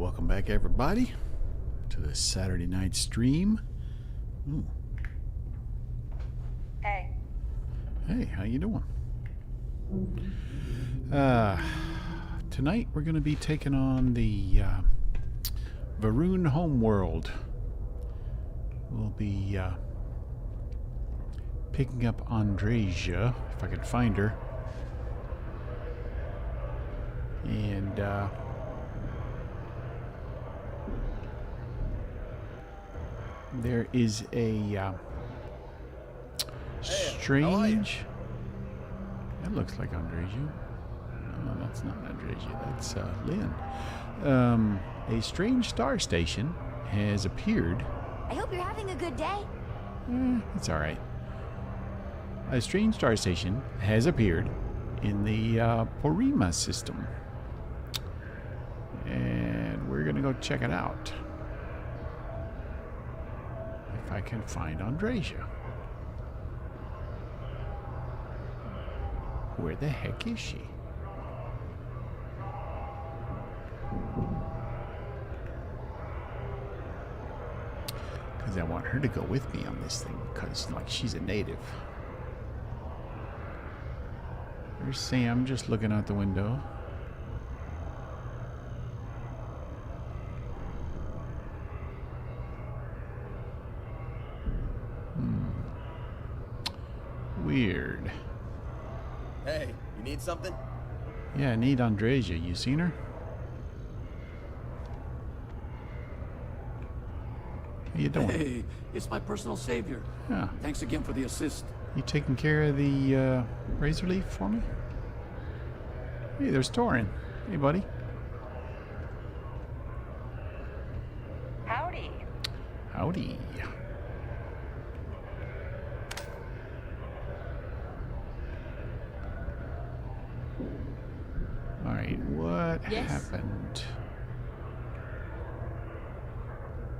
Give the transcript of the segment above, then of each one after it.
Welcome back, everybody, to the Saturday night stream. Ooh. Hey. Hey, how you doing? Tonight we're going to be taking on the Varun homeworld. We'll be picking up Andreja, if I can find her. And there is a strange... That looks like Andreja. No, that's not Andreja. That's Lynn. A strange star station has appeared. I hope you're having a good day. It's all right. A strange star station has appeared in the Porrima system. And we're going to go check it out. If I can find Andreja. Where the heck is she? Because I want her to go with me on this thing, because like she's a native. There's Sam just looking out the window. Weird. Hey, you need something? Yeah, I need Andreja. You seen her? How you doing? Hey, it's my personal savior. Yeah. Thanks again for the assist. You taking care of the razor leaf for me? Hey, there's Torin. Hey, buddy. Howdy. Howdy. All right, what happened?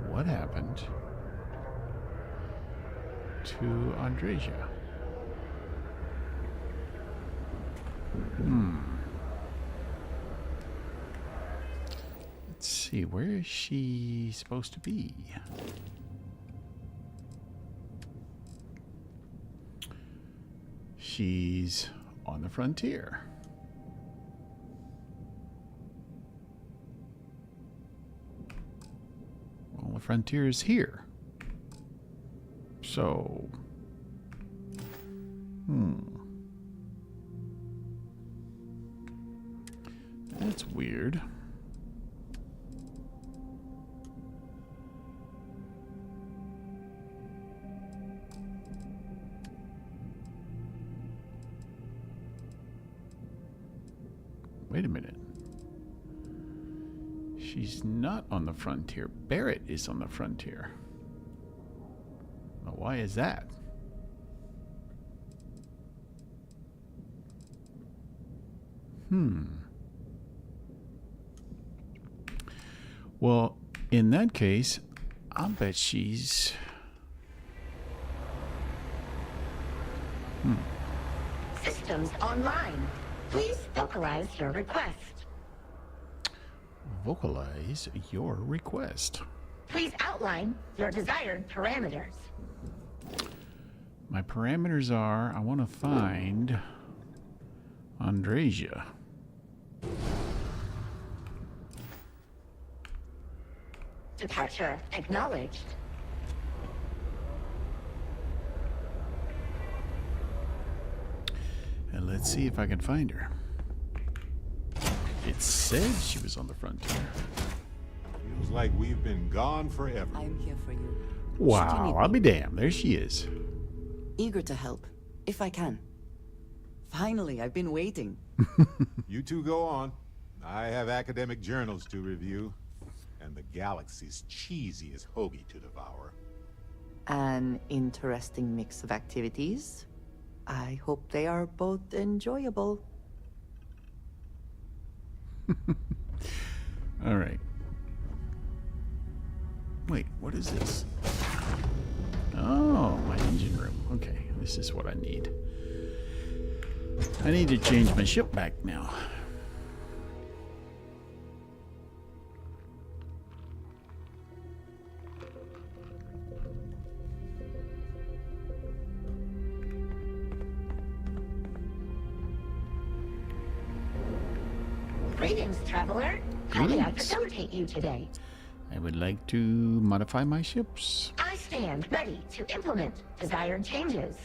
What happened to Andreja? Let's see, where is she supposed to be? She's on the frontier. Well, the frontier is here. So, that's weird. Wait a minute. She's not on the frontier. Barrett is on the frontier. Now, why is that? Well, in that case, I'll bet she's... Systems online. Please vocalize your request. Vocalize your request. Please outline your desired parameters. My parameters are, I want to find Andreja. Departure acknowledged. And let's see if I can find her. It said she was on the frontier. Feels like we've been gone forever. I'm here for you. Wow, I'll be damned. There she is. Eager to help, if I can. Finally, I've been waiting. You two go on. I have academic journals to review, and the galaxy's cheesiest hoagie to devour. An interesting mix of activities. I hope they are both enjoyable. All right. Wait, what is this? Oh, my engine room. Okay, this is what I need. I need to change my ship back now. Greetings, traveler. How may I Greetings. facilitate you today? I would like to modify my ships. I stand ready to implement desired changes.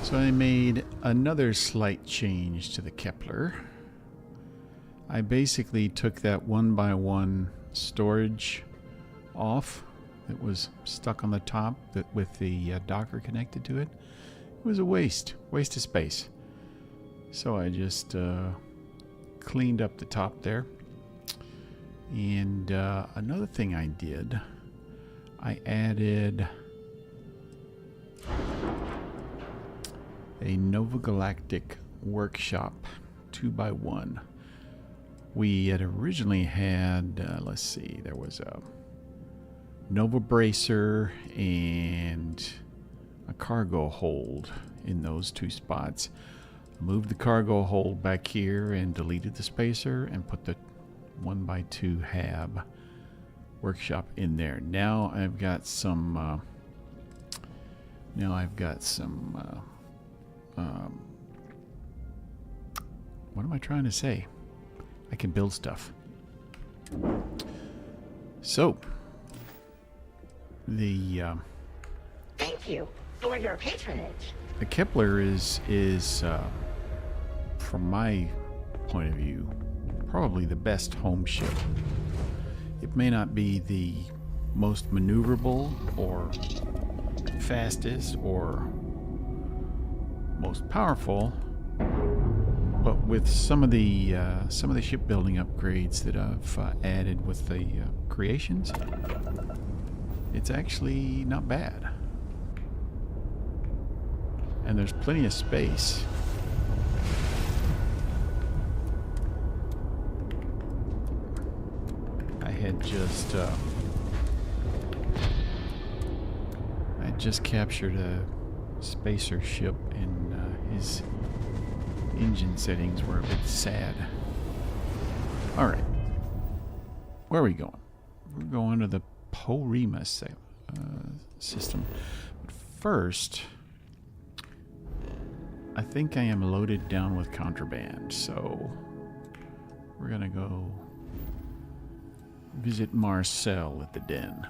So I made another slight change to the Kepler. I basically took that 1x1 storage off that was stuck on the top with the docker connected to it. It was a waste of space. So I just cleaned up the top there. And another thing I did, I added a Nova Galactic workshop 2x1. We had originally had, let's see, there was a Nova Bracer and a cargo hold in those two spots. I moved the cargo hold back here and deleted the spacer and put the 1x2 hab workshop in there. Now I've got some what am I trying to say? I can build stuff. So the Thank you for your patronage. the Kepler is from my point of view probably the best home ship. It may not be the most maneuverable or fastest or most powerful, but with some of the shipbuilding upgrades that I've added with the creations, it's actually not bad. And there's plenty of space. I had just captured a spacer ship, and his engine settings were a bit sad. All right, where are we going? We're going to the Porrima system. But first, I think I am loaded down with contraband, so we're gonna go visit Marcel at the den.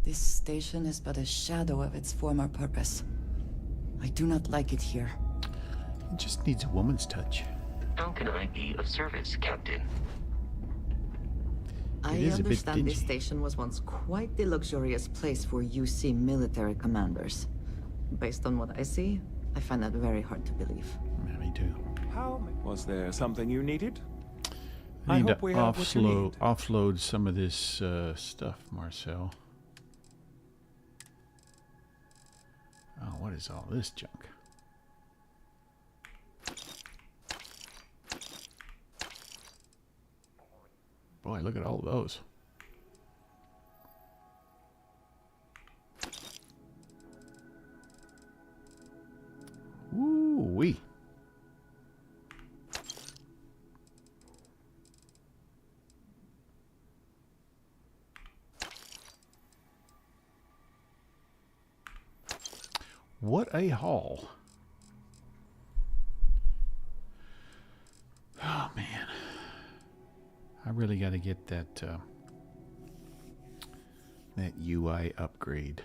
This station is but a shadow of its former purpose. I do not like it here. It just needs a woman's touch. How can I be of service, Captain? I is a bit understand this dingy. station was once quite the luxurious place for UC military commanders. Based on what I see, I find that very hard to believe. Yeah, me too. Was there something you needed? I need to hope we have what you need. offload some of this stuff, Marcel. Oh, what is all this junk? Boy, look at all those. Ooh-wee. What a haul. Oh, man. I really got to get that that UI upgrade.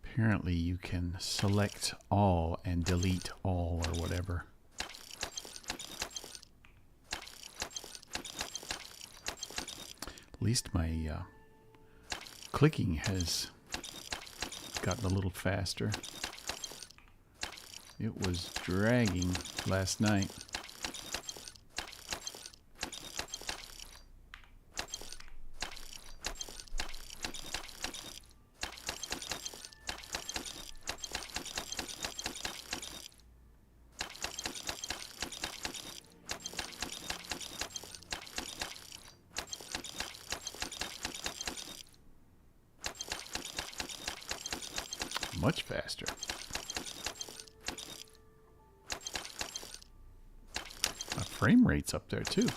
Apparently you can select all and delete all or whatever. At least my clicking has gotten a little faster. It was dragging last night. Much faster. My frame rate's up there too.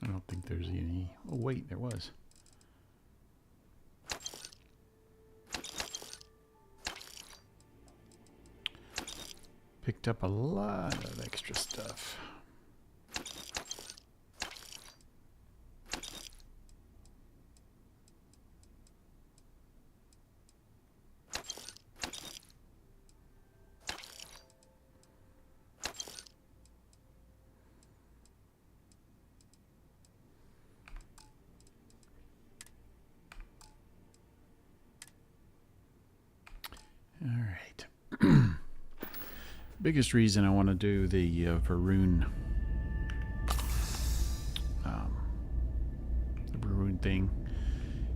I don't think there's any... Oh, wait, there was. Picked up a lot of extra stuff. All right. Biggest reason I want to do the Varun thing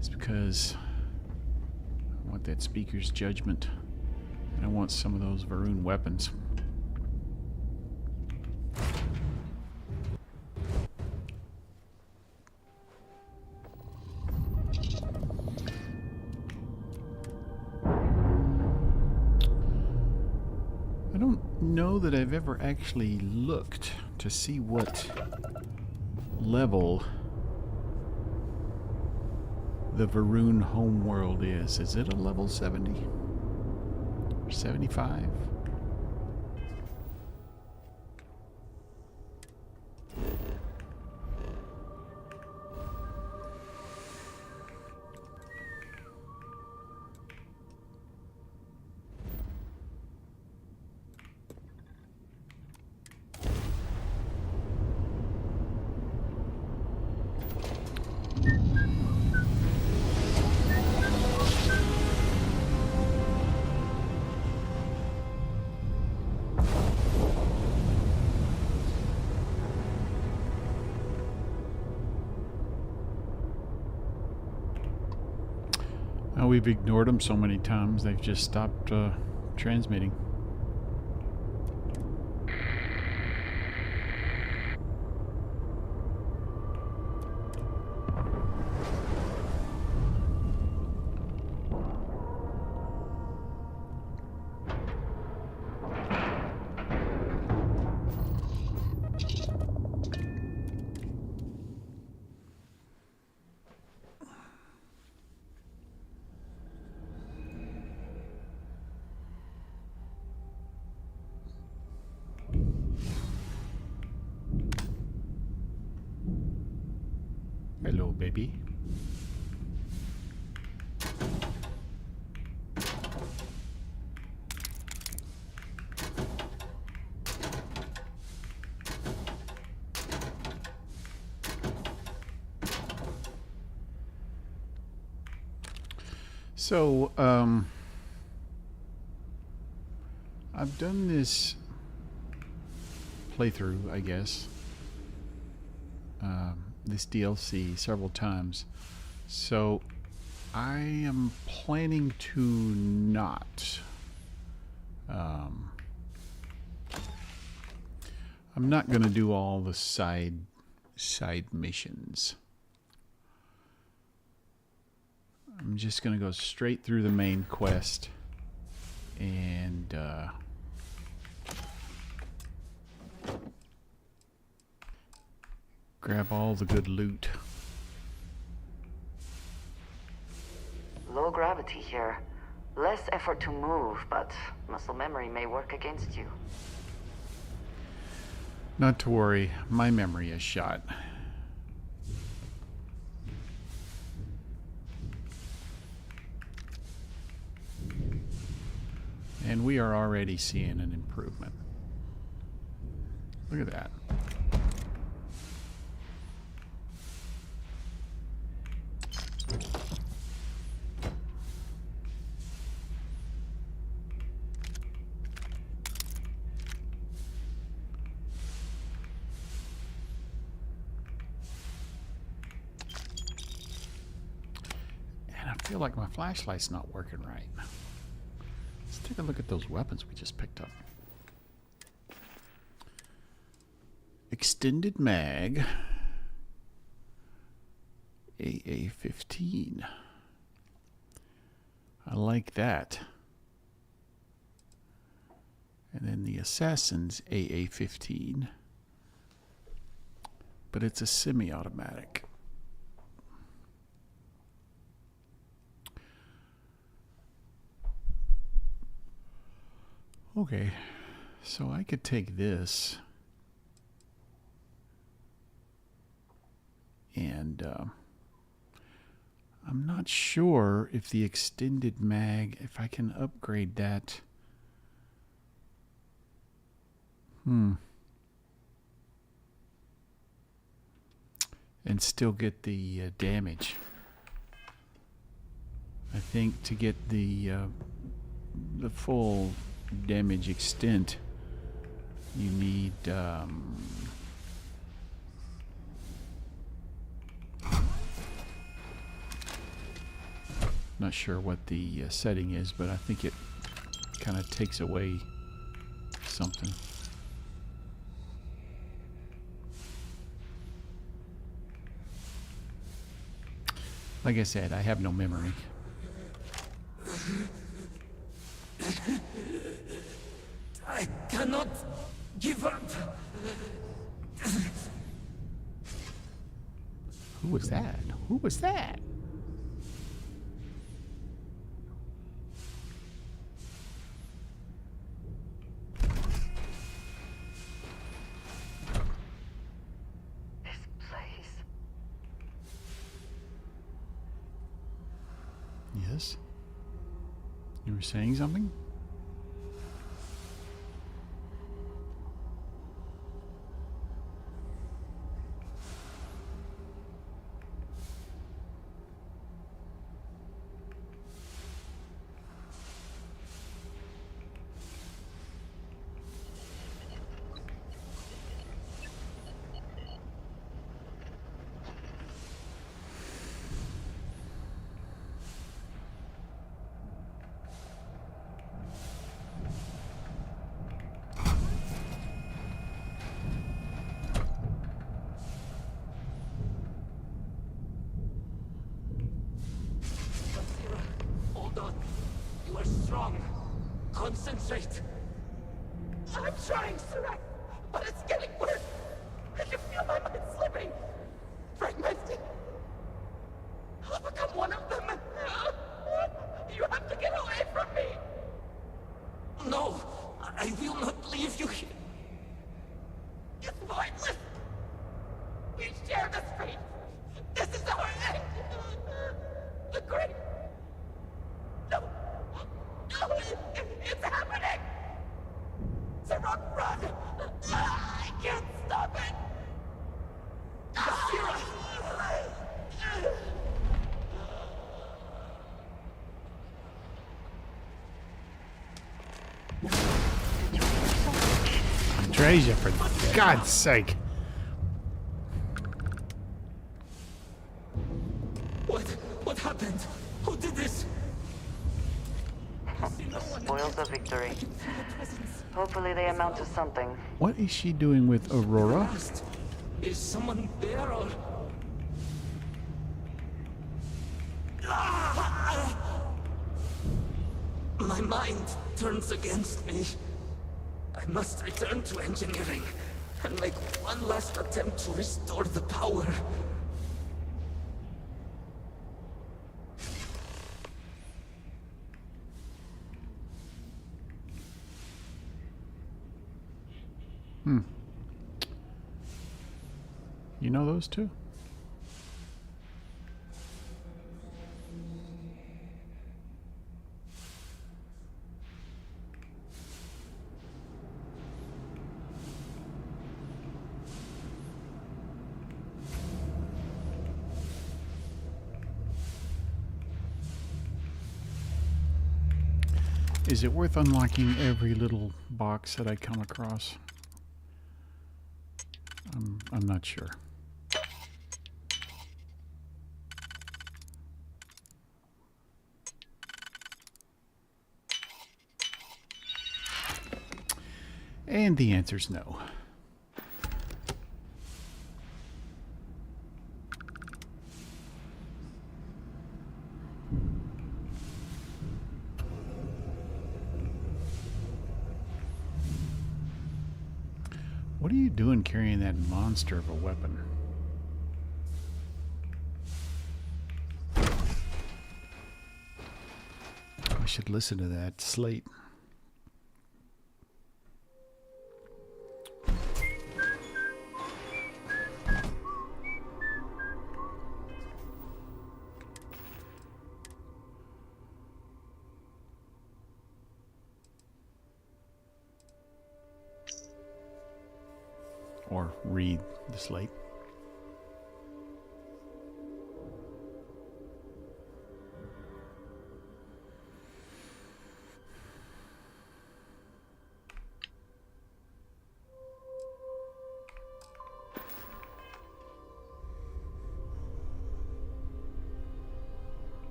is because I want that speaker's judgment, and I want some of those Varun weapons. I don't know that I've ever actually looked to see what level the Varun homeworld is. Is it a level 70? Or 75? We've ignored them so many times, they've just stopped transmitting. Hello, baby. So, I've done this playthrough, I guess. This DLC several times, so I am planning to not I'm not gonna do all the side missions. I'm just gonna go straight through the main quest and grab all the good loot. Low gravity here. Less effort to move, but muscle memory may work against you. Not to worry, my memory is shot. And we are already seeing an improvement. Look at that. And I feel like my flashlight's not working right. Let's take a look at those weapons we just picked up. Extended mag. AA-15. I like that. And then the Assassin's AA-15. But it's a semi-automatic. Okay, so I could take this and I'm not sure if the extended mag, if I can upgrade that. And still get the damage. I think to get the full damage extent, you need not sure what the setting is, but I think it kind of takes away something. Like I said, I have no memory. I cannot give up. Who was that? Who was that? This place. Yes? You were saying something? Hold on. You are strong. Concentrate. I'm trying, Surak, but it's getting worse. I can feel my mind slipping. Fragmenting. I'll become one of them. You have to get away from me. No, I will not leave you here. It's pointless. We share this fate. This is our end. The great... No. No, it's happening. Sarok, run. I can't stop it. Akira. Andreja, for God's sake. What happened? Who did this? The spoils of victory. Hopefully they amount to something. What is she doing with Aurora? Is someone there or... My mind turns against me. I must return to engineering and make one last attempt to restore the power. You know those two? Is it worth unlocking every little box that I come across? I'm not sure. And the answer's no. What are you doing carrying that monster of a weapon? I should listen to that slate. Or read the slate.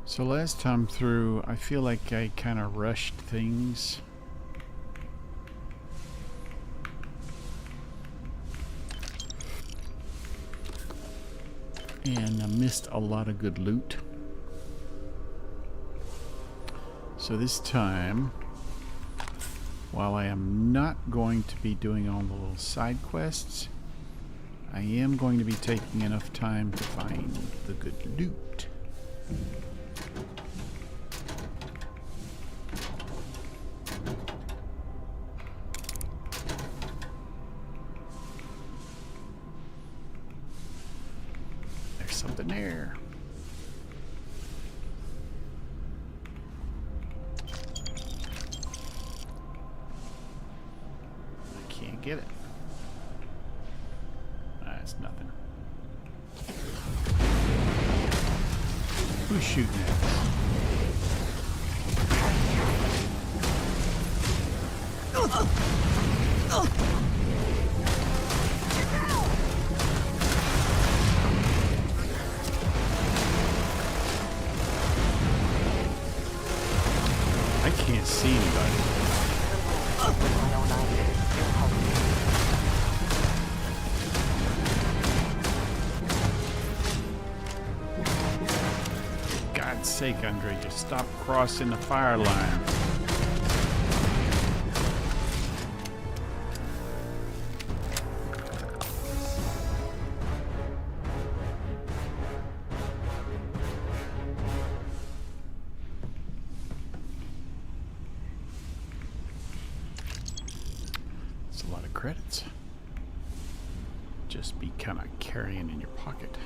So last time through, I feel like I kind of rushed things. And I missed a lot of good loot. So this time, while I am not going to be doing all the little side quests, I am going to be taking enough time to find the good loot. Something there. I can't get it. That's nothing. Who's shooting at us? I can't see anybody. For God's sake, Andre, just stop crossing the fire line. Credits. Just be kind of carrying in your pocket.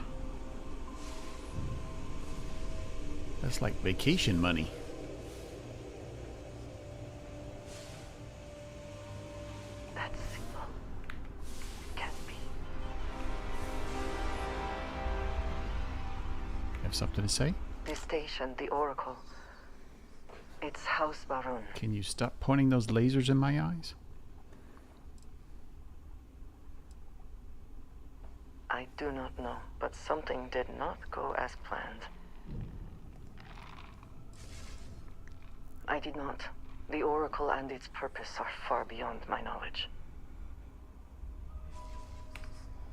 That's like vacation money. That's simple. Can't be. Have something to say? The station, the Oracle. It's House Baron. Can you stop pointing those lasers in my eyes? I do not know, but something did not go as planned. I did not. The Oracle and its purpose are far beyond my knowledge.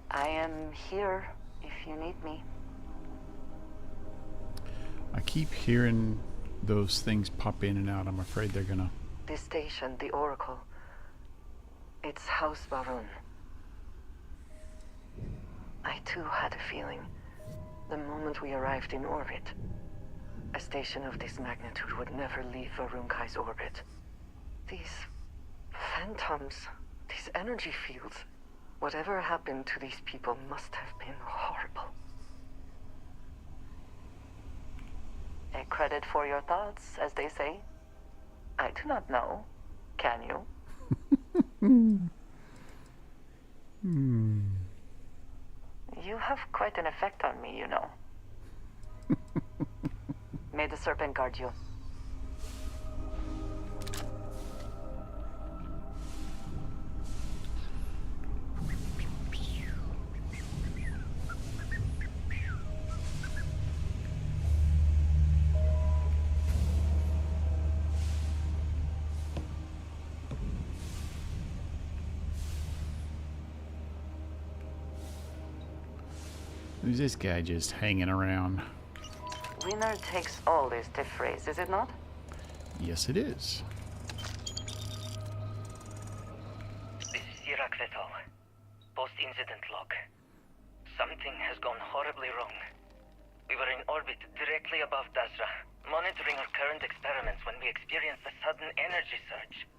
I am here if you need me. I keep hearing those things pop in and out. I'm afraid they're gonna... The station, the Oracle. It's House Baron. I too had a feeling, the moment we arrived in orbit. A station of this magnitude would never leave Varunkai's orbit. These phantoms, these energy fields, whatever happened to these people must have been horrible. A credit for your thoughts, as they say. I do not know. Can you? You have quite an effect on me, you know. May the serpent guard you. Who's this guy just hanging around? Winner takes all is the phrase, is it not? Yes, it is. This is Sirac Vetal. Post-incident log. Something has gone horribly wrong. We were in orbit directly above Dazra, monitoring our current experiments when we experienced a sudden energy surge.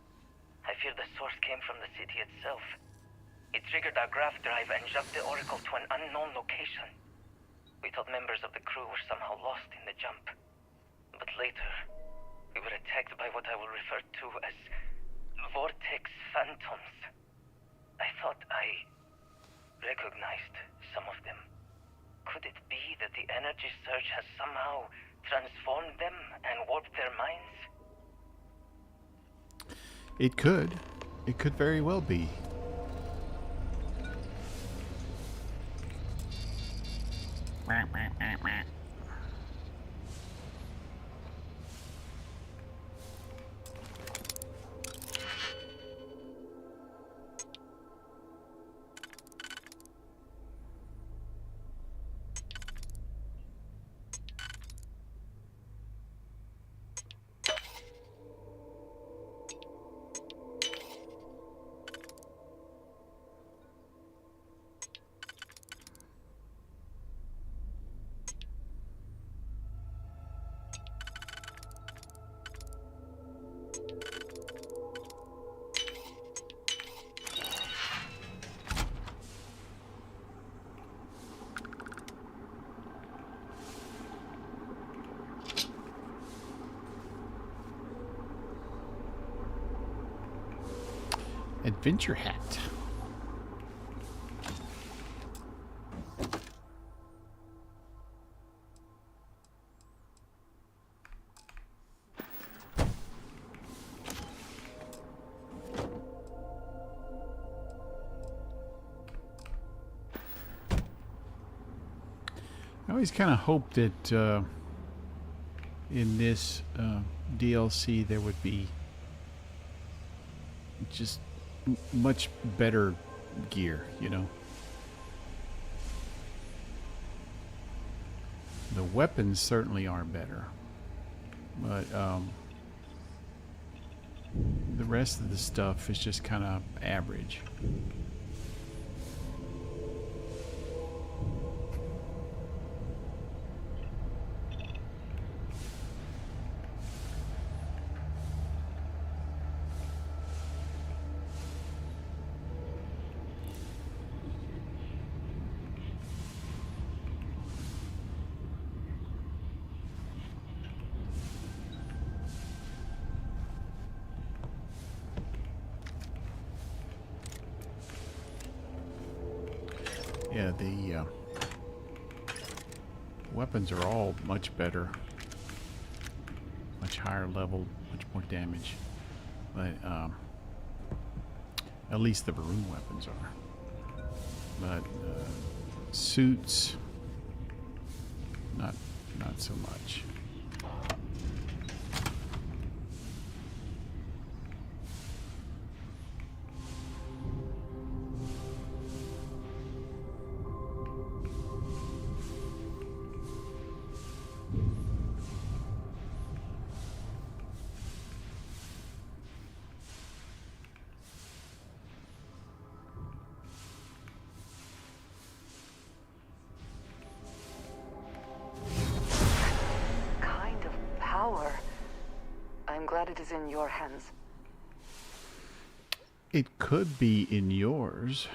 I fear the source came from the city itself. It triggered our graph drive and jumped the Oracle to an unknown location. We thought members of the crew were somehow lost in the jump. But later, we were attacked by what I will refer to as vortex phantoms. I thought I recognized some of them. Could it be that the energy surge has somehow transformed them and warped their minds? It could. It could very well be. Adventure hat. I always kind of hoped that in this DLC there would be just much better gear, you know. The weapons certainly are better, but the rest of the stuff is just kind of average. Yeah, the weapons are all much better, much higher level, much more damage. But at least the Varun weapons are. But suits, not so much. I'm glad it is in your hands. It could be in yours.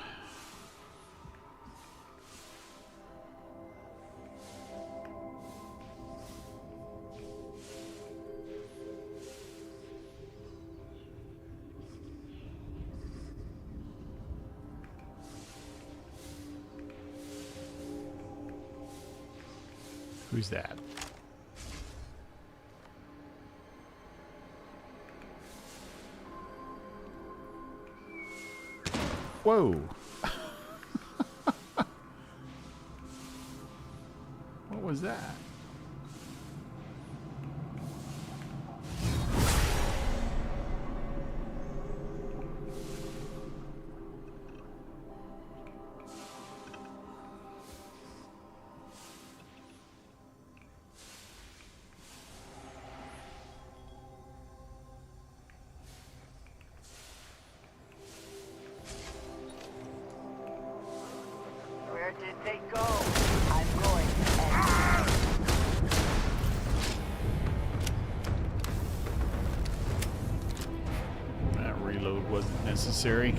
Who's that? Whoa. What was that? Where did they go? I'm going to end That reload wasn't necessary.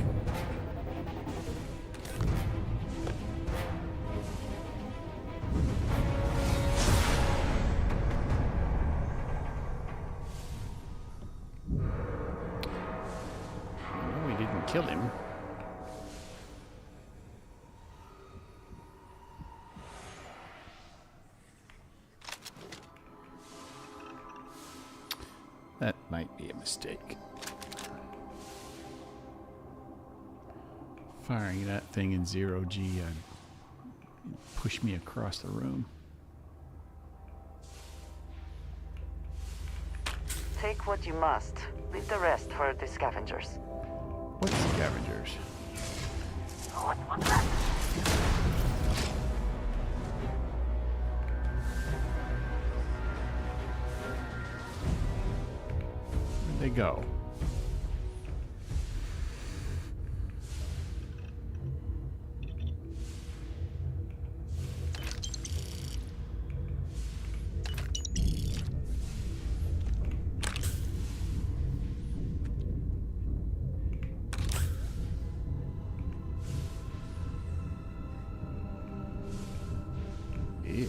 We didn't kill him. That might be a mistake. Firing that thing in 0G push me across the room. Take what you must. Leave the rest for the scavengers. What scavengers? What's that? Where'd they go? Yeah.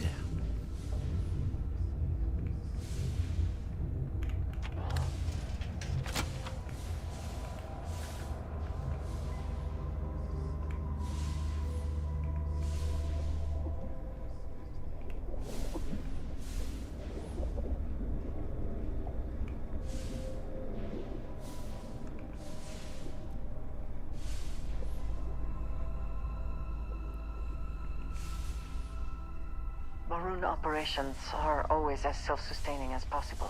Maroon operations are always as self-sustaining as possible.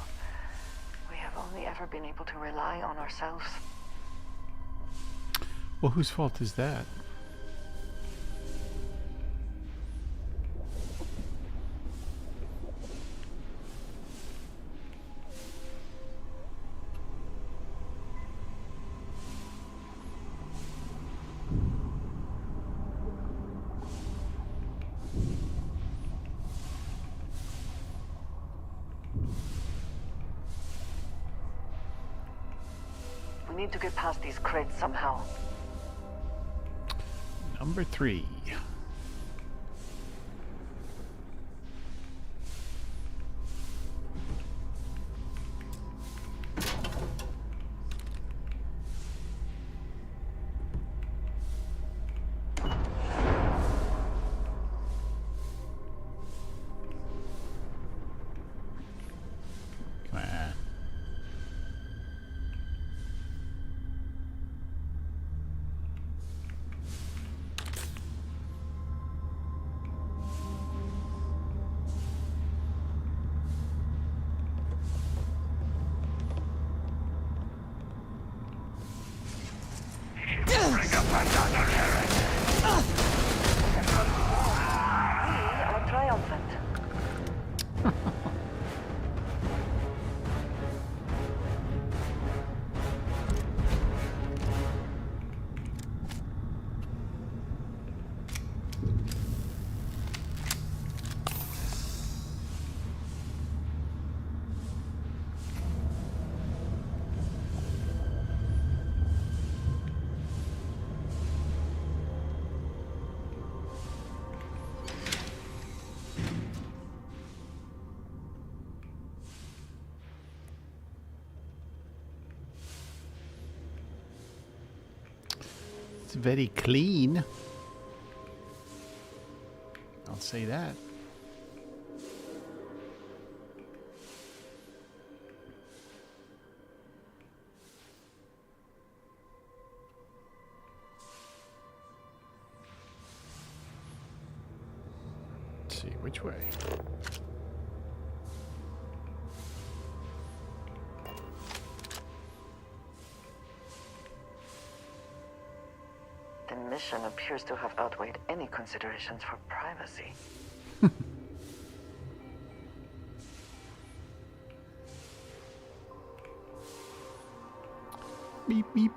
We have only ever been able to rely on ourselves. Well, whose fault is that? We need to get past these crates somehow. Number 3. Come on. We are triumphant. It's very clean. I'll say that. Let's see, which way? The mission appears to have outweighed any considerations for privacy. Beep, beep.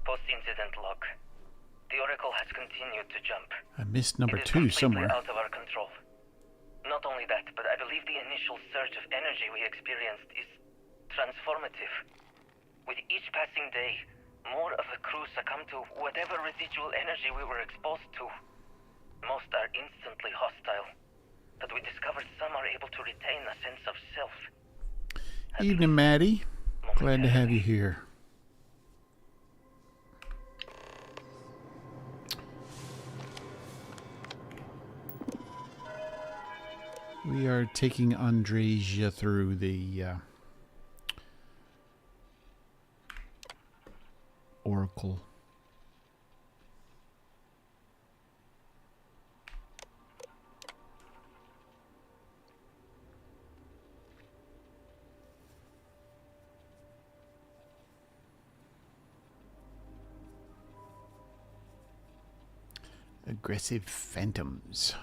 Post-incident log. The Oracle has continued to jump. I missed number It is 2 completely somewhere. out of our control. Not only that, but I believe the initial surge of energy we experienced is transformative. With each passing day, more of the crew succumb to whatever residual energy we were exposed to. Most are instantly hostile, but we discovered some are able to retain a sense of self. Evening, Maddie. Glad to have you here. We are taking Andresia through the Oracle. Aggressive phantoms.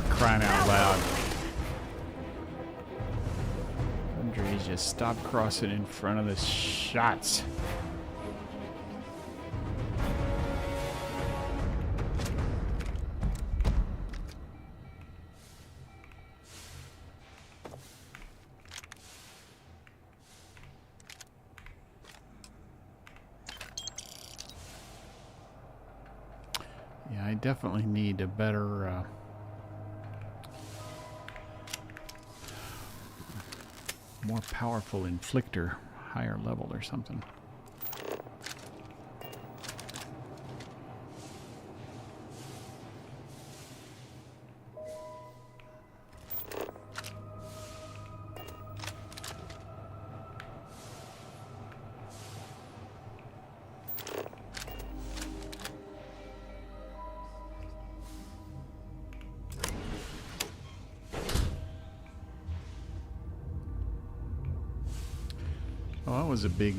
Crying out loud. Andre's just stop crossing in front of the shots. Yeah, I definitely need a better more powerful inflictor, higher level or something. Oh, that was a big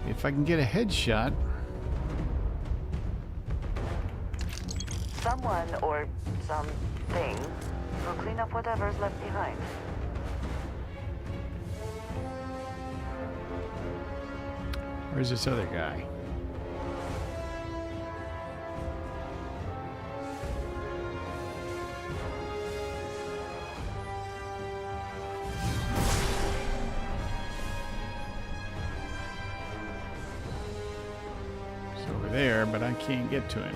if I can get a headshot. Someone or something will clean up whatever's left behind. Where's this other guy? He's over there, but I can't get to him.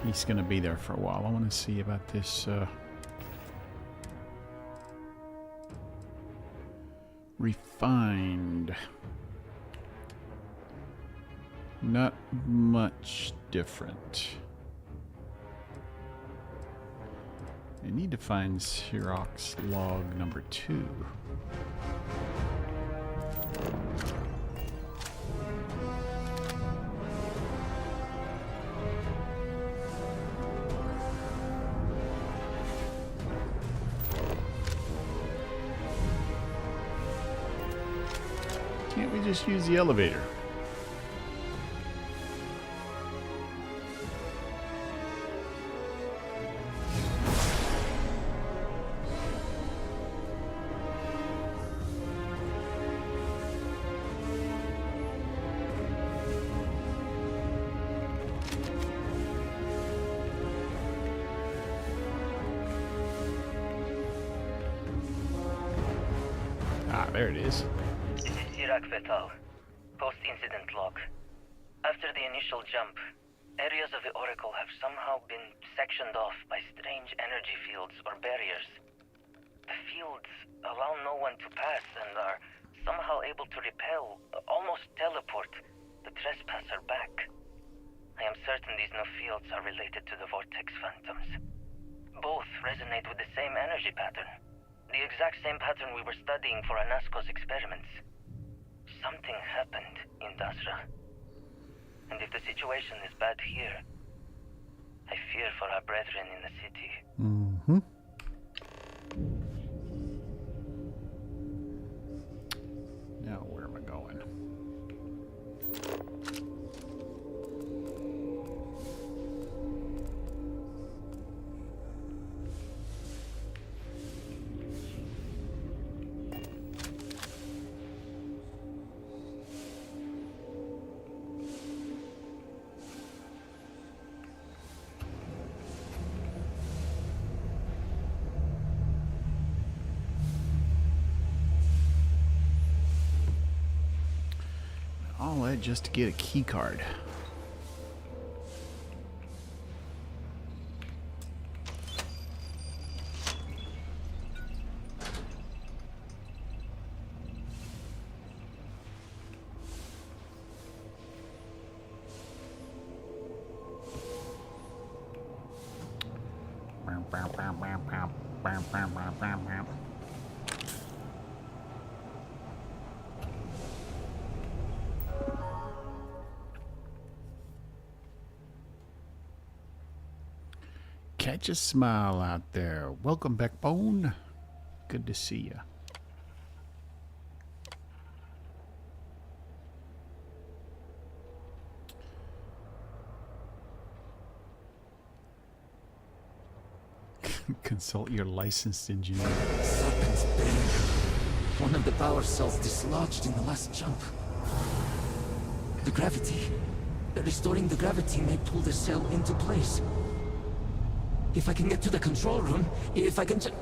He's going to be there for a while. I want to see about this refined. Not much different. I need to find Xerox log number 2. Can't we you just use the elevator? Ah, there it is. This is Sirac Vetal. Post-incident log. After the initial jump, areas of the Oracle have somehow been sectioned off by strange energy fields or barriers. The fields allow no one to pass and are somehow able to repel, almost teleport, the trespasser back. I am certain these new fields are related to the Vortex Phantoms. Both resonate with the same energy pattern. The exact same pattern we were studying for Anasco's experiments. Something happened in Dasra. And if the situation is bad here, I fear for our brethren in the city. Mm-hmm. Now, where am I going? All that just to get a key card. Catch a smile out there. Welcome back, Bone. Good to see you. Consult your licensed engineer. Serpent's Bane. One of the power cells dislodged in the last jump. The gravity. Restoring the gravity may pull the cell into place. If I can get to the control room, if I can just...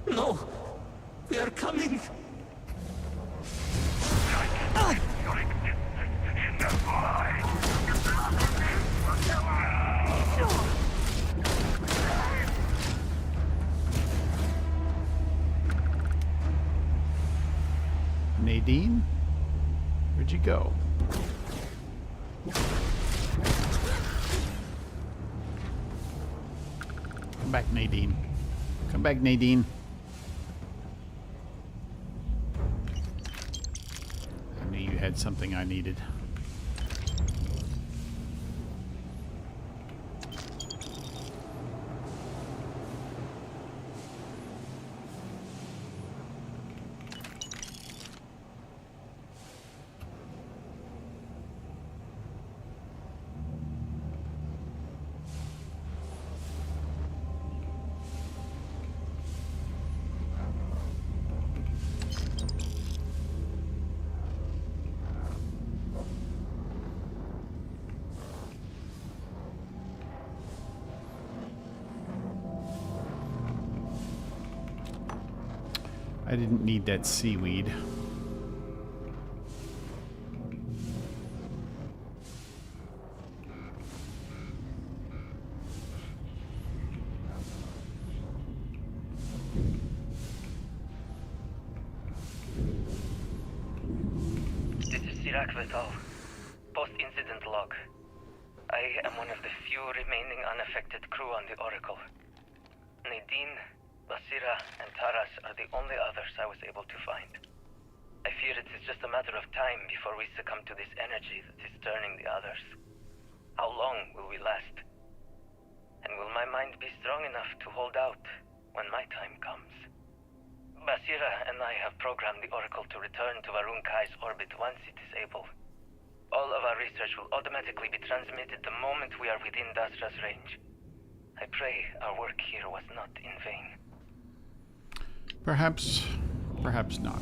No! They are coming! Nadine? Where'd you go? Come back, Nadine. Come back, Nadine. I knew you had something I needed. I didn't need that seaweed. This is Sirac Vetal. Post-incident log. I am one of the few remaining unaffected crew on the Oracle. Nadine, Basira, and Taras are the only others I was able to find. I fear it is just a matter of time before we succumb to this energy that is turning the others. How long will we last? And will my mind be strong enough to hold out when my time comes? Basira and I have programmed the Oracle to return to Varun Kai's orbit once it is able. All of our research will automatically be transmitted the moment we are within Dasra's range. I pray our work here was not in vain. Perhaps, perhaps not.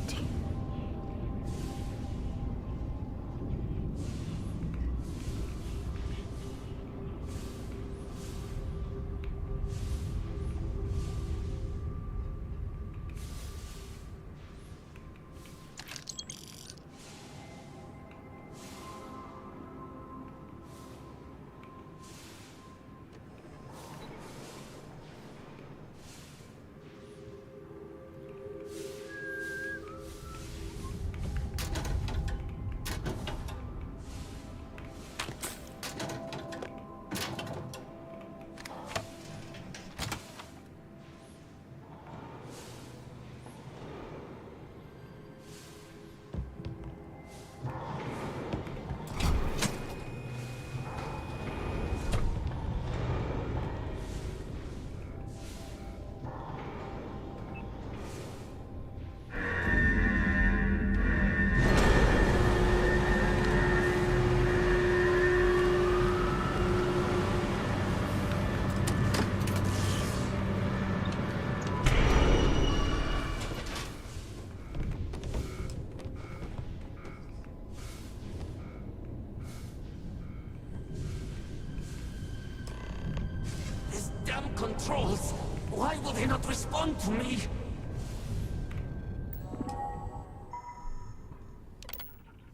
Damn controls! Why will they not respond to me?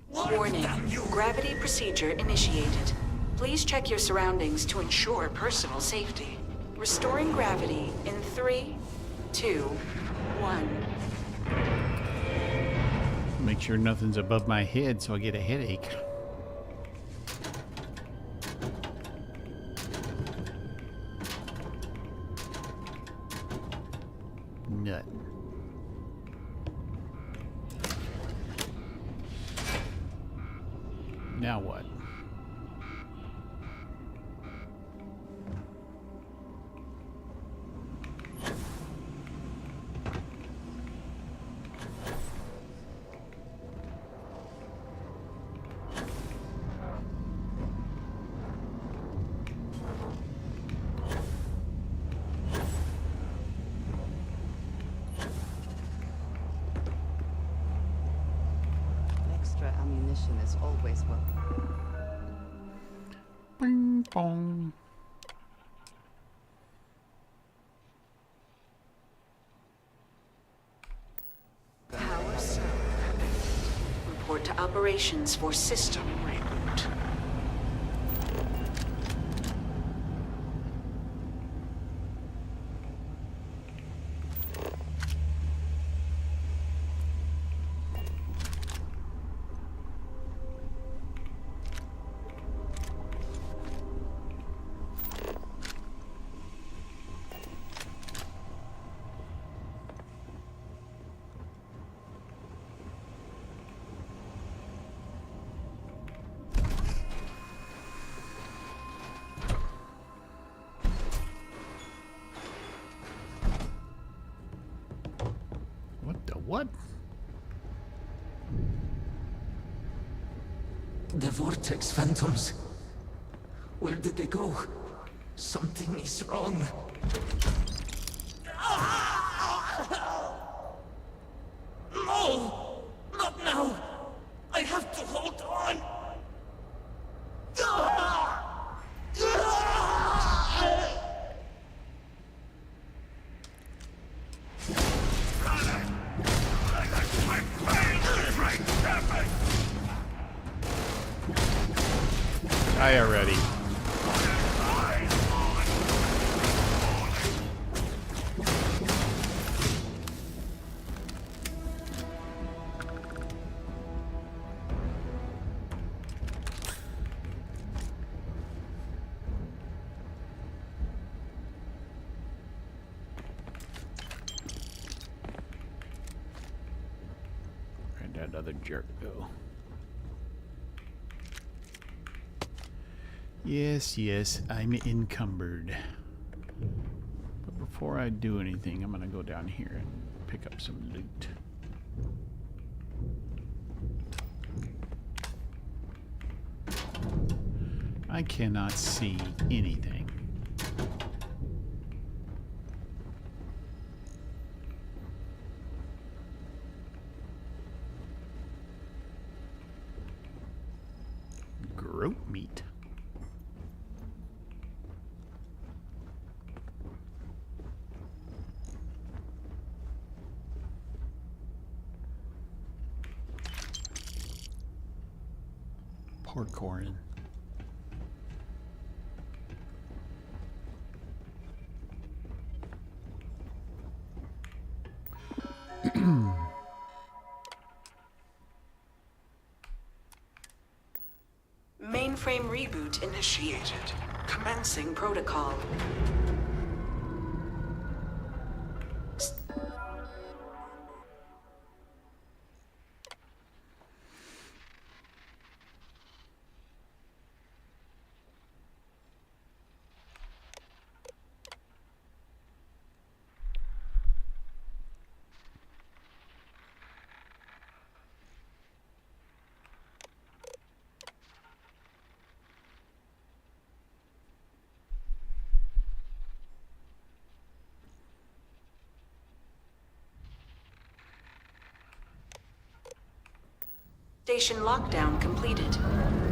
Warning. Gravity procedure initiated. Please check your surroundings to ensure personal safety. Restoring gravity in 3, 2, 1. Make sure nothing's above my head so I get a headache. Nut. Now what? Ammunition is always welcome. Bing bong. Power cell. Report to operations for system reboot. What? The Vortex Phantoms. Where did they go? Something is wrong. No! Not now! I have to hold on! Die already. Where'd that other jerk go? Yes, I'm encumbered. But before I do anything, I'm gonna go down here and pick up some loot. I cannot see anything. Goat meat. Porrima. Mainframe reboot initiated. Commencing protocol. Station lockdown completed.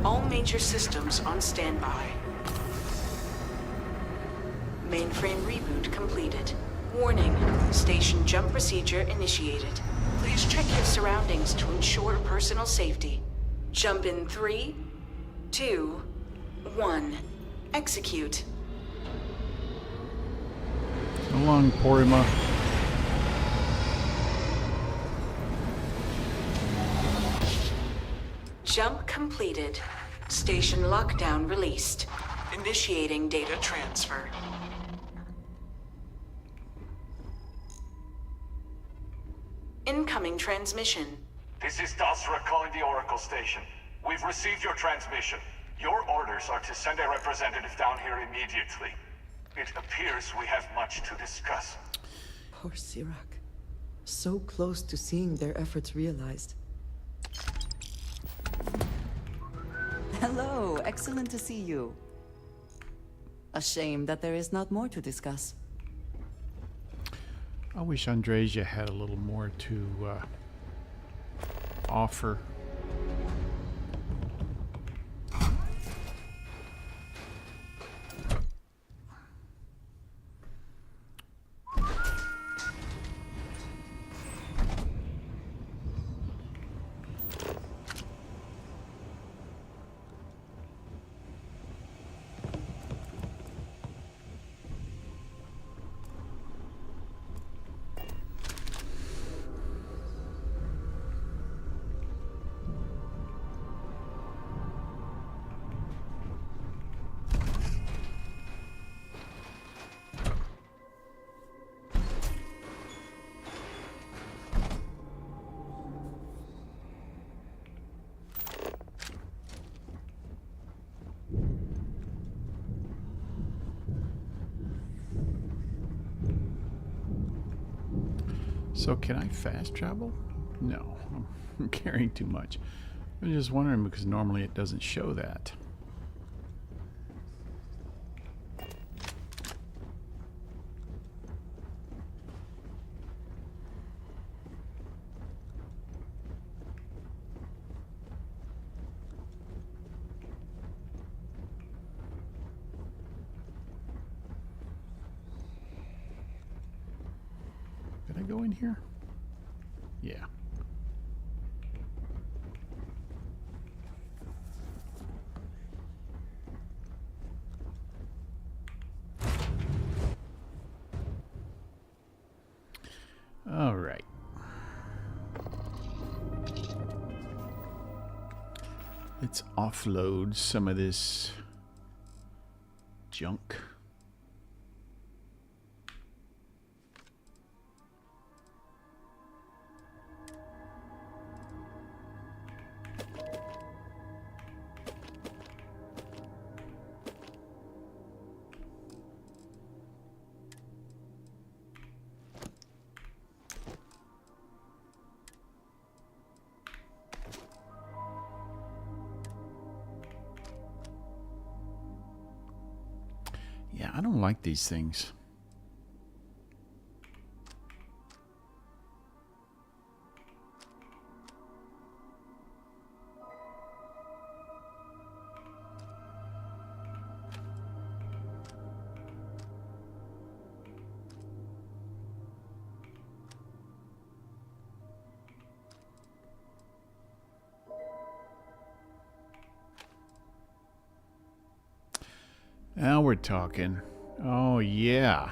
All major systems on standby. Mainframe reboot completed. Warning, station jump procedure initiated. Please check your surroundings to ensure personal safety. Jump in 3, 2, 1. Execute. So long, Porrima. Jump completed. Station lockdown released. Initiating data transfer. Incoming transmission. This is Dasra calling the Oracle station. We've received your transmission. Your orders are to send a representative down here immediately. It appears we have much to discuss. Poor Sirak. So close to seeing their efforts realized. Hello, excellent to see you. A shame that there is not more to discuss. I wish Andreja had a little more to offer. So can I fast travel? No, I'm carrying too much. I was just wondering because normally it doesn't show that. Did I go in here? Yeah. All right. Let's offload some of this junk. Yeah, I don't like these things. Now we're talking. Oh, yeah.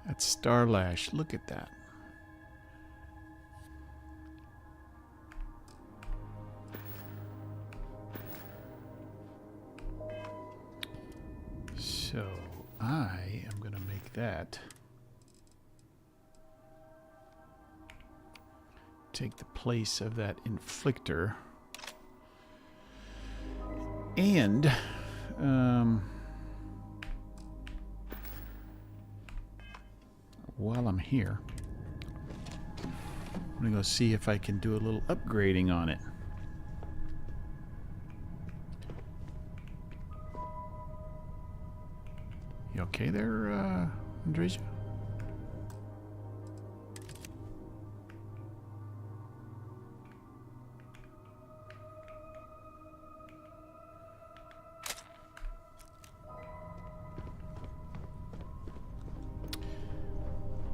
That's Starlash. Look at that. So I am going to make that. Take the place of that inflictor. And while I'm here, I'm gonna go see if I can do a little upgrading on it. You okay there, Andresia?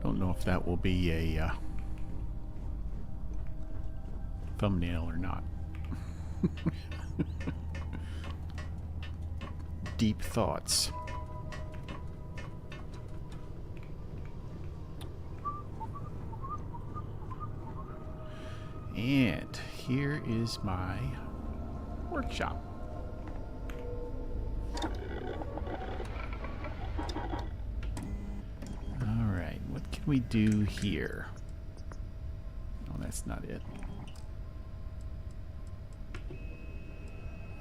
Don't know if that will be a thumbnail or not. Deep thoughts. And here is my workshop. Alright, what can we do here? Oh, that's not it.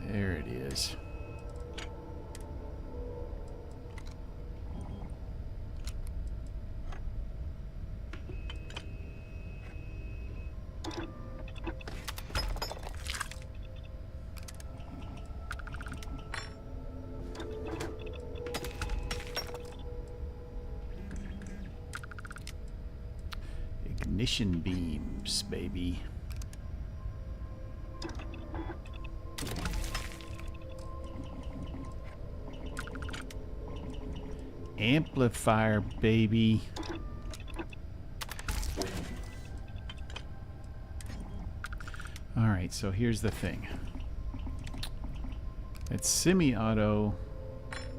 There it is. Ignition beams, baby. Amplifier, baby. Alright, so here's the thing. At semi-auto,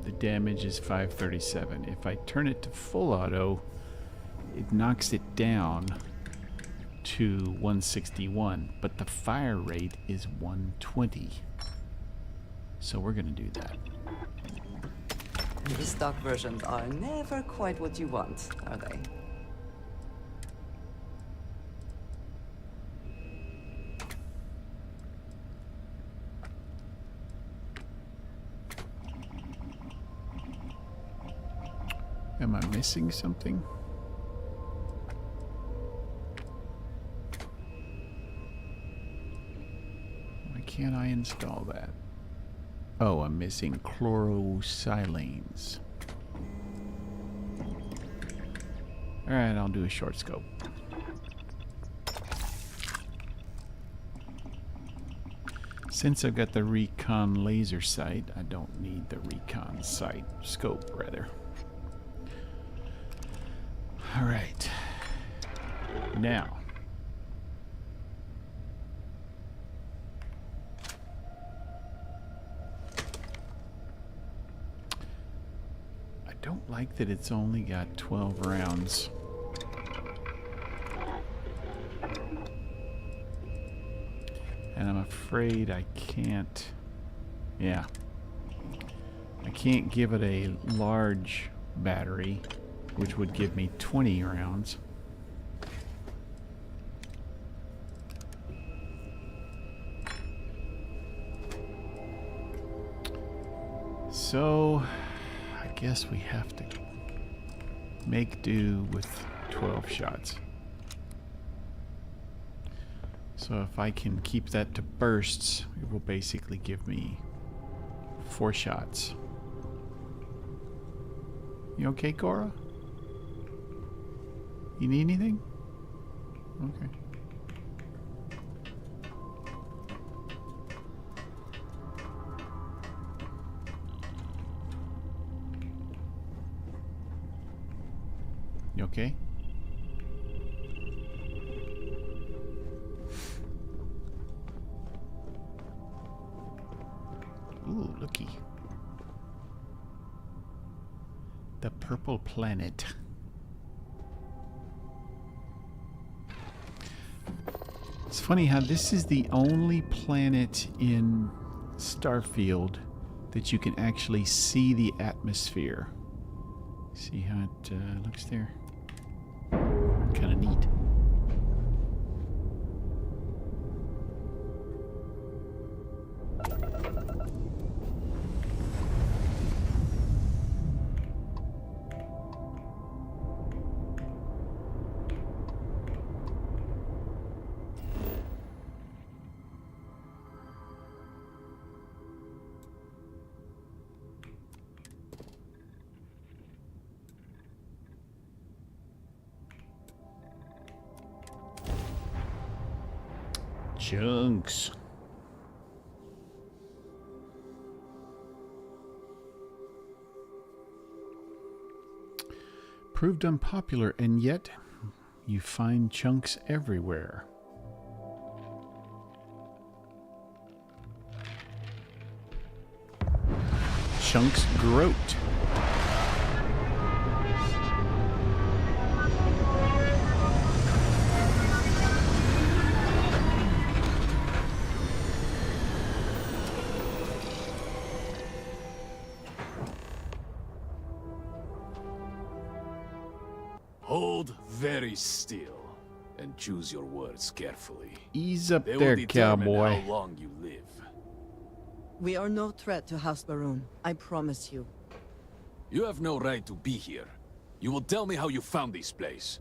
the damage is 537. If I turn it to full auto, it knocks it down to 161, but the fire rate is 120. So we're going to do that. The stock versions are never quite what you want, are they? Am I missing something? Why can't I install that? Oh, I'm missing chlorosilanes. Alright, I'll do a short scope. Since I've got the recon laser sight, I don't need the recon sight scope, rather. Alright. Now. I don't like that it's only got 12 rounds. And I'm afraid I can't... Yeah. I can't give it a large battery, which would give me 20 rounds. So, I guess we have to make do with 12 shots. So if I can keep that to bursts, it will basically give me 4 shots. You okay, Cora? You need anything? Okay. You okay? Ooh, looky. The purple planet. It's funny how this is the only planet in Starfield that you can actually see the atmosphere. See how it looks there? Kind of neat. Chunks. Proved unpopular, and yet you find chunks everywhere. Chunks Groat. Hold very still and choose your words carefully. Ease up They there, will determine cowboy. how long you live. We are no threat to House Baroon, I promise you. You have no right to be here. You will tell me how you found this place.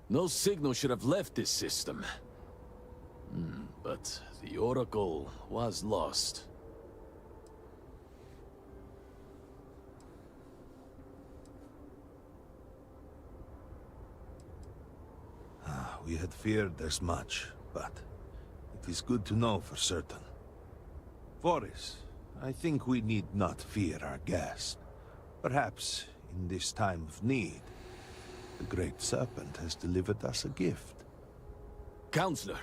No signal should have left this system. But the Oracle was lost. We had feared as much, but it is good to know for certain. Voris, I think we need not fear our guest. Perhaps, in this time of need, the Great Serpent has delivered us a gift. Counselor,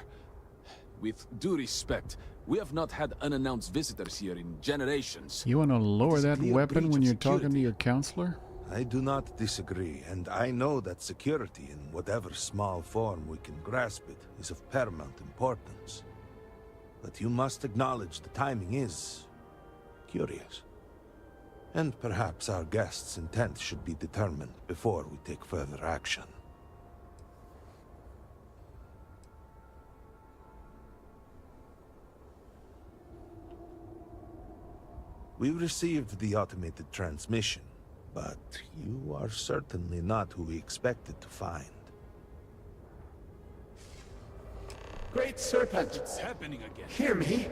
with due respect, we have not had unannounced visitors here in generations. You want to lower that clear weapon breach when of you're talking to security. your counselor? I do not disagree, and I know that security, in whatever small form we can grasp it, is of paramount importance. But you must acknowledge the timing is curious. And perhaps our guest's intent should be determined before we take further action. We received the automated transmission, but you are certainly not who we expected to find. Great Serpent! It's happening again. Hear me!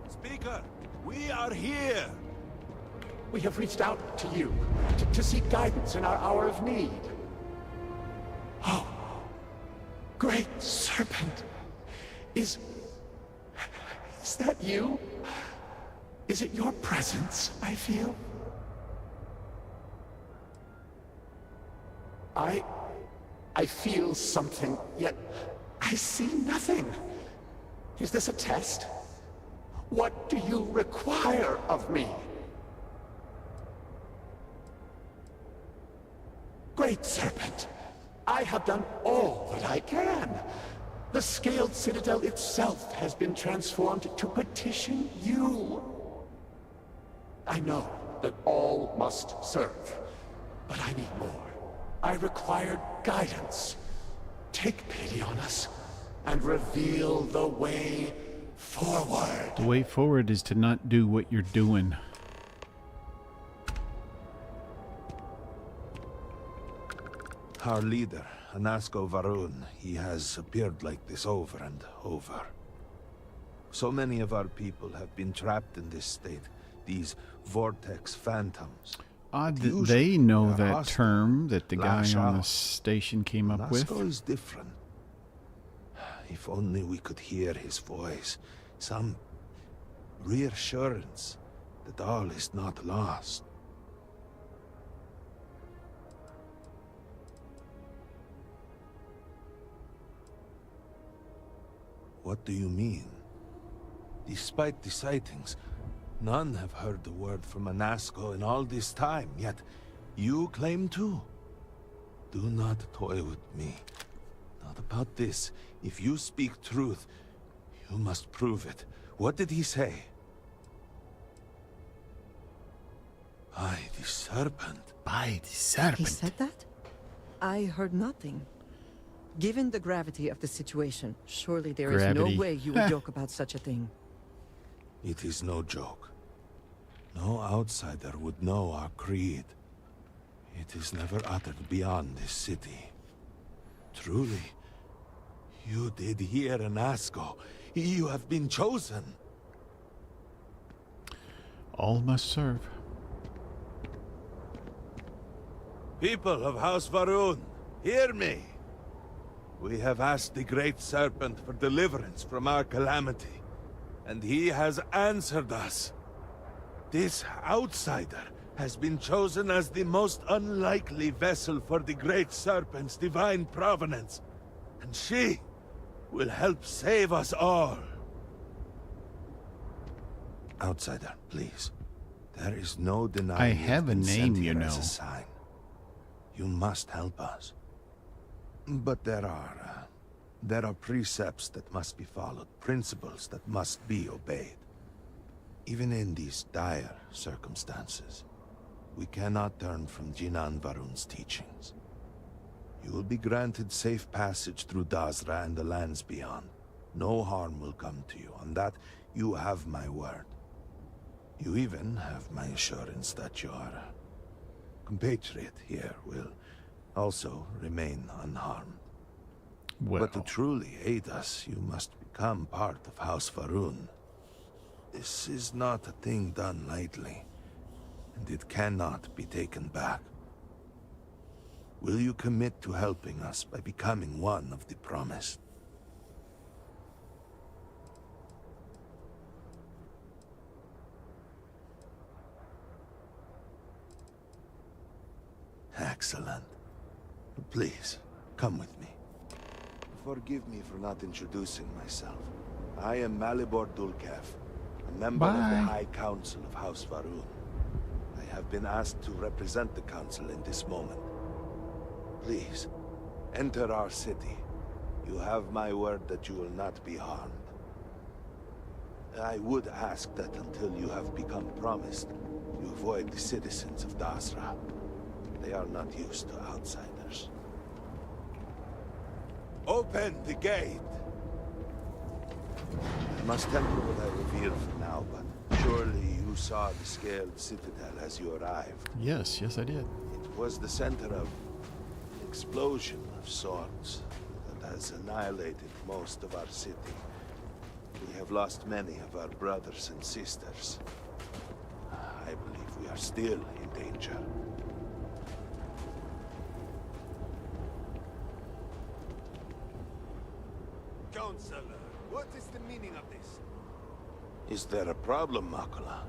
Speaker, we are here! We have reached out to you to seek guidance in our hour of need. Oh, Great Serpent! Is that you? Is it your presence I feel? I feel something, yet I see nothing. Is this a test? What do you require of me? Great Serpent, I have done all that I can. The Scaled Citadel itself has been transformed to petition you. I know that all must serve, but I need more. I require guidance. Take pity on us and reveal the way forward. The way forward is to not do what you're doing. Our leader, Anasko Varun, he has appeared like this over and over. So many of our people have been trapped in this state, these vortex phantoms. Odd that they know they are that hostile, term that the guy lash on the out. station came up with. Anasko is different. If only we could hear his voice, some reassurance that all is not lost. What do you mean? Despite the sightings, none have heard the word from Anasko in all this time, yet you claim to? Do not toy with me. Not about this. If you speak truth, you must prove it. What did he say? By the serpent. By the serpent. He said that? I heard nothing. Given the gravity of the situation, surely there is no way you would joke about such a thing. It is no joke. No outsider would know our creed. It is never uttered beyond this city. Truly, you did hear Anasko. You have been chosen. All must serve. People of House Varun, hear me. We have asked the Great Serpent for deliverance from our calamity, and he has answered us. This outsider has been chosen as the most unlikely vessel for the Great Serpent's divine provenance, and she will help save us all. Outsider, please. There is no denying I have a you've been sent name, you here as know. a sign. You must help us. But there are precepts that must be followed, principles that must be obeyed. Even in these dire circumstances, we cannot turn from Jinan Varun's teachings. You will be granted safe passage through Dazra and the lands beyond. No harm will come to you. On that, you have my word. You even have my assurance that your compatriot here will also remain unharmed. Well. But to truly aid us, you must become part of House Varun. This is not a thing done lightly, and it cannot be taken back. Will you commit to helping us by becoming one of the promised? Excellent. Please, come with me. Forgive me for not introducing myself. I am Malibor Dulkev, a member of the High Council of House Varun. I have been asked to represent the Council in this moment. Please, enter our city. You have my word that you will not be harmed. I would ask that until you have become promised, you avoid the citizens of Dazra. They are not used to outsiders. Open the gate! I must temper what I reveal for now, but surely you saw the scaled citadel as you arrived. Yes, I did. It was the center of an explosion of sorts that has annihilated most of our city. We have lost many of our brothers and sisters. I believe we are still in danger. Counselor, what is the meaning of this? Is there a problem, Makula?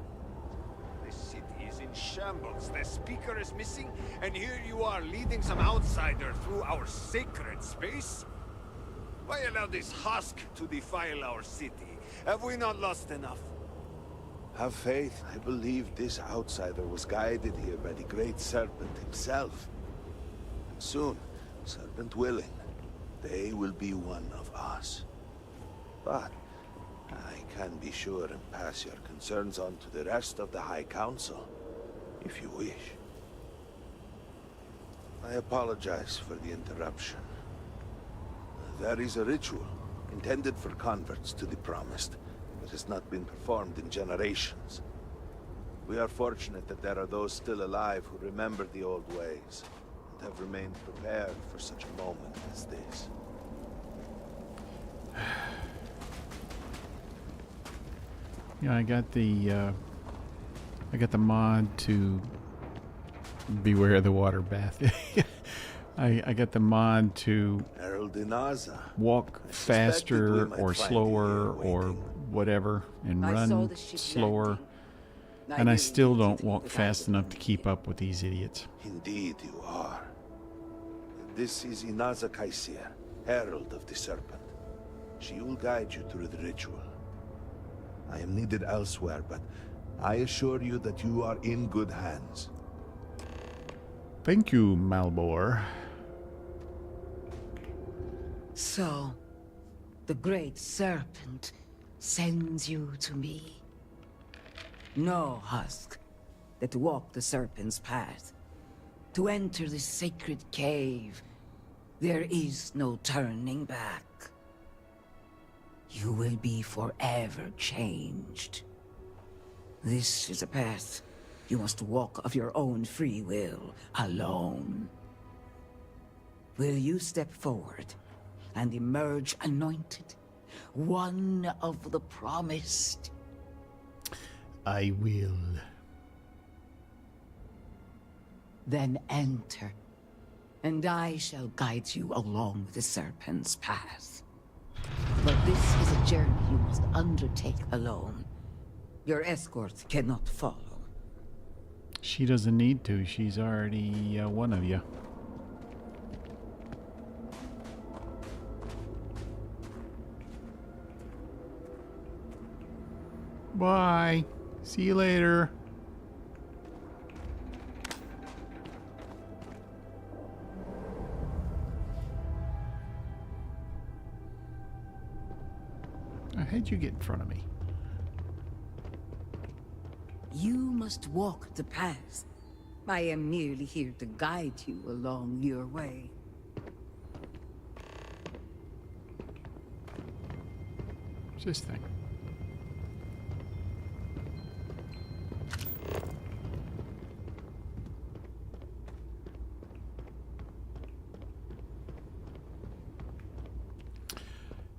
The city is in shambles. The speaker is missing, and here you are leading some outsider through our sacred space? Why allow this husk to defile our city? Have we not lost enough? Have faith. I believe this outsider was guided here by the Great Serpent himself. And soon, Serpent willing, they will be one of us. But I can be sure and pass your concerns on to the rest of the High Council, if you wish. I apologize for the interruption. There is a ritual intended for converts to the Promised that has not been performed in generations. We are fortunate that there are those still alive who remember the old ways. have remained prepared for such a moment as this. Yeah, I got the mod to beware the water bath. I got the mod to walk faster or slower or whatever and run slower. And I still don't walk fast enough to keep up with these idiots. Indeed you are. This is Inaza Kaisir, Herald of the Serpent. She will guide you through the ritual. I am needed elsewhere, but I assure you that you are in good hands. Thank you, Malbor. So, the Great Serpent sends you to me. Know, Husk, that to walk the Serpent's path, to enter the sacred cave, there is no turning back. You will be forever changed. This is a path you must walk of your own free will, alone. Will you step forward and emerge anointed, one of the promised? I will. Then enter, and I shall guide you along the Serpent's path. But this is a journey you must undertake alone. Your escort cannot follow. She doesn't need to. She's already one of you. Bye. See you later. How'd you get in front of me? You must walk the path. I am merely here to guide you along your way. What's this thing?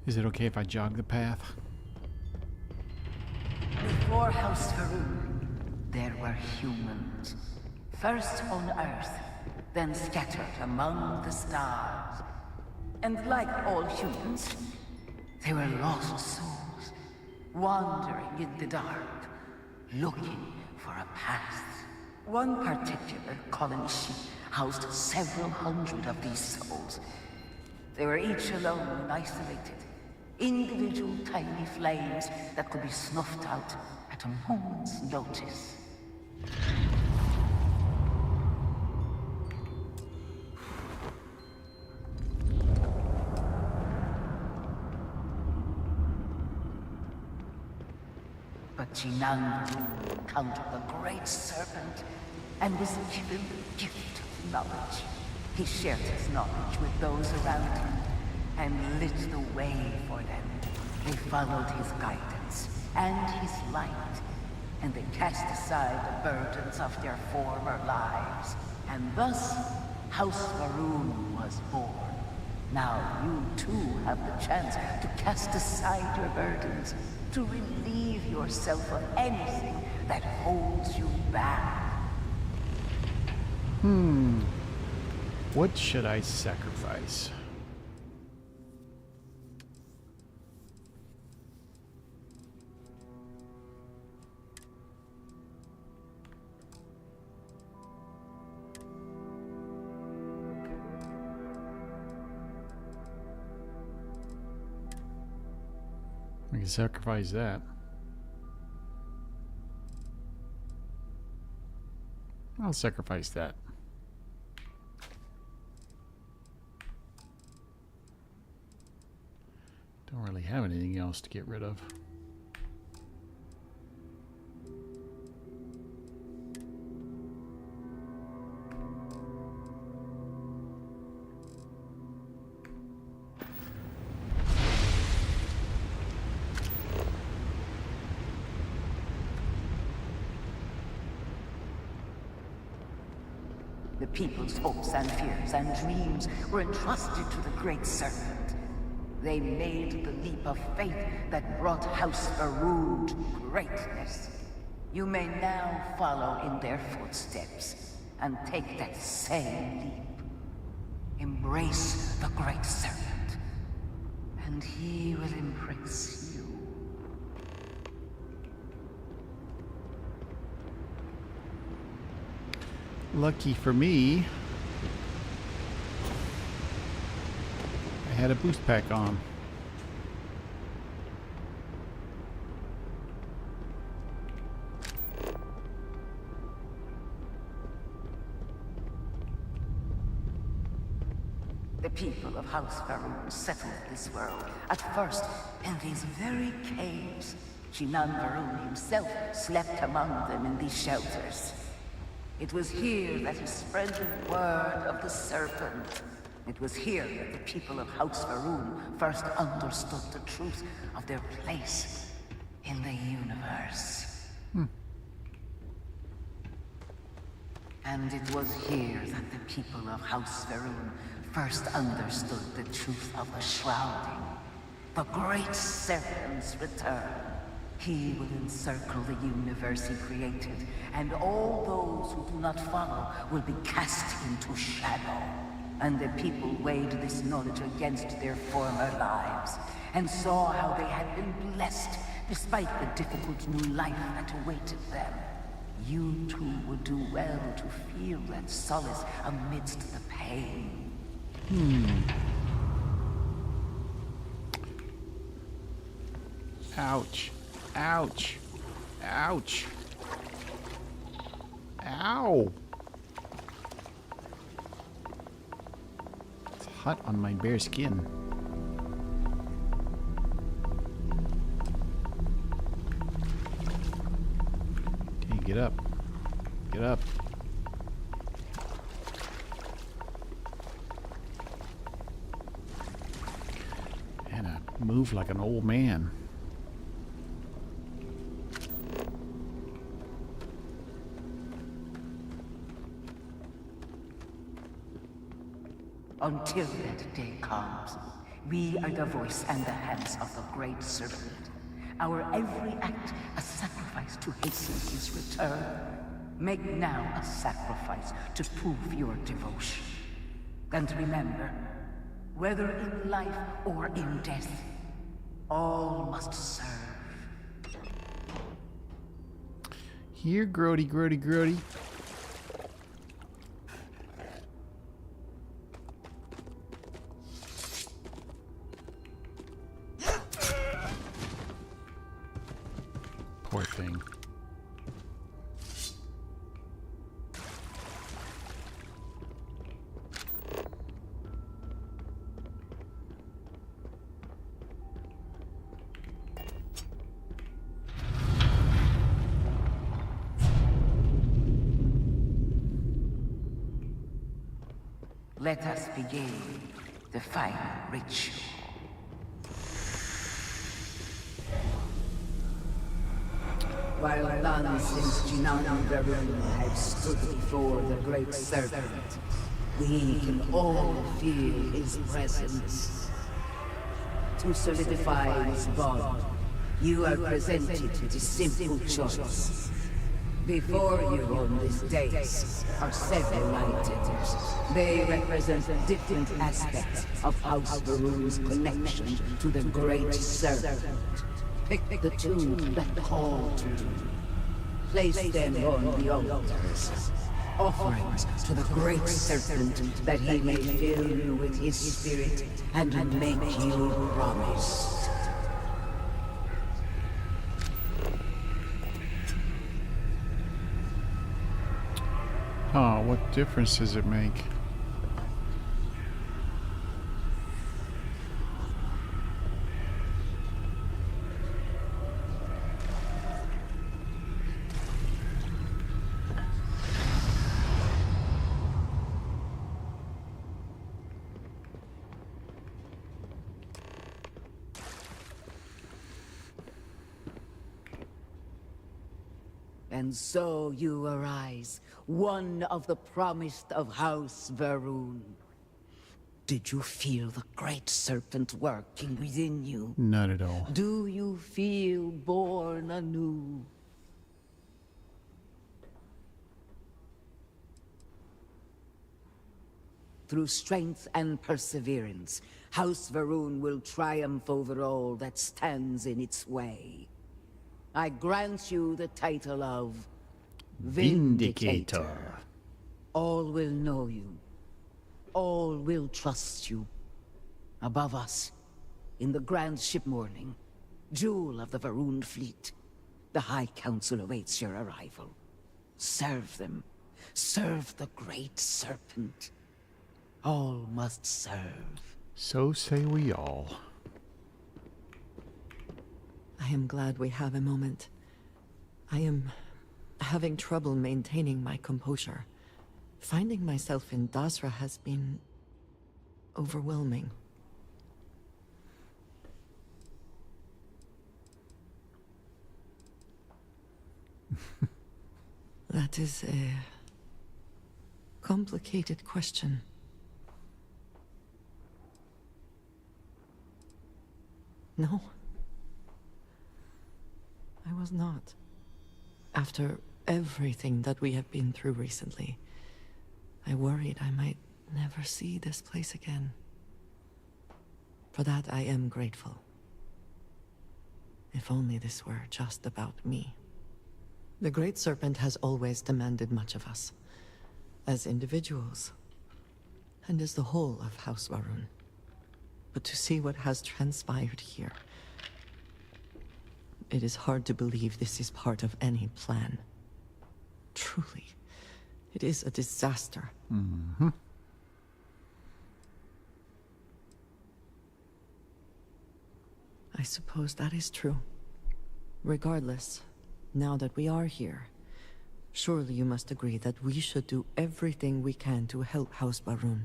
Is it okay if I jog the path? Before House Farouk, there were humans. First on Earth, then scattered among the stars. And like all humans, they were lost souls, wandering in the dark, looking for a path. One particular colony ship housed several hundred of these souls. They were each alone and isolated. Individual tiny flames that could be snuffed out at a moment's notice. But Jinang encountered the Great Serpent and was given the gift of knowledge. He shared his knowledge with those around him and lit the way for them. They followed his guidance and his light, and they cast aside the burdens of their former lives. And thus, House Maroon was born. Now you too have the chance to cast aside your burdens, to relieve yourself of anything that holds you back. What should I sacrifice? I can sacrifice that. I'll sacrifice that. Don't really have anything else to get rid of. The people's hopes and fears and dreams were entrusted to the Great Serpent. They made the leap of faith that brought House Faroon to greatness. You may now follow in their footsteps and take that same leap. Embrace the Great Serpent, and he will embrace you. Lucky for me, I had a boost pack on. The people of House Faroon settled this world, at first in these very caves. Shinan Faroon himself slept among them in these shelters. It was here that he spread the word of the serpent. It was here that the people of House Faroon first understood the truth of their place in the universe. And it was here that the people of House Faroon first understood the truth of the shrouding. The Great Serpent's return. He will encircle the universe he created, and all those who do not follow will be cast into shadow. And the people weighed this knowledge against their former lives, and saw how they had been blessed despite the difficult new life that awaited them. You too would do well to feel that solace amidst the pain. Ouch. Ouch. Ouch. Ow. It's hot on my bare skin. Okay, get up. Get up. And I move like an old man. Until that day comes, we are the voice and the hands of the Great Serpent. Our every act a sacrifice to hasten his return. Make now a sacrifice to prove your devotion. And remember, whether in life or in death, all must serve. Here, Grody, Grody, Grody. Poor thing. Let us begin the final ritual. While none since Jinan Faroon have stood before the Great Serpent, we can all feel his presence. To solidify his bond, you are presented with a simple choice. Before you on this dais are several items. They represent different aspects of House Faroon's connection to the Great Serpent. Pick the two that call to you. Place them on the altars. Offerings to the Great Serpent that he may fill you with his spirit and make you promise. Oh, what difference does it make? And so you arise, one of the promised of House Varun. Did you feel the great serpent working within you? Not at all. Do you feel born anew? Through strength and perseverance, House Varun will triumph over all that stands in its way. I grant you the title of Vindicator. All will know you. All will trust you. Above us, in the grand ship morning, jewel of the Varun fleet, the High Council awaits your arrival. Serve them. Serve the great serpent. All must serve. So say we all. I am glad we have a moment. I am having trouble maintaining my composure. Finding myself in Dasra has been overwhelming. That is a complicated question. No. I was not. After everything that we have been through recently, I worried I might never see this place again. For that I am grateful. If only this were just about me. The Great Serpent has always demanded much of us, as individuals, and as the whole of House Varun. But to see what has transpired here, it is hard to believe this is part of any plan. Truly, it is a disaster. Mm-hmm. I suppose that is true. Regardless, now that we are here, surely you must agree that we should do everything we can to help House Varun.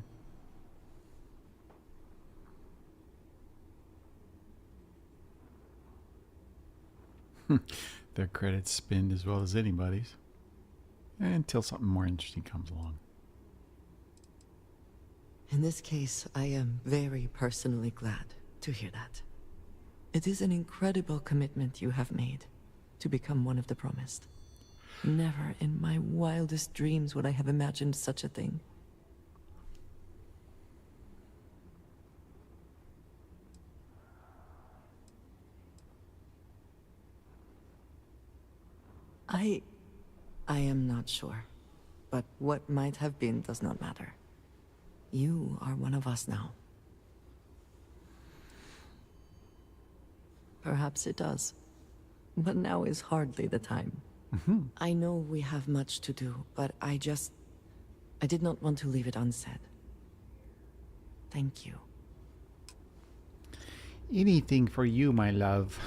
Their credits spin as well as anybody's. Until something more interesting comes along. In this case, I am very personally glad to hear that. It is an incredible commitment you have made to become one of the promised. Never in my wildest dreams would I have imagined such a thing. I am not sure, but what might have been does not matter. You are one of us now. Perhaps it does, but now is hardly the time. Mm-hmm. I know we have much to do, but I did not want to leave it unsaid. Thank you. Anything for you, my love.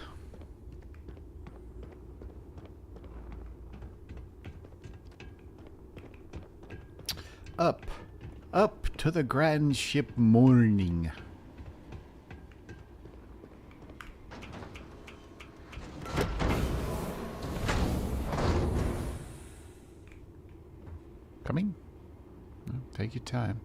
Up to the grand ship morning. Coming? No, take your time.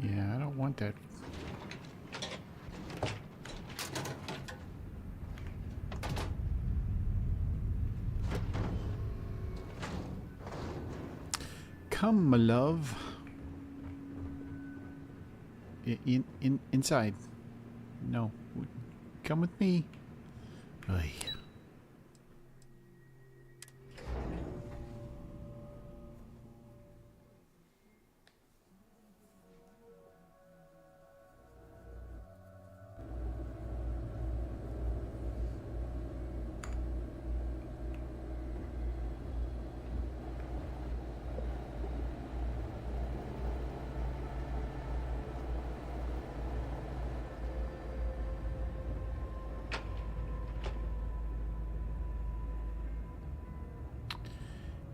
Yeah, I don't want that. Come, my love. Inside. No. Come with me. Oy.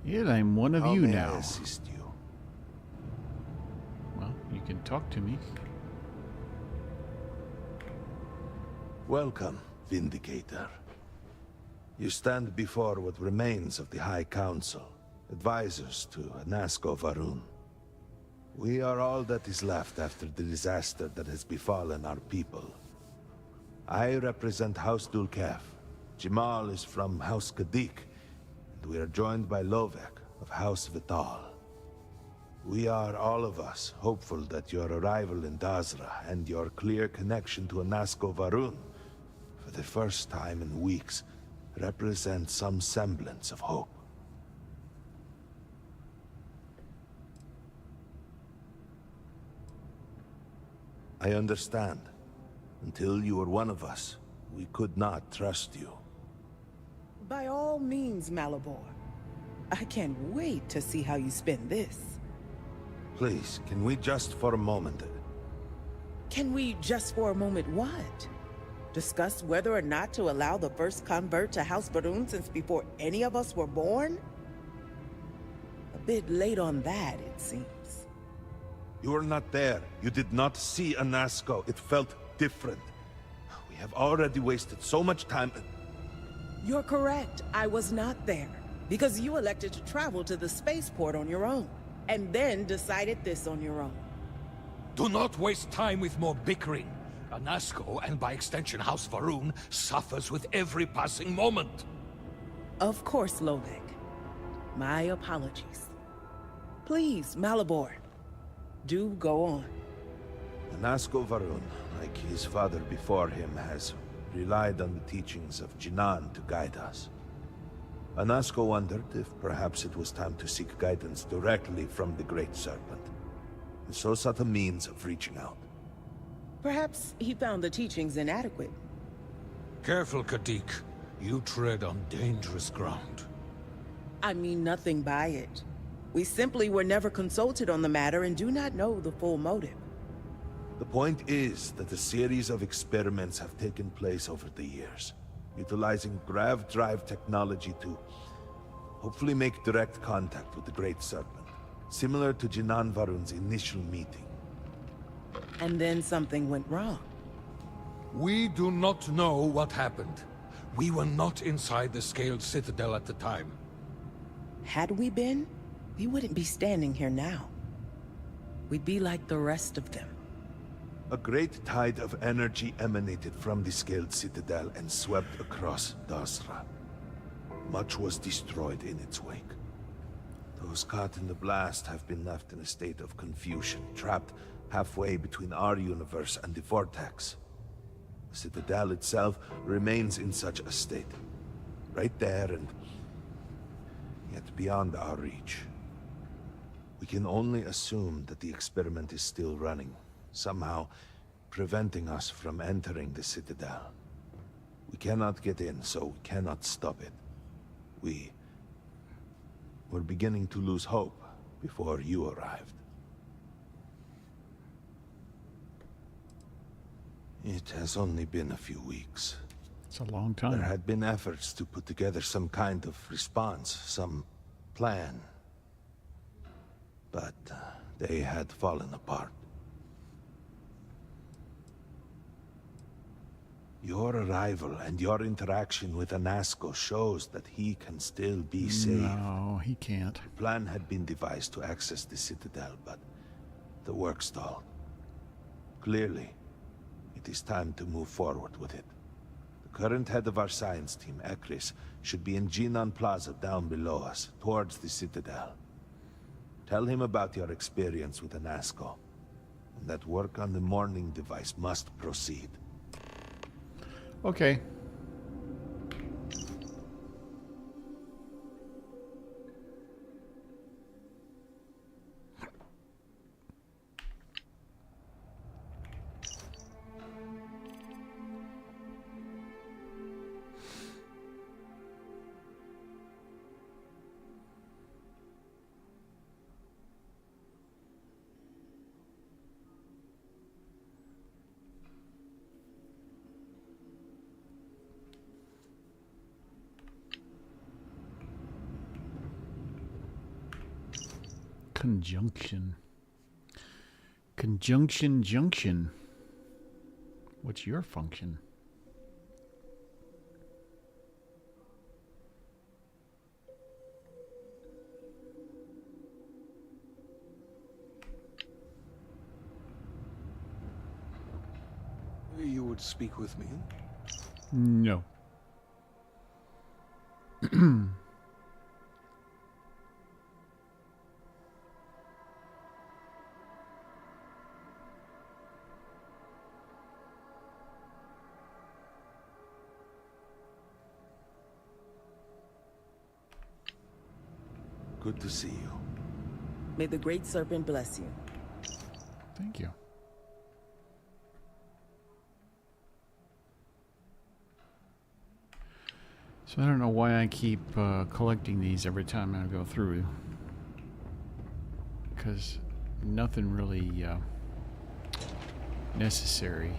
Yet I'm one of How you may now. I assist you? Well, you can talk to me. Welcome, Vindicator. You stand before what remains of the High Council, advisors to Anasco Varun. We are all that is left after the disaster that has befallen our people. I represent House Dulkef. Jamal is from House Kadik, and we are joined by Lovek of House Vital. We are, all of us, hopeful that your arrival in Dazra and your clear connection to Anasco Varun, for the first time in weeks, represent some semblance of hope. I understand. Until you were one of us, we could not trust you. By all means, Malabor. I can't wait to see how you spend this. Please, can we just for a moment... Can we just for a moment what? Discuss whether or not to allow the first convert to House Varun since before any of us were born? A bit late on that, it seems. You were not there. You did not see Anasco. It felt different. We have already wasted so much time... You're correct. I was not there. Because you elected to travel to the spaceport on your own. And then decided this on your own. Do not waste time with more bickering. Anasco, and by extension House Varun, suffers with every passing moment. Of course, Lovek. My apologies. Please, Malabor. Do go on. Anasco Varun, like his father before him, has relied on the teachings of Jinan to guide us. Anasco wondered if perhaps it was time to seek guidance directly from the Great Serpent, and so sought a means of reaching out. Perhaps he found the teachings inadequate. Careful, Kadik. You tread on dangerous ground. I mean nothing by it. We simply were never consulted on the matter and do not know the full motive. The point is that a series of experiments have taken place over the years, utilizing grav drive technology to hopefully make direct contact with the Great Serpent, similar to Jinan Varun's initial meeting. And then something went wrong. We do not know what happened. We were not inside the Scaled Citadel at the time. Had we been, we wouldn't be standing here now. We'd be like the rest of them. A great tide of energy emanated from the Scaled Citadel and swept across Dazra. Much was destroyed in its wake. Those caught in the blast have been left in a state of confusion, trapped halfway between our universe and the Vortex. The Citadel itself remains in such a state. Right there and yet beyond our reach. We can only assume that the experiment is still running, somehow preventing us from entering the Citadel. We cannot get in, so we cannot stop it. We're beginning to lose hope before you arrived. It has only been a few weeks. It's a long time. There had been efforts to put together some kind of response, some plan. But they had fallen apart. Your arrival and your interaction with Anasco shows that he can still be saved. No, he can't. The plan had been devised to access the Citadel, but the work stalled. Clearly, it is time to move forward with it. The current head of our science team, Ekris, should be in Jinan Plaza down below us, towards the Citadel. Tell him about your experience with Anasco, and that work on the morning device must proceed. Okay. Conjunction. Conjunction junction. What's your function? You would speak with me? No. Good to see you. May the Great Serpent bless you. Thank you. So I don't know why I keep collecting these every time I go through. Because nothing really necessary.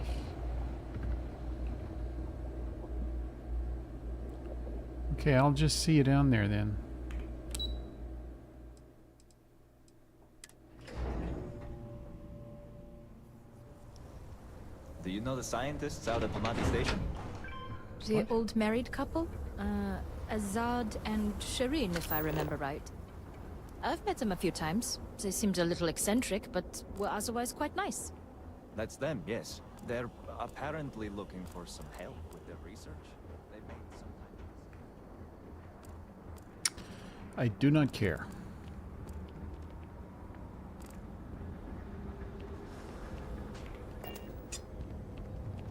Okay, I'll just see you down there then. Do you know the scientists out at Lamati Station? The old married couple? Azad and Shireen, if I remember right. I've met them a few times. They seemed a little eccentric, but were otherwise quite nice. That's them, yes. They're apparently looking for some help with their research. They made some kind I do not care.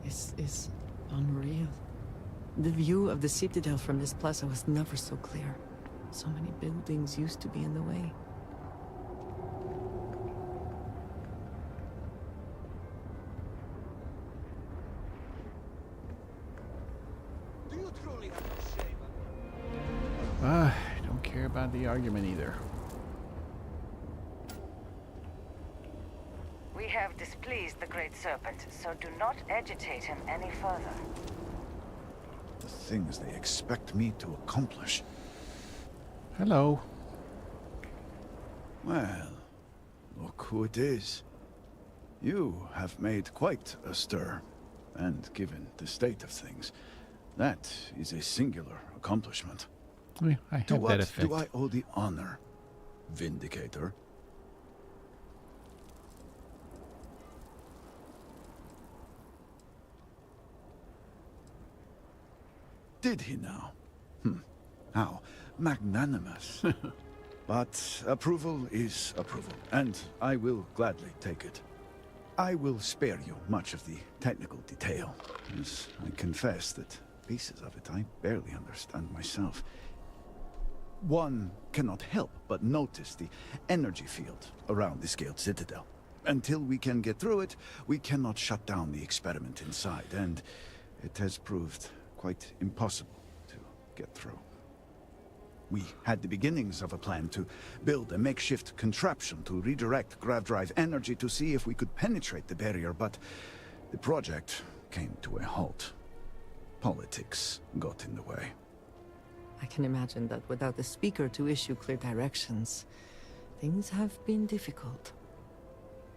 This is unreal. The view of the Citadel from this plaza was never so clear. So many buildings used to be in the way. Do you truly have no shame? I don't care about the argument either. We have displeased the Great Serpent, so do not agitate him any further. The things they expect me to accomplish. Hello. Well, look who it is. You have made quite a stir, and given the state of things, that is a singular accomplishment. I have to what that effect. do I owe the honor, Vindicator? Did he now? How magnanimous. But approval is approval, and I will gladly take it. I will spare you much of the technical detail, as I confess that pieces of it I barely understand myself. One cannot help but notice the energy field around the scaled citadel. Until we can get through it, we cannot shut down the experiment inside, and it has proved quite impossible to get through. We had the beginnings of a plan to build a makeshift contraption to redirect grav drive energy to see if we could penetrate the barrier, but the project came to a halt. Politics got in the way. I can imagine that without the speaker to issue clear directions, things have been difficult.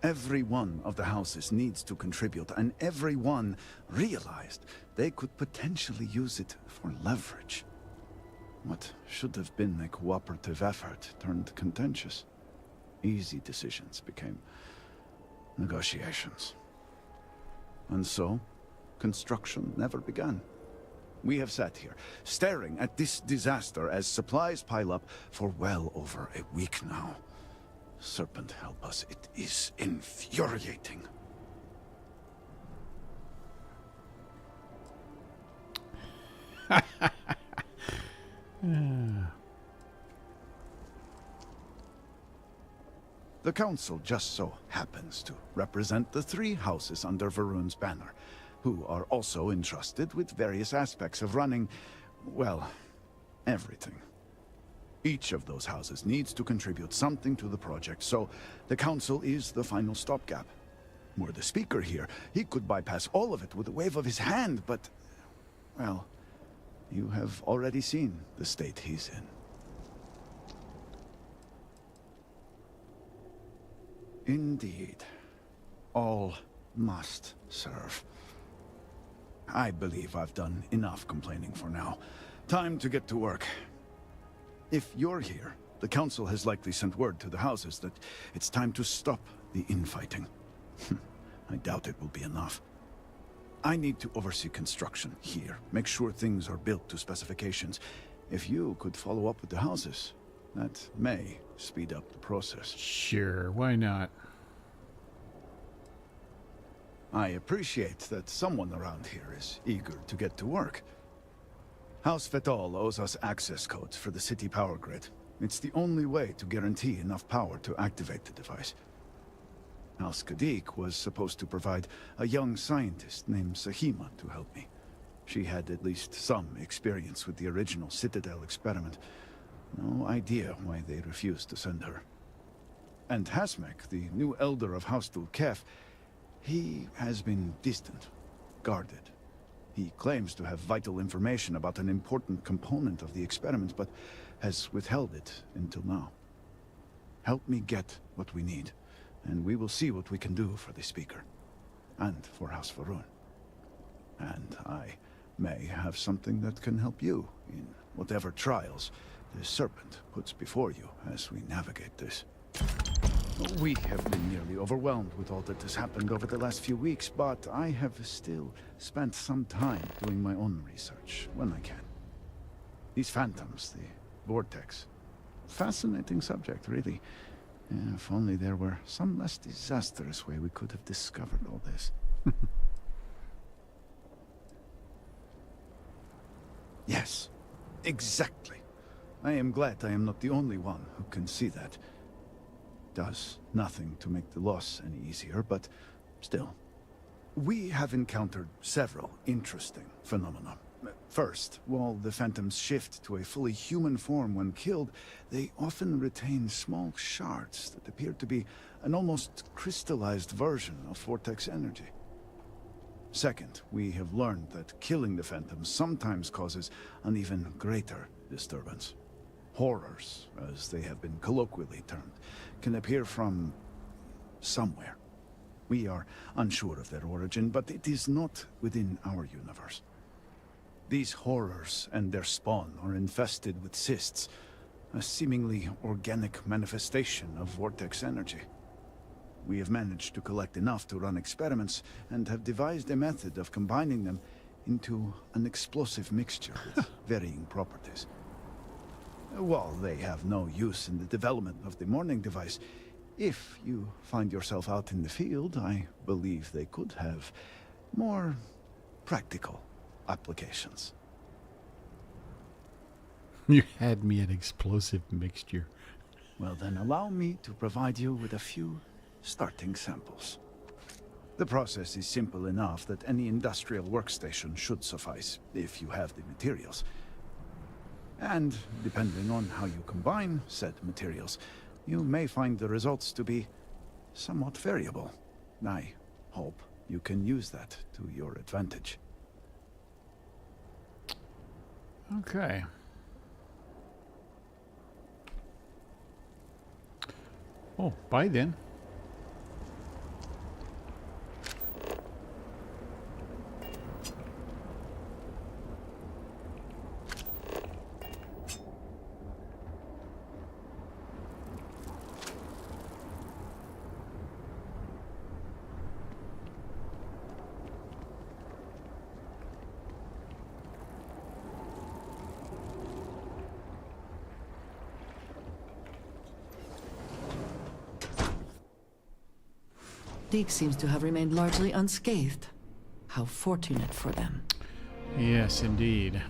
Every one of the houses needs to contribute, and every one realized they could potentially use it for leverage. What should have been a cooperative effort turned contentious. Easy decisions became negotiations. And so, construction never began. We have sat here, staring at this disaster as supplies pile up for well over a week now. Serpent help us, it is infuriating. The council just so happens to represent the 3 houses under Varun's banner, who are also entrusted with various aspects of running, well, everything. Each of those houses needs to contribute something to the project, so the council is the final stopgap. Were the speaker here, he could bypass all of it with a wave of his hand, but, well, you have already seen the state he's in. Indeed. All must serve. I believe I've done enough complaining for now. Time to get to work. If you're here, the council has likely sent word to the houses that it's time to stop the infighting. I doubt it will be enough. I need to oversee construction here, make sure things are built to specifications. If you could follow up with the houses, that may speed up the process. Sure, why not? I appreciate that someone around here is eager to get to work. House Vetol owes us access codes for the city power grid. It's the only way to guarantee enough power to activate the device. House Kadik was supposed to provide a young scientist named Sahima to help me. She had at least some experience with the original Citadel experiment. No idea why they refused to send her. And Hasmek, the new elder of House Dulkef, he has been distant, guarded. He claims to have vital information about an important component of the experiment, but has withheld it until now. Help me get what we need, and we will see what we can do for the Speaker, and for House Varun. And I may have something that can help you in whatever trials the Serpent puts before you as we navigate this. We have been nearly overwhelmed with all that has happened over the last few weeks, but I have still spent some time doing my own research when I can. These phantoms, the vortex, fascinating subject, really. If only there were some less disastrous way we could have discovered all this. Yes, exactly. I am glad I am not the only one who can see that. Does nothing to make the loss any easier, but still. We have encountered several interesting phenomena. First, while the phantoms shift to a fully human form when killed, they often retain small shards that appear to be an almost crystallized version of vortex energy. Second, we have learned that killing the phantoms sometimes causes an even greater disturbance. Horrors, as they have been colloquially termed, can appear from somewhere. We are unsure of their origin, but it is not within our universe. These horrors and their spawn are infested with cysts, a seemingly organic manifestation of vortex energy. We have managed to collect enough to run experiments and have devised a method of combining them into an explosive mixture with varying properties. While they have no use in the development of the morning device, if you find yourself out in the field, I believe they could have more practical applications. You had me at explosive mixture. Well then, allow me to provide you with a few starting samples. The process is simple enough that any industrial workstation should suffice, if you have the materials. And, depending on how you combine said materials, you may find the results to be somewhat variable. I hope you can use that to your advantage. Okay. Oh, bye then. Deke seems to have remained largely unscathed. How fortunate for them. Yes, indeed.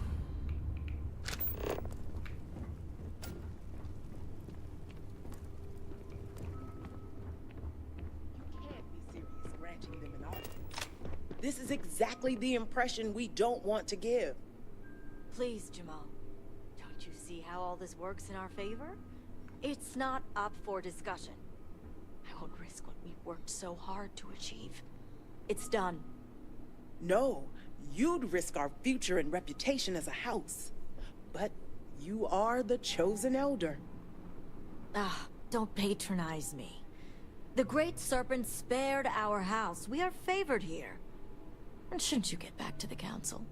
This is exactly the impression we don't want to give. Please, Jamal. Don't you see how all this works in our favor? It's not up for discussion. I won't risk what we've worked so hard to achieve. It's done. No, you'd risk our future and reputation as a house. But you are the chosen elder. Ah, don't patronize me. The Great Serpent spared our house. We are favored here. And shouldn't you get back to the council?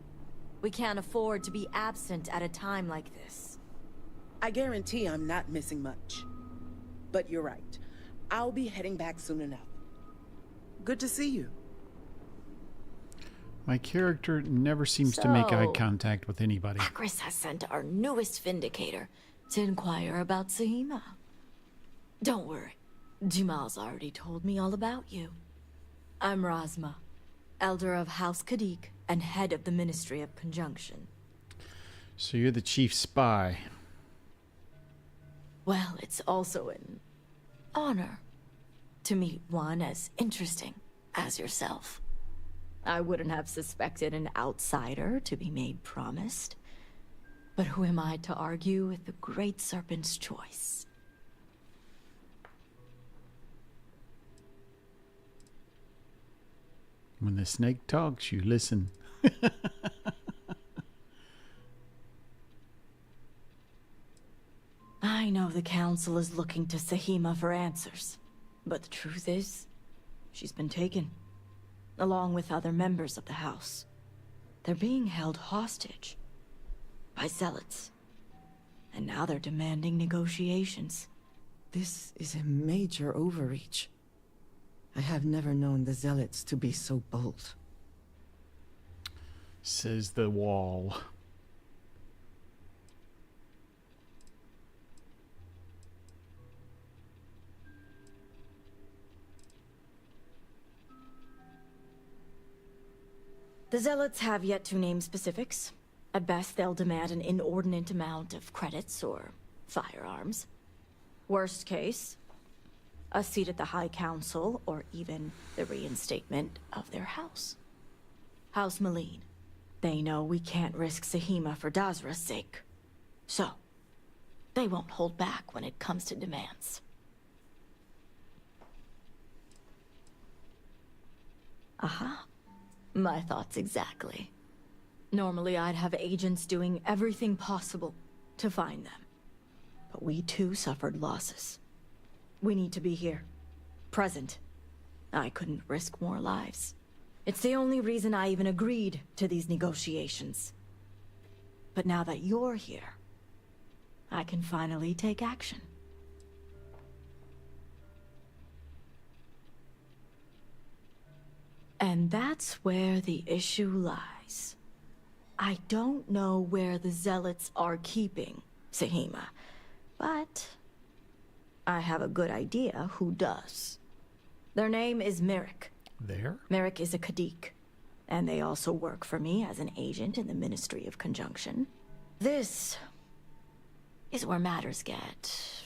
We can't afford to be absent at a time like this. I guarantee I'm not missing much. But you're right. I'll be heading back soon enough. Good to see you. My character never seems to make eye contact with anybody. Akris has sent our newest Vindicator to inquire about Sahima. Don't worry. Jamal's already told me all about you. I'm Razma, Elder of House Kadik and head of the Ministry of Conjunction. So you're the chief spy. Well, it's also an honor to meet one as interesting as yourself. I wouldn't have suspected an outsider to be made promised. But who am I to argue with the Great Serpent's choice? When the snake talks, you listen. I know the council is looking to Sahima for answers. But the truth is, she's been taken, along with other members of the house. They're being held hostage by zealots. And now they're demanding negotiations. This is a major overreach. I have never known the zealots to be so bold. Says the wall. The zealots have yet to name specifics. At best, they'll demand an inordinate amount of credits or firearms. Worst case, a seat at the High Council or even the reinstatement of their house. House Malene. They know we can't risk Sahima for Dazra's sake. So, they won't hold back when it comes to demands. Aha. My thoughts exactly. Normally I'd have agents doing everything possible to find them. But we too suffered losses. We need to be here. Present. I couldn't risk more lives. It's the only reason I even agreed to these negotiations. But now that you're here, I can finally take action. And that's where the issue lies. I don't know where the zealots are keeping Sahima, but I have a good idea who does. Their name is Merrick. There? Merrick is a Kadik, and they also work for me as an agent in the Ministry of Conjunction. This is where matters get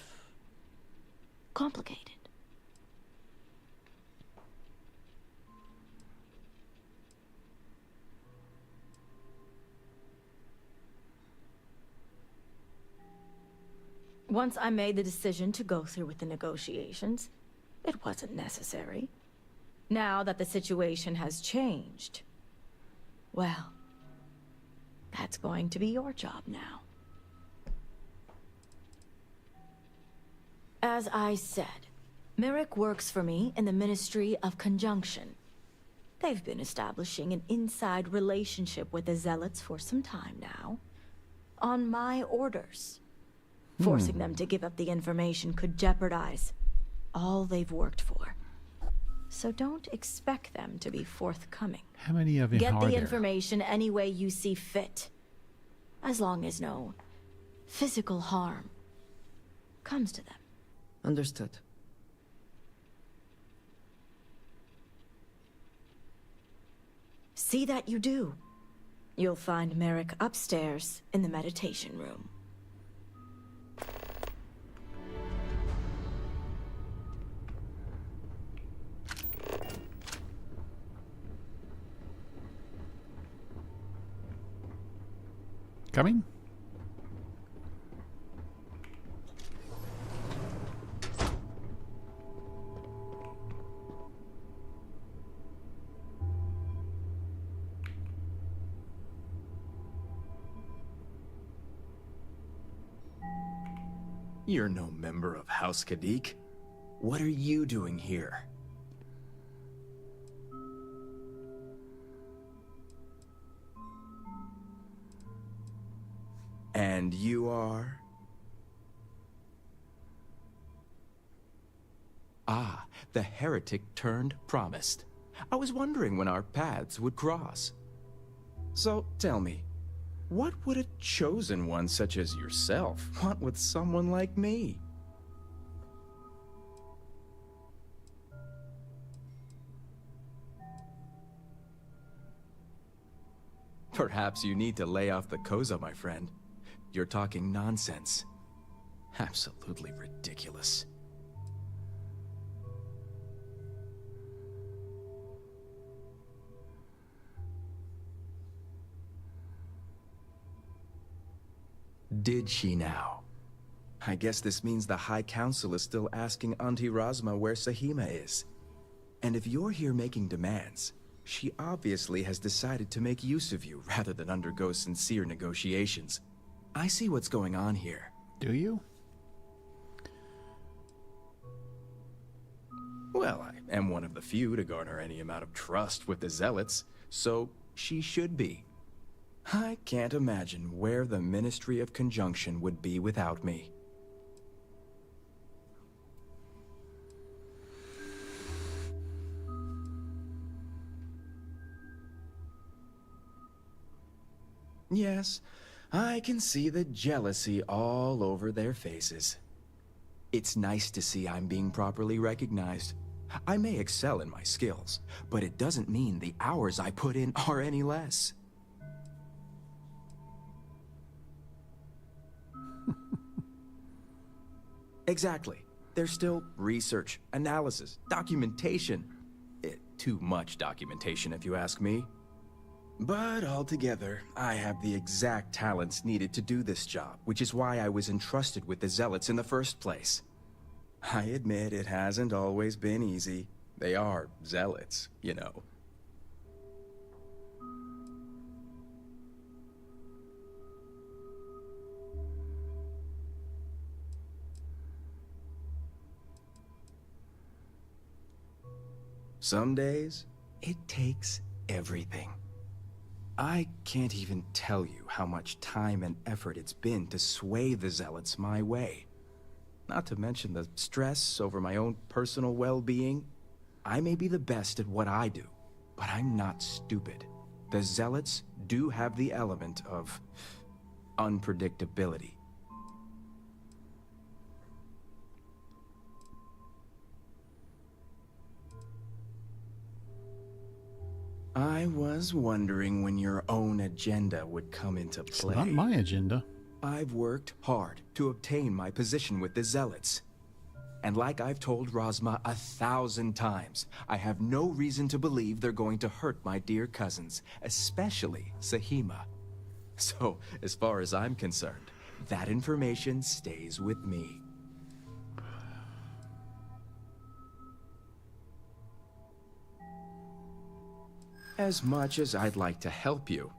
complicated. Once I made the decision to go through with the negotiations, it wasn't necessary. Now that the situation has changed, well, that's going to be your job now. As I said, Merrick works for me in the Ministry of Conjunction. They've been establishing an inside relationship with the Zealots for some time now, on my orders. Forcing them to give up the information could jeopardize all they've worked for. So don't expect them to be forthcoming. How many of him Get are the there? information any way you see fit. As long as no physical harm comes to them. Understood. See that you do. You'll find Merrick upstairs in the meditation room. Coming? You're no member of House Kadik. What are you doing here? And you are? Ah, the heretic turned promised. I was wondering when our paths would cross. So, tell me, what would a chosen one such as yourself want with someone like me? Perhaps you need to lay off the Koza, my friend. You're talking nonsense. Absolutely ridiculous. Did she now? I guess this means the High Council is still asking Auntie Razma where Sahima is. And if you're here making demands, she obviously has decided to make use of you rather than undergo sincere negotiations. I see what's going on here. Do you? Well, I am one of the few to garner any amount of trust with the Zealots, so she should be. I can't imagine where the Ministry of Conjunction would be without me. Yes, I can see the jealousy all over their faces. It's nice to see I'm being properly recognized. I may excel in my skills, but it doesn't mean the hours I put in are any less. Exactly. There's still research, analysis, documentation. Too much documentation, if you ask me. But altogether, I have the exact talents needed to do this job, which is why I was entrusted with the Zealots in the first place. I admit it hasn't always been easy. They are Zealots, you know. Some days, it takes everything. I can't even tell you how much time and effort it's been to sway the Zealots my way. Not to mention the stress over my own personal well-being. I may be the best at what I do, but I'm not stupid. The Zealots do have the element of unpredictability. I was wondering when your own agenda would come into play. It's not my agenda. I've worked hard to obtain my position with the Zealots. And like I've told Razma 1,000 times, I have no reason to believe they're going to hurt my dear cousins, especially Sahima. So, as far as I'm concerned, that information stays with me. As much as I'd like to help you,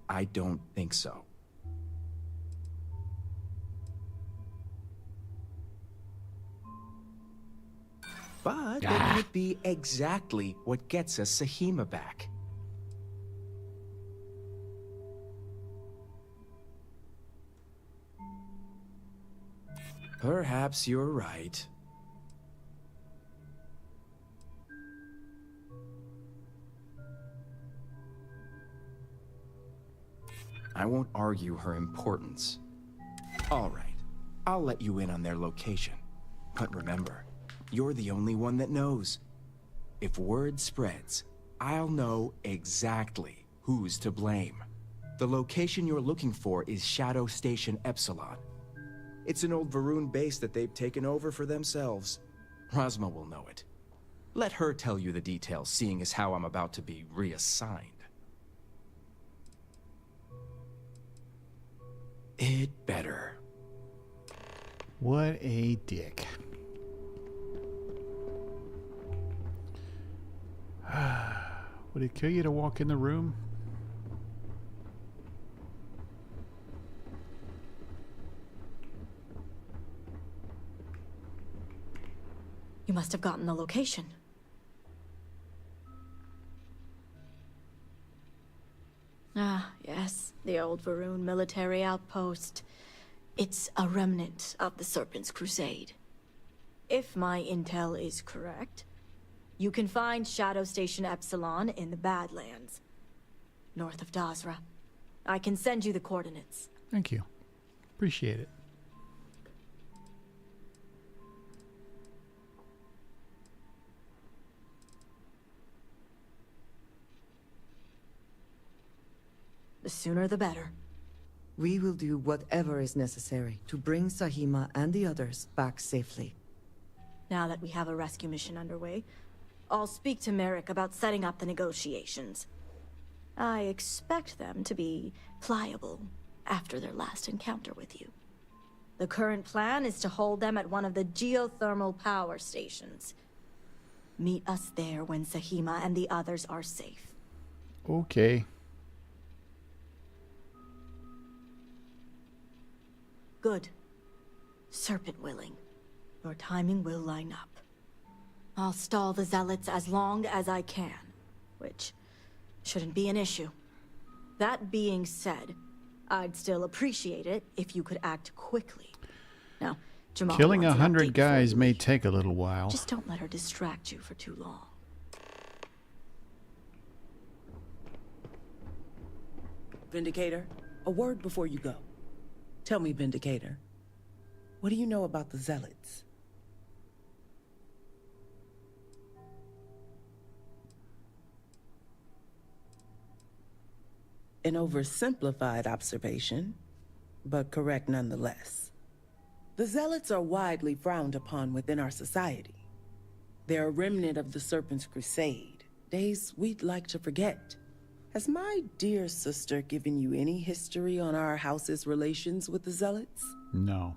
I don't think so. But it could be exactly what gets us Sahima back. Perhaps you're right. I won't argue her importance. All right, I'll let you in on their location. But remember, you're the only one that knows. If word spreads, I'll know exactly who's to blame. The location you're looking for is Shadow Station Epsilon. It's an old Varun base that they've taken over for themselves. Razma will know it. Let her tell you the details, seeing as how I'm about to be reassigned. it better. What a dick. Would it kill you to walk in the room? You must have gotten the location. Ah, yes, the old Varun military outpost. It's a remnant of the Serpent's Crusade. If my intel is correct, you can find Shadow Station Epsilon in the Badlands, north of Dasra. I can send you the coordinates. Thank you. Appreciate it. The sooner the better. We will do whatever is necessary to bring Sahima and the others back safely. Now that we have a rescue mission underway, I'll speak to Merrick about setting up the negotiations. I expect them to be pliable after their last encounter with you. The current plan is to hold them at one of the geothermal power stations. Meet us there when Sahima and the others are safe. Okay. Good. Serpent willing. Your timing will line up. I'll stall the Zealots as long as I can, which shouldn't be an issue. That being said, I'd still appreciate it if you could act quickly. Now, Jamal Killing wants an 100 update guys before may we- take a little while. Just don't let her distract you for too long. Vindicator, a word before you go. Tell me, Vindicator, what do you know about the Zealots? An oversimplified observation, but correct nonetheless. The Zealots are widely frowned upon within our society. They're a remnant of the Serpent's Crusade, days we'd like to forget. Has my dear sister given you any history on our house's relations with the Zealots? No.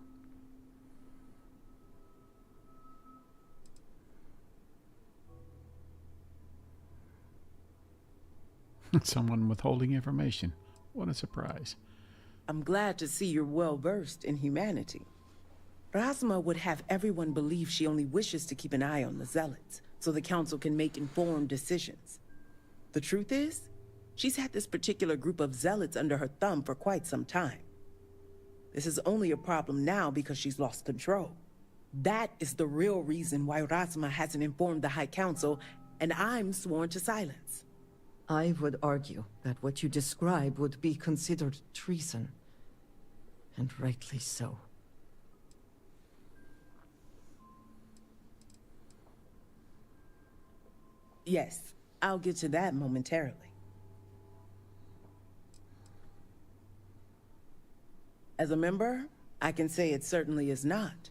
Someone withholding information. What a surprise. I'm glad to see you're well-versed in humanity. Rasma would have everyone believe she only wishes to keep an eye on the Zealots, so the Council can make informed decisions. The truth is, she's had this particular group of Zealots under her thumb for quite some time. This is only a problem now because she's lost control. That is the real reason why Rasma hasn't informed the High Council, and I'm sworn to silence. I would argue that what you describe would be considered treason. And rightly so. Yes, I'll get to that momentarily. As a member, I can say it certainly is not.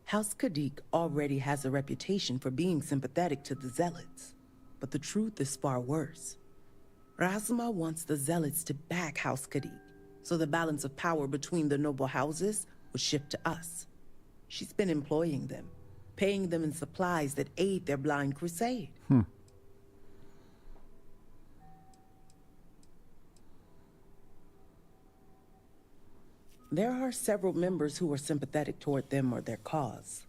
House Kadik already has a reputation for being sympathetic to the Zealots. But the truth is far worse. Rasma wants the Zealots to back House Kadik, so the balance of power between the noble houses would shift to us. She's been employing them, paying them in supplies that aid their blind crusade. There are several members who are sympathetic toward them or their cause.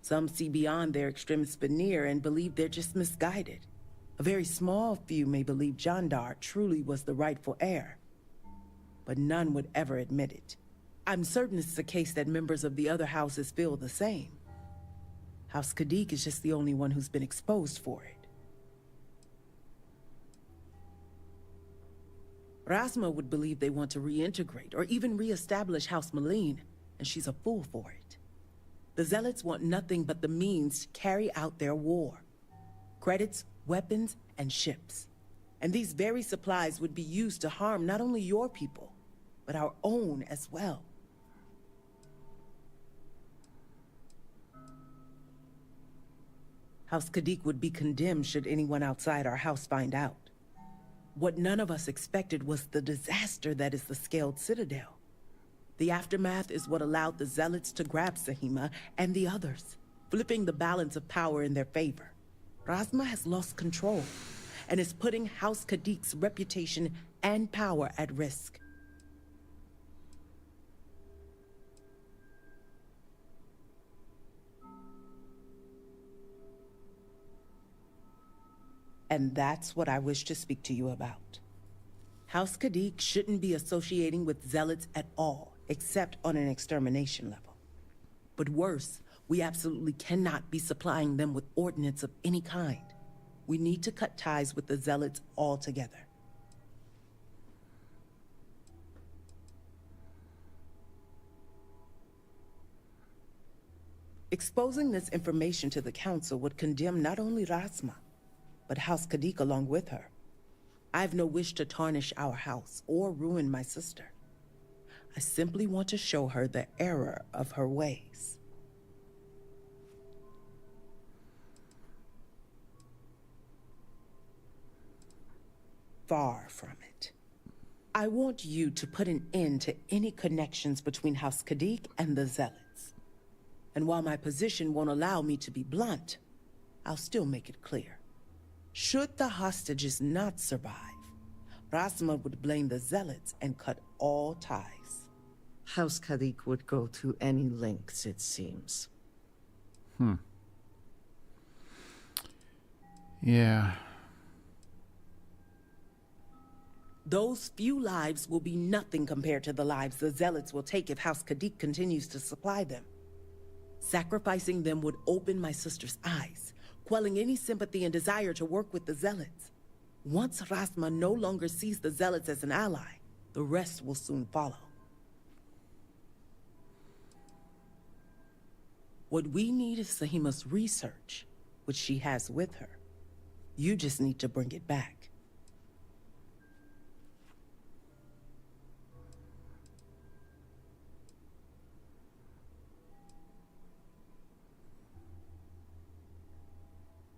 Some see beyond their extremist veneer and believe they're just misguided. A very small few may believe Jandar truly was the rightful heir, but none would ever admit it. I'm certain it's the case that members of the other houses feel the same. House Kadik is just the only one who's been exposed for it. Rasma would believe they want to reintegrate or even re-establish House Malene, and she's a fool for it. The Zealots want nothing but the means to carry out their war. Credits, weapons, and ships. And these very supplies would be used to harm not only your people, but our own as well. House Kadik would be condemned should anyone outside our house find out. What none of us expected was the disaster that is the Scaled Citadel. The aftermath is what allowed the Zealots to grab Sahima and the others, flipping the balance of power in their favor. Razma has lost control and is putting House Kadik's reputation and power at risk. And that's what I wish to speak to you about. House Kadik shouldn't be associating with Zealots at all, except on an extermination level. But worse, we absolutely cannot be supplying them with ordnance of any kind. We need to cut ties with the Zealots altogether. Exposing this information to the Council would condemn not only Razma, but House Kadik along with her. I have no wish to tarnish our house or ruin my sister. I simply want to show her the error of her ways. Far from it. I want you to put an end to any connections between House Kadik and the Zealots. And while my position won't allow me to be blunt, I'll still make it clear. Should the hostages not survive, Razma would blame the Zealots and cut all ties. House Kadik would go to any lengths, it seems. Yeah. Those few lives will be nothing compared to the lives the Zealots will take if House Kadik continues to supply them. Sacrificing them would open my sister's eyes, quelling any sympathy and desire to work with the Zealots. Once Razma no longer sees the Zealots as an ally, the rest will soon follow. What we need is Sahima's research, which she has with her. You just need to bring it back.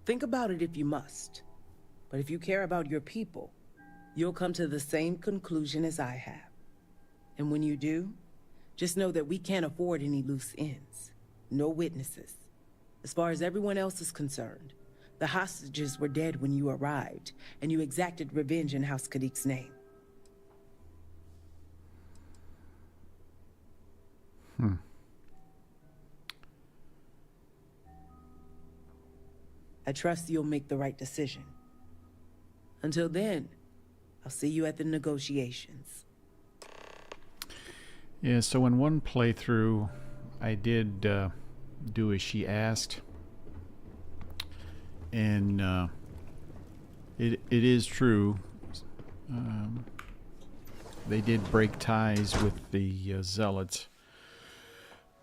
Think about it if you must. But if you care about your people, you'll come to the same conclusion as I have. And when you do, just know that we can't afford any loose ends. No witnesses. As far as everyone else is concerned, the hostages were dead when you arrived, and you exacted revenge in House Kadik's name. I trust you'll make the right decision. Until then, I'll see you at the negotiations. Yeah, so in one playthrough, I did do as she asked. And it is true. They did break ties with the Zealots.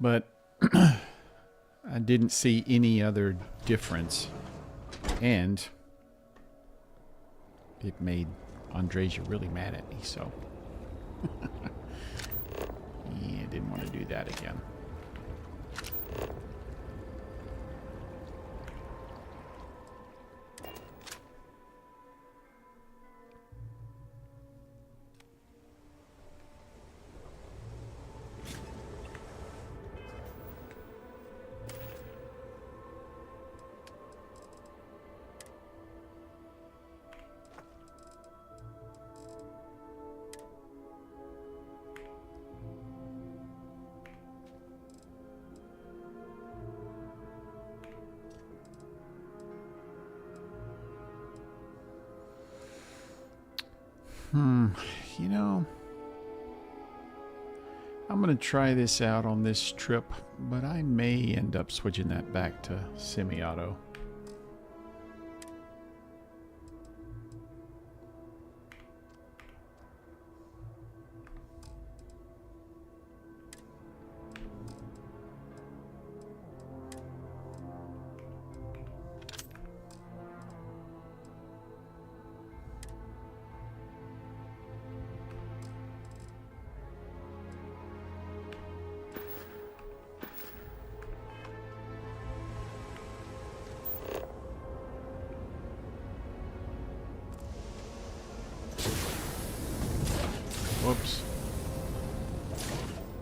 But I didn't see any other difference. And it made Andreja really mad at me, so yeah, didn't want to do that again. You know, I'm going to try this out on this trip, but I may end up switching that back to semi-auto. Whoops.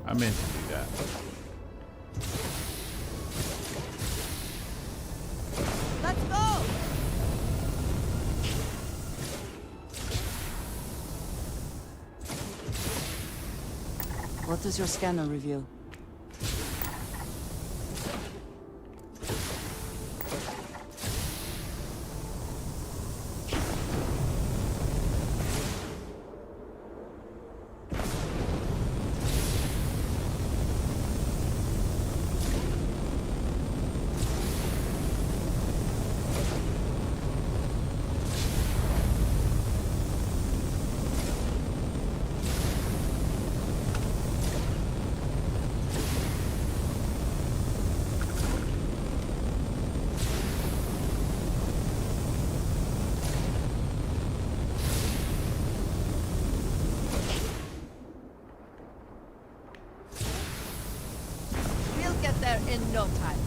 I meant to do that. Let's go! What does your scanner reveal? In no time.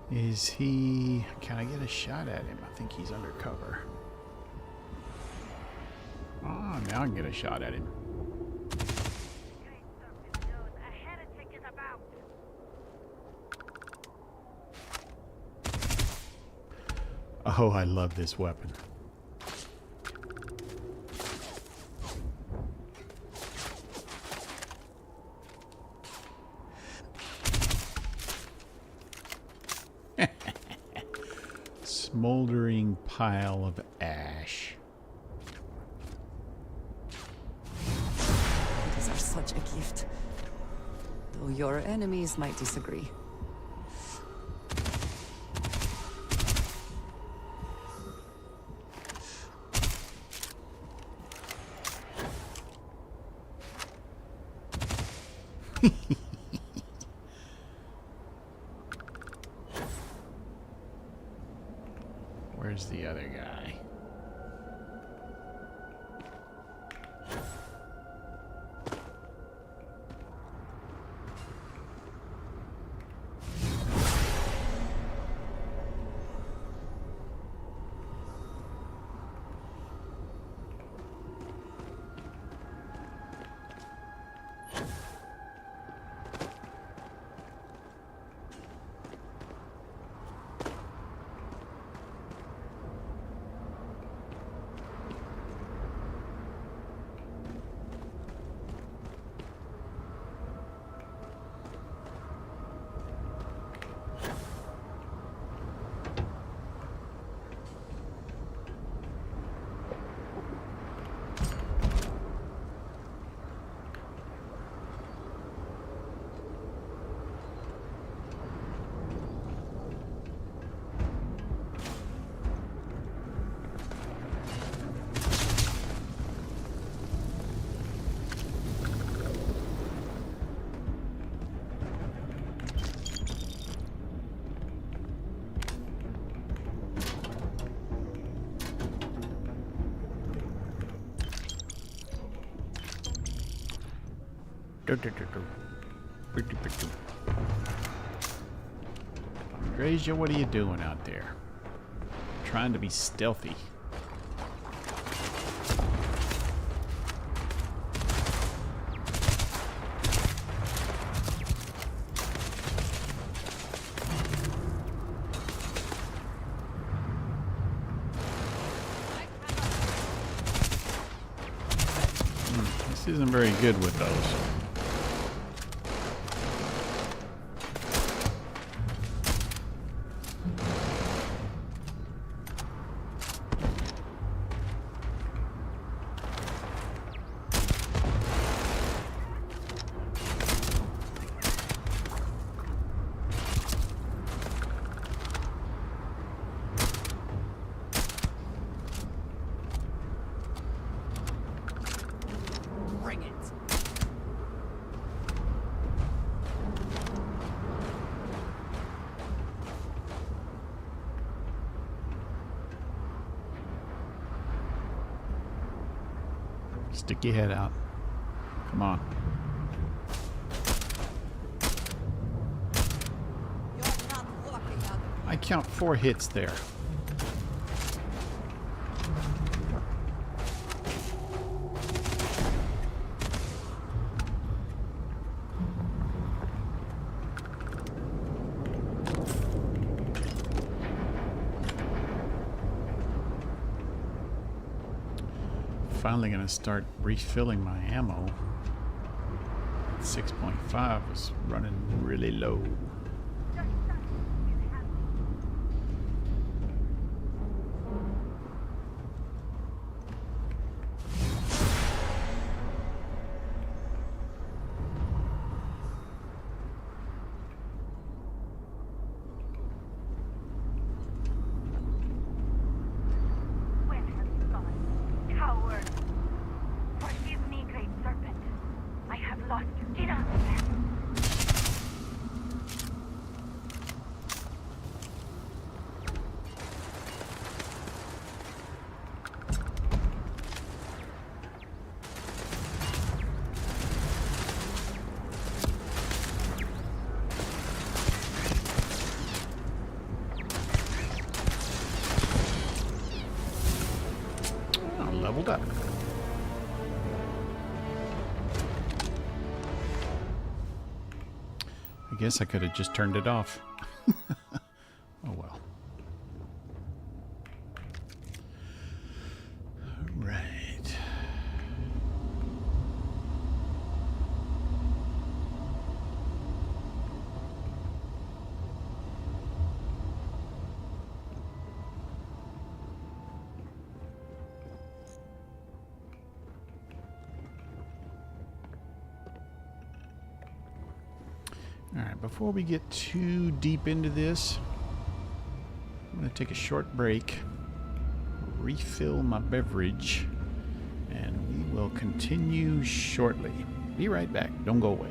Is he... Can I get a shot at him? I think he's undercover. Oh, now I can get a shot at him. Oh, I love this weapon. Smoldering pile of ash. These are such a gift. Though your enemies might disagree. Where's the other guy? Andresia, what are you doing out there? Trying to be stealthy. This isn't very good with those. Bring it. Stick your head out. Come on. I count 4 hits there. Finally gonna start refilling my ammo. 6.5 is running really low. Leveled up. I guess I could have just turned it off. Oh well. Right. Alright, before we get too deep into this, I'm going to take a short break, refill my beverage, and we will continue shortly. Be right back. Don't go away.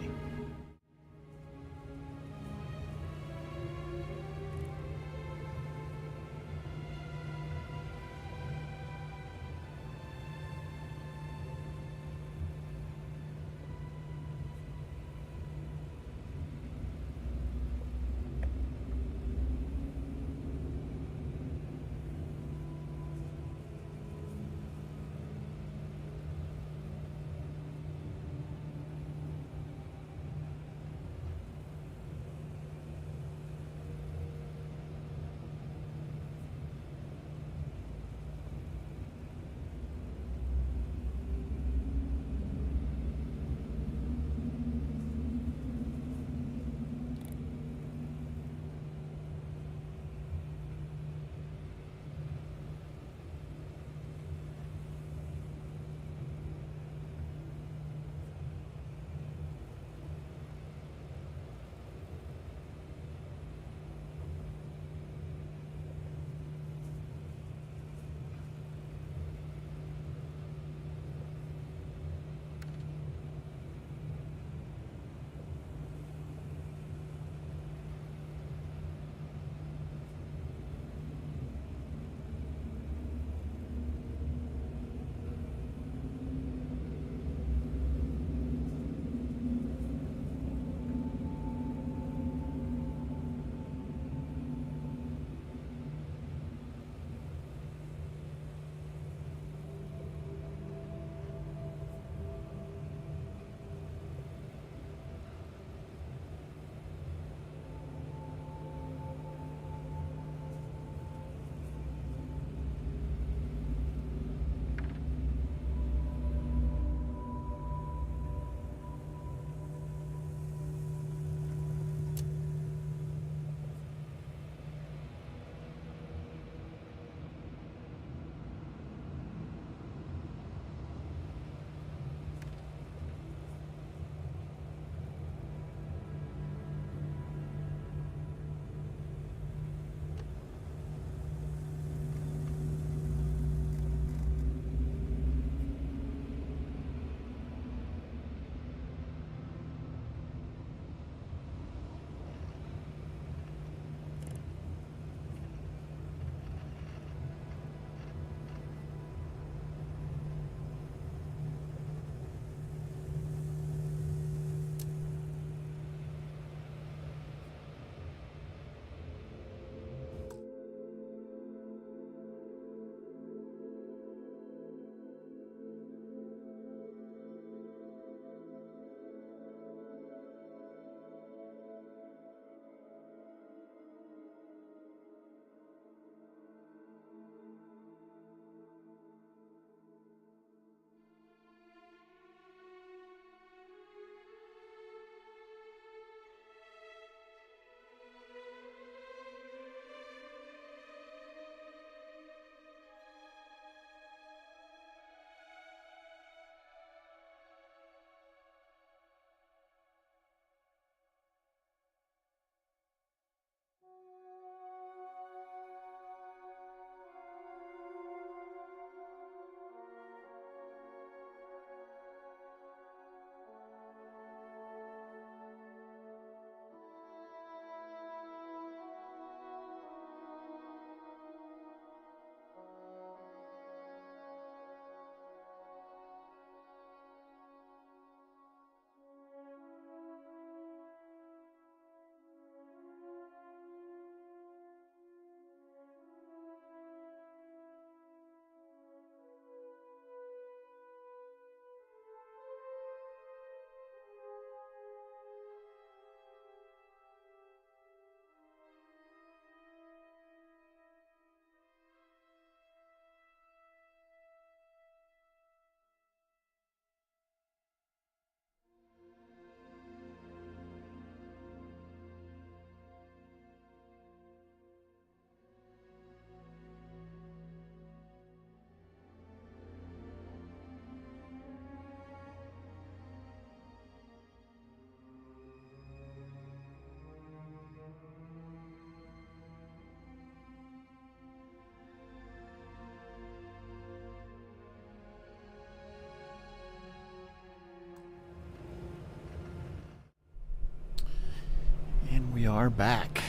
are back.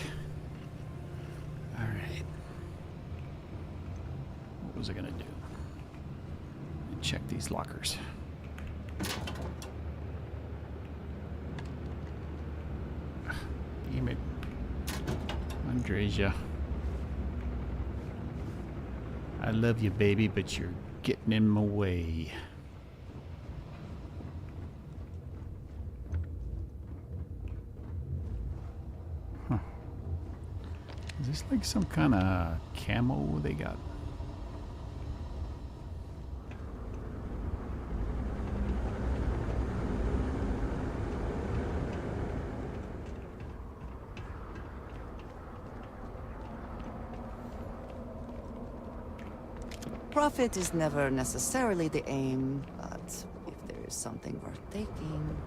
Alright. What was I gonna do? Check these lockers. Damn it. Andresia. I love you, baby, but you're getting in my way. Huh. Is this like some kind of camo they got? Profit is never necessarily the aim, but if there is something worth taking...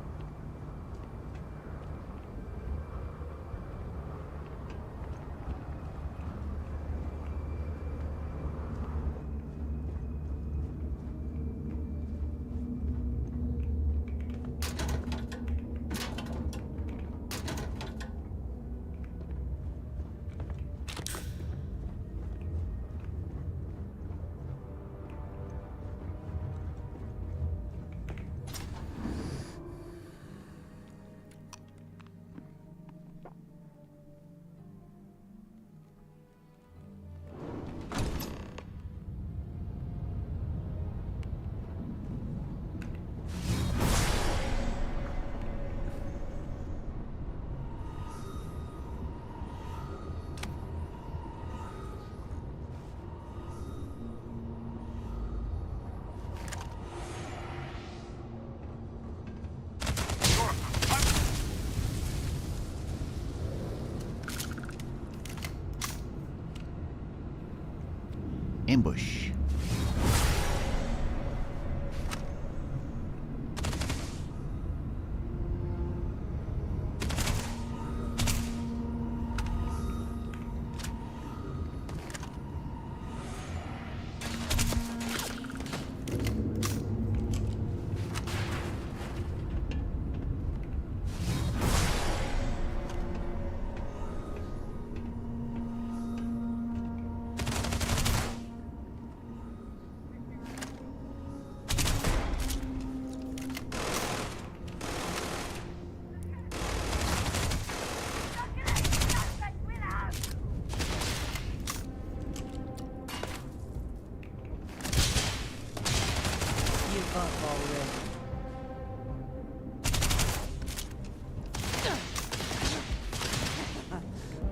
Ambush.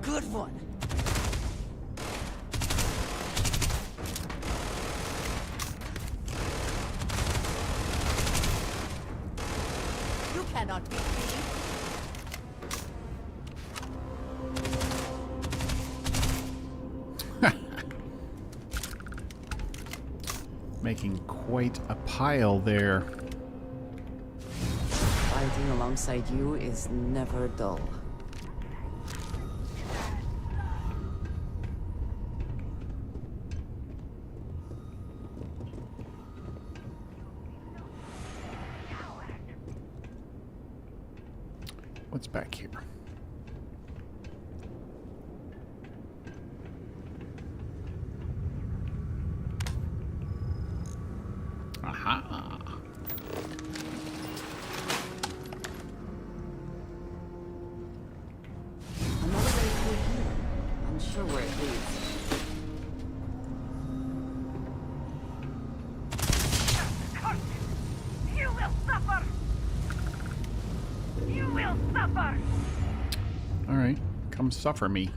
Good one. You cannot beat me. Making quite a pile there. Fighting alongside you is never dull. What's back here? Aha. Another way through here. Unsure where it leads. You will suffer! You will suffer! All right, come suffer me.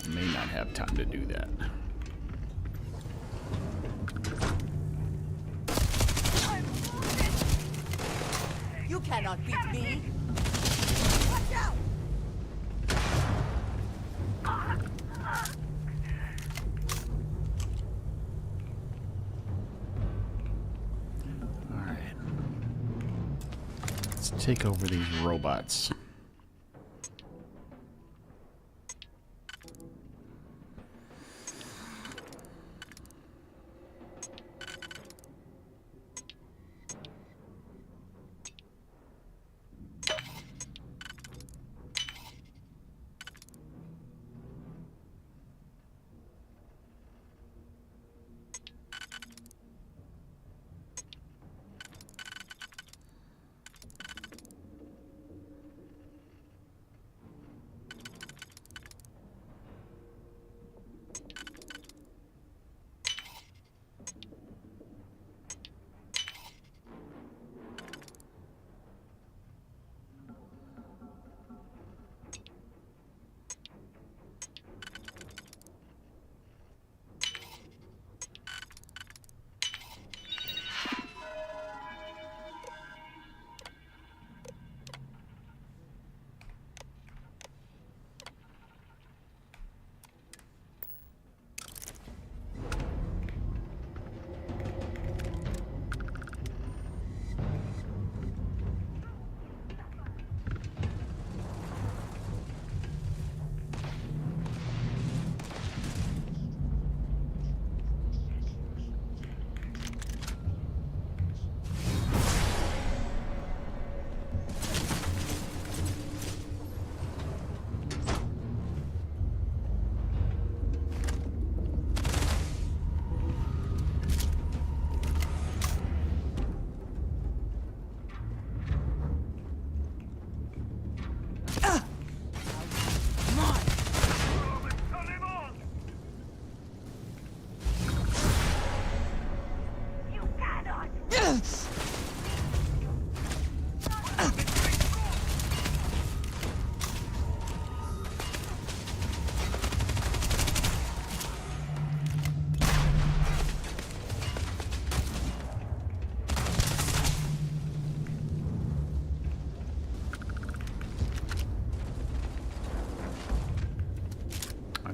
I may not have time to do that. You cannot beat me. Watch out! All right. Let's take over these robots.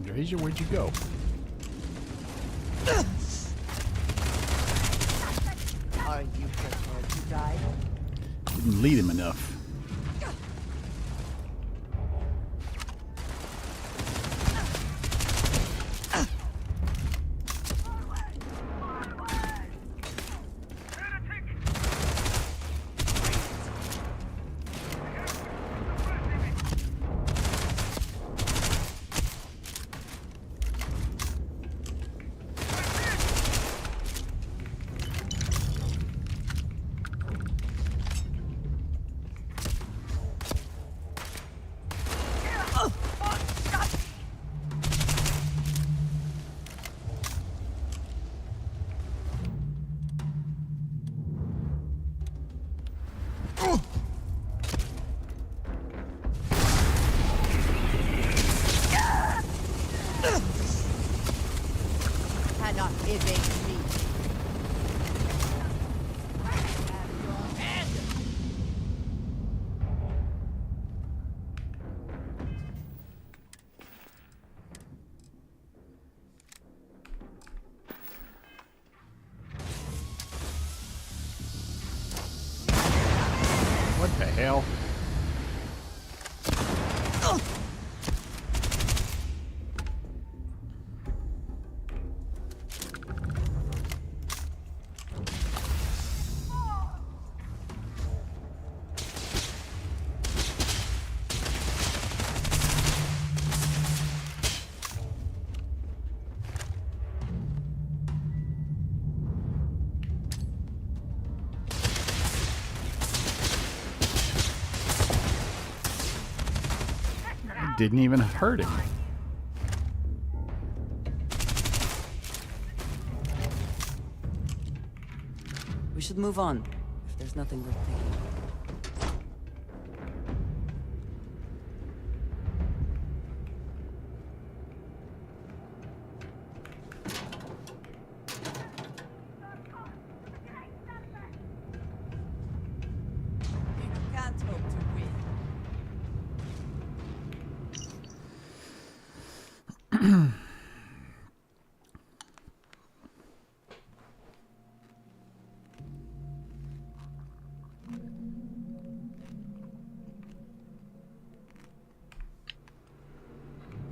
Andrasia, where'd you go? Are you prepared to die? Didn't lead him enough. Cannot evade me. What the hell? Didn't even hurt him. We should move on, if there's nothing worth taking. You can't hope to win.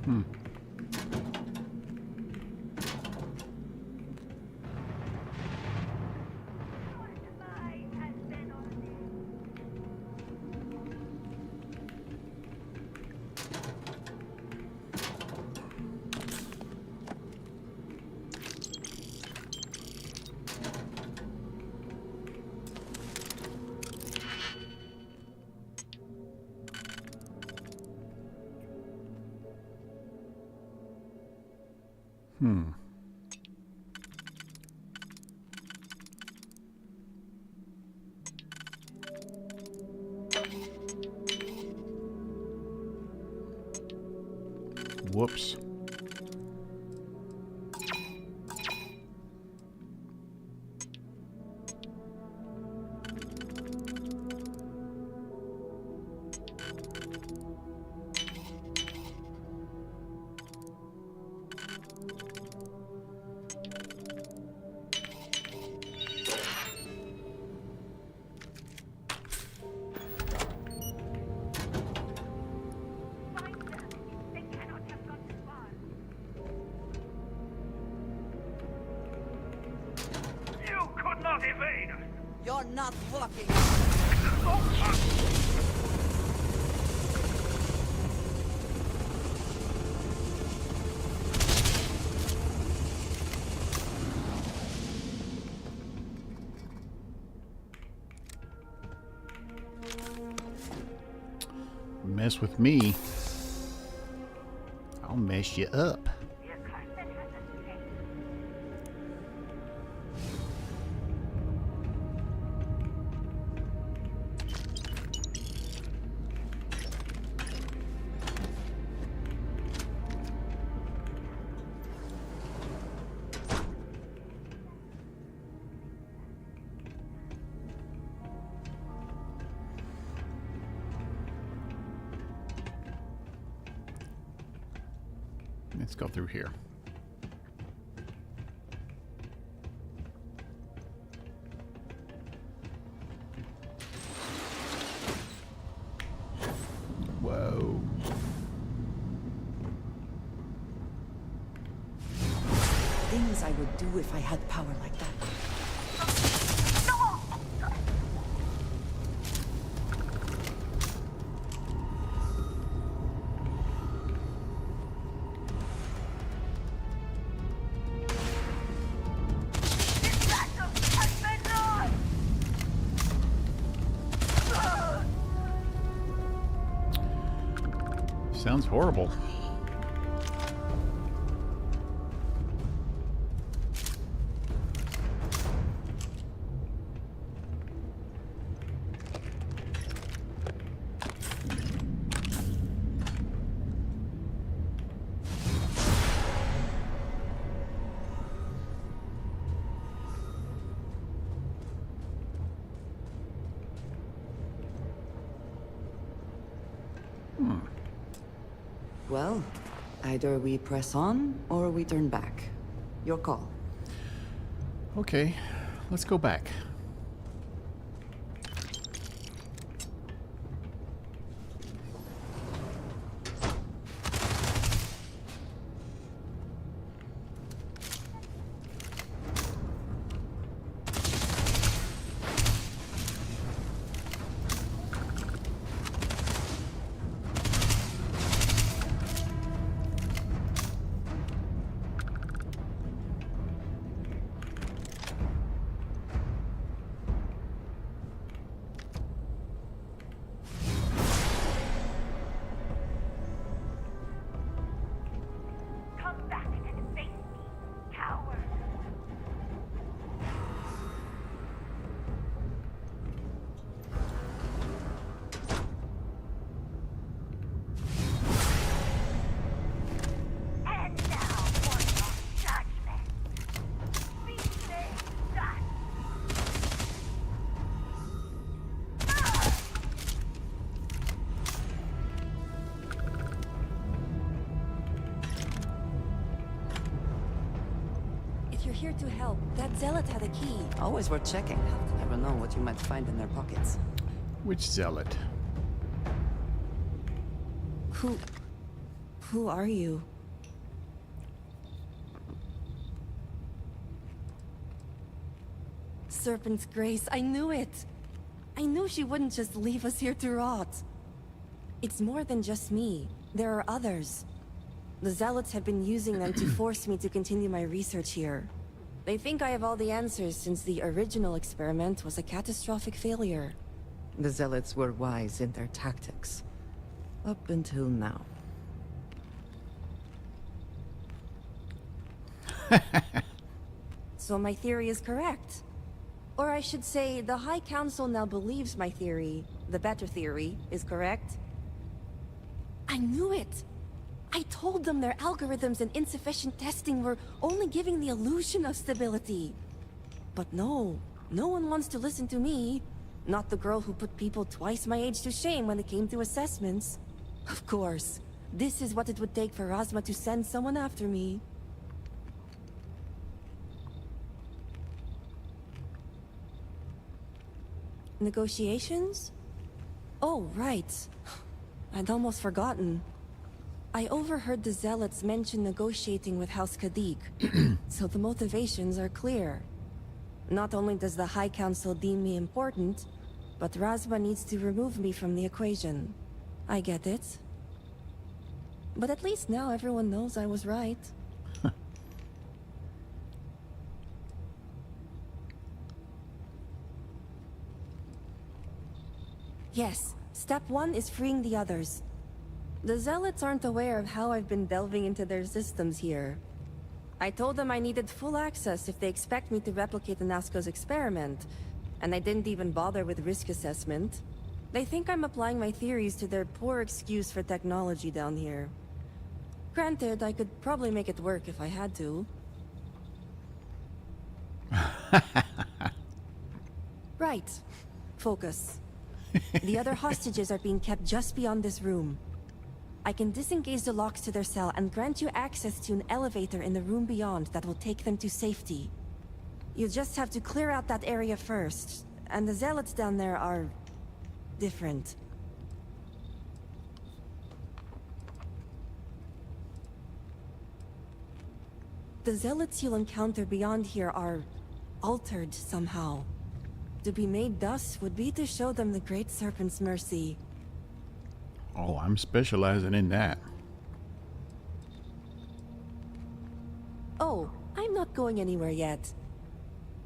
Hmm. Hmm. Whoops. You could not evade us! You're not looking. Mess with me, I'll mess you up. Let's go through here. Whoa. Things I would do if I had power like that. Sounds horrible. Well, either we press on or we turn back. Your call. Okay, let's go back. You're here to help. That zealot had a key. Always worth checking. Never know what you might find in their pockets. Which zealot? Who are you? Serpent's Grace, I knew it! I knew she wouldn't just leave us here to rot. It's more than just me. There are others. The Zealots have been using them to force me to continue my research here. They think I have all the answers since the original experiment was a catastrophic failure. The Zealots were wise in their tactics. Up until now. So my theory is correct. Or I should say, the High Council now believes my theory, the better theory, is correct. I knew it! I told them their algorithms and insufficient testing were only giving the illusion of stability. But no one wants to listen to me. Not the girl who put people twice my age to shame when it came to assessments. Of course, this is what it would take for Razma to send someone after me. Negotiations? Oh, right. I'd almost forgotten. I overheard the Zealots mention negotiating with House Kadik, so the motivations are clear. Not only does the High Council deem me important, but Razma needs to remove me from the equation. I get it. But at least now everyone knows I was right. Yes, step 1 is freeing the others. The Zealots aren't aware of how I've been delving into their systems here. I told them I needed full access if they expect me to replicate Anasco's experiment, and I didn't even bother with risk assessment. They think I'm applying my theories to their poor excuse for technology down here. Granted, I could probably make it work if I had to. Right. Focus. The other hostages are being kept just beyond this room. I can disengage the locks to their cell and grant you access to an elevator in the room beyond that will take them to safety. You just have to clear out that area first, and the zealots down there are different. The zealots you'll encounter beyond here are altered somehow. To be made thus would be to show them the Great Serpent's mercy. Oh, I'm specializing in that. Oh, I'm not going anywhere yet.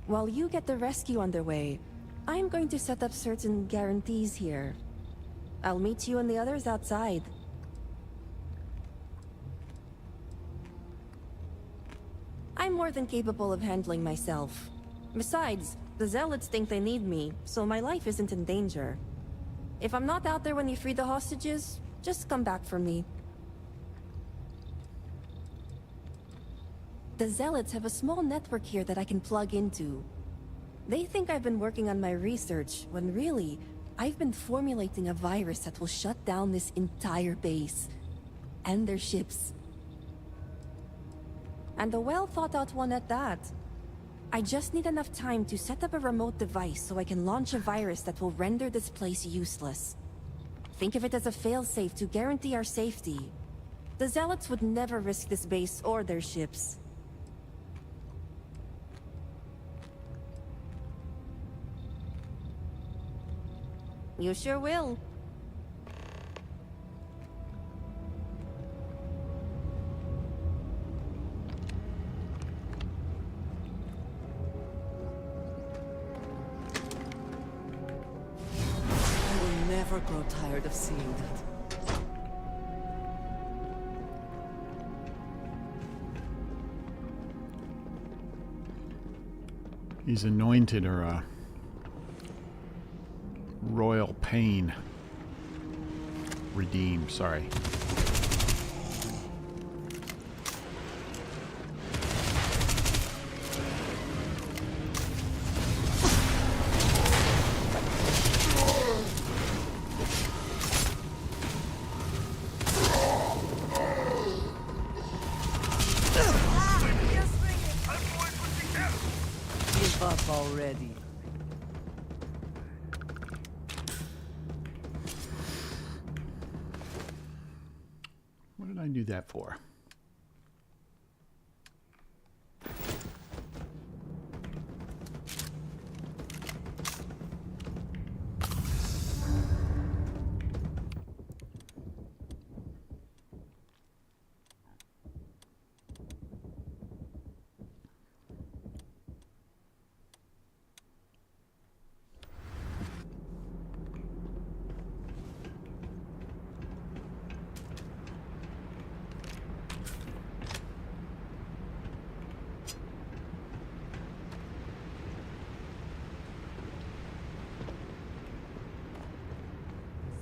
While you get the rescue underway, I'm going to set up certain guarantees here. I'll meet you and the others outside. I'm more than capable of handling myself. Besides, the zealots think they need me, so my life isn't in danger. If I'm not out there when you free the hostages, just come back for me. The zealots have a small network here that I can plug into. They think I've been working on my research, when really, I've been formulating a virus that will shut down this entire base. And their ships. And a well-thought-out one at that. I just need enough time to set up a remote device so I can launch a virus that will render this place useless. Think of it as a failsafe to guarantee our safety. The zealots would never risk this base or their ships. You sure will. I will never grow tired of seeing that. He's anointed her royal pain. Redeemed, sorry. Give up already. What did I do that for?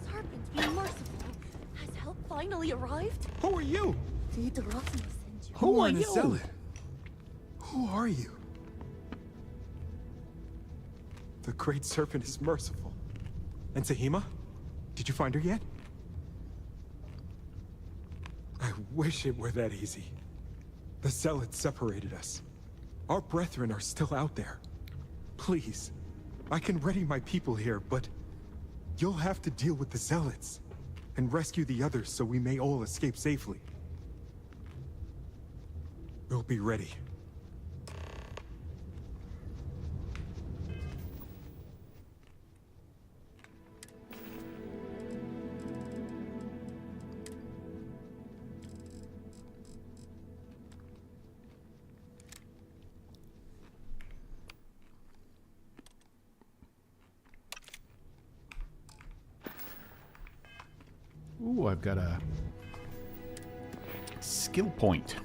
Serpent, be merciful. Has help finally arrived? Who are you? Did Rossi send you? Who are you? Zealot? Who are you? The Great Serpent is merciful. And Tahima? Did you find her yet? I wish it were that easy. The Zealots separated us. Our brethren are still out there. Please, I can ready my people here, but you'll have to deal with the Zealots and rescue the others so we may all escape safely. We'll be ready. Ooh, I've got a skill point.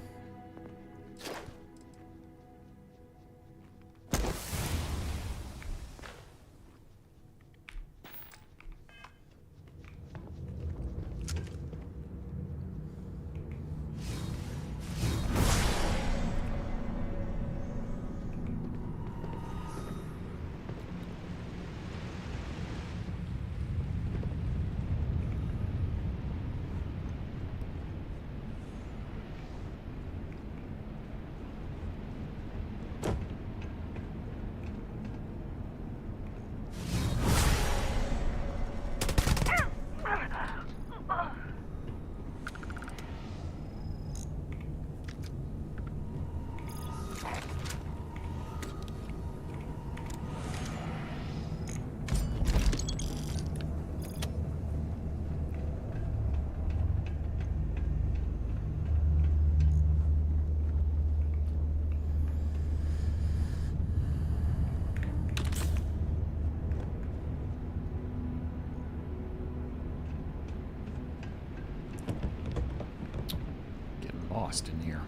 lost in here.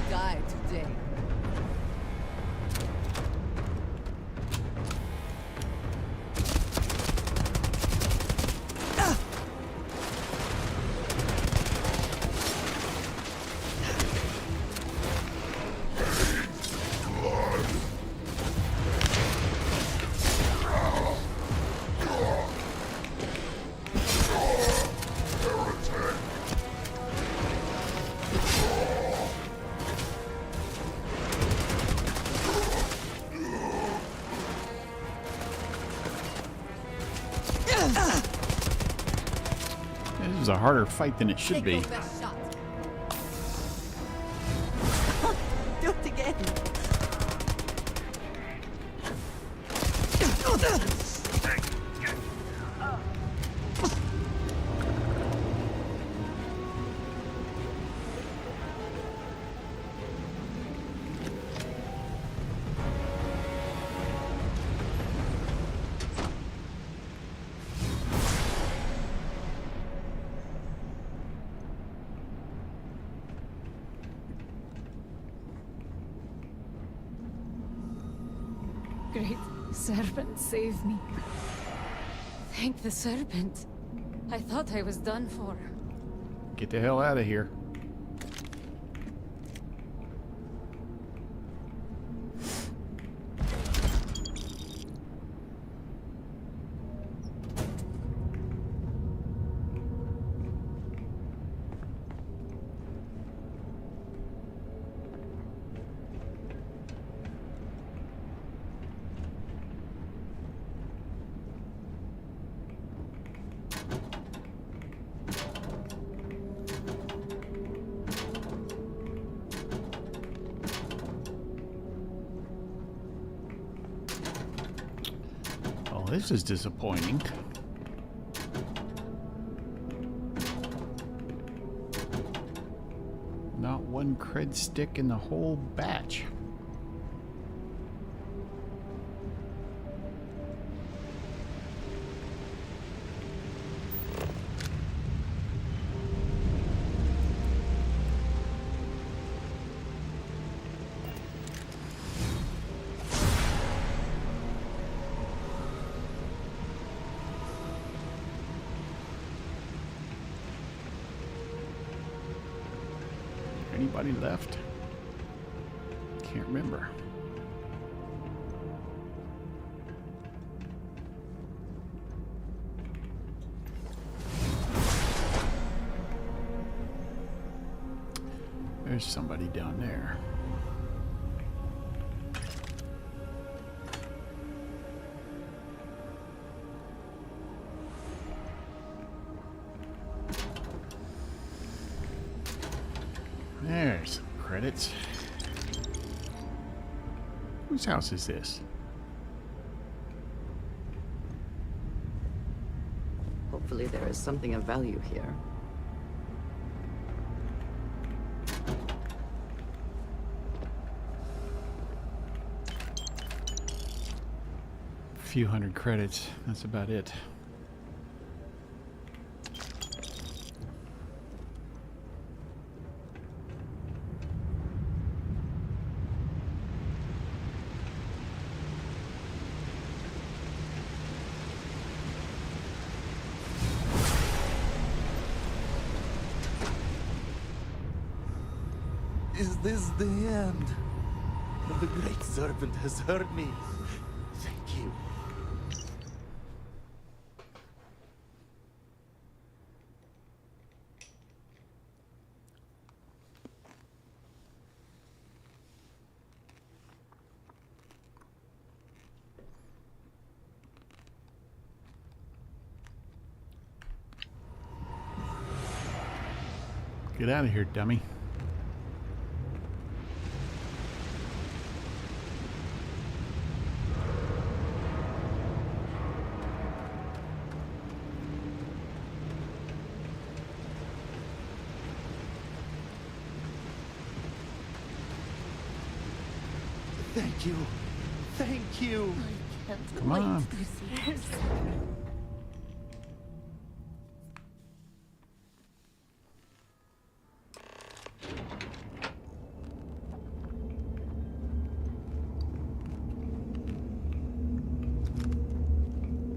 Die today. This is a harder fight than it should be. Do it again. Great serpent, save me. Thank the serpent. I thought I was done for. Get the hell out of here. This is disappointing. Not one cred stick in the whole batch. Anybody left? Can't remember. There's somebody down there. There's some credits. Whose house is this? Hopefully there is something of value here. A few hundred credits. That's about it. Is this the end? The Great Serpent has heard me. Thank you. Get out of here, dummy. Thank you. Thank you. I can't Come on. wait to see this.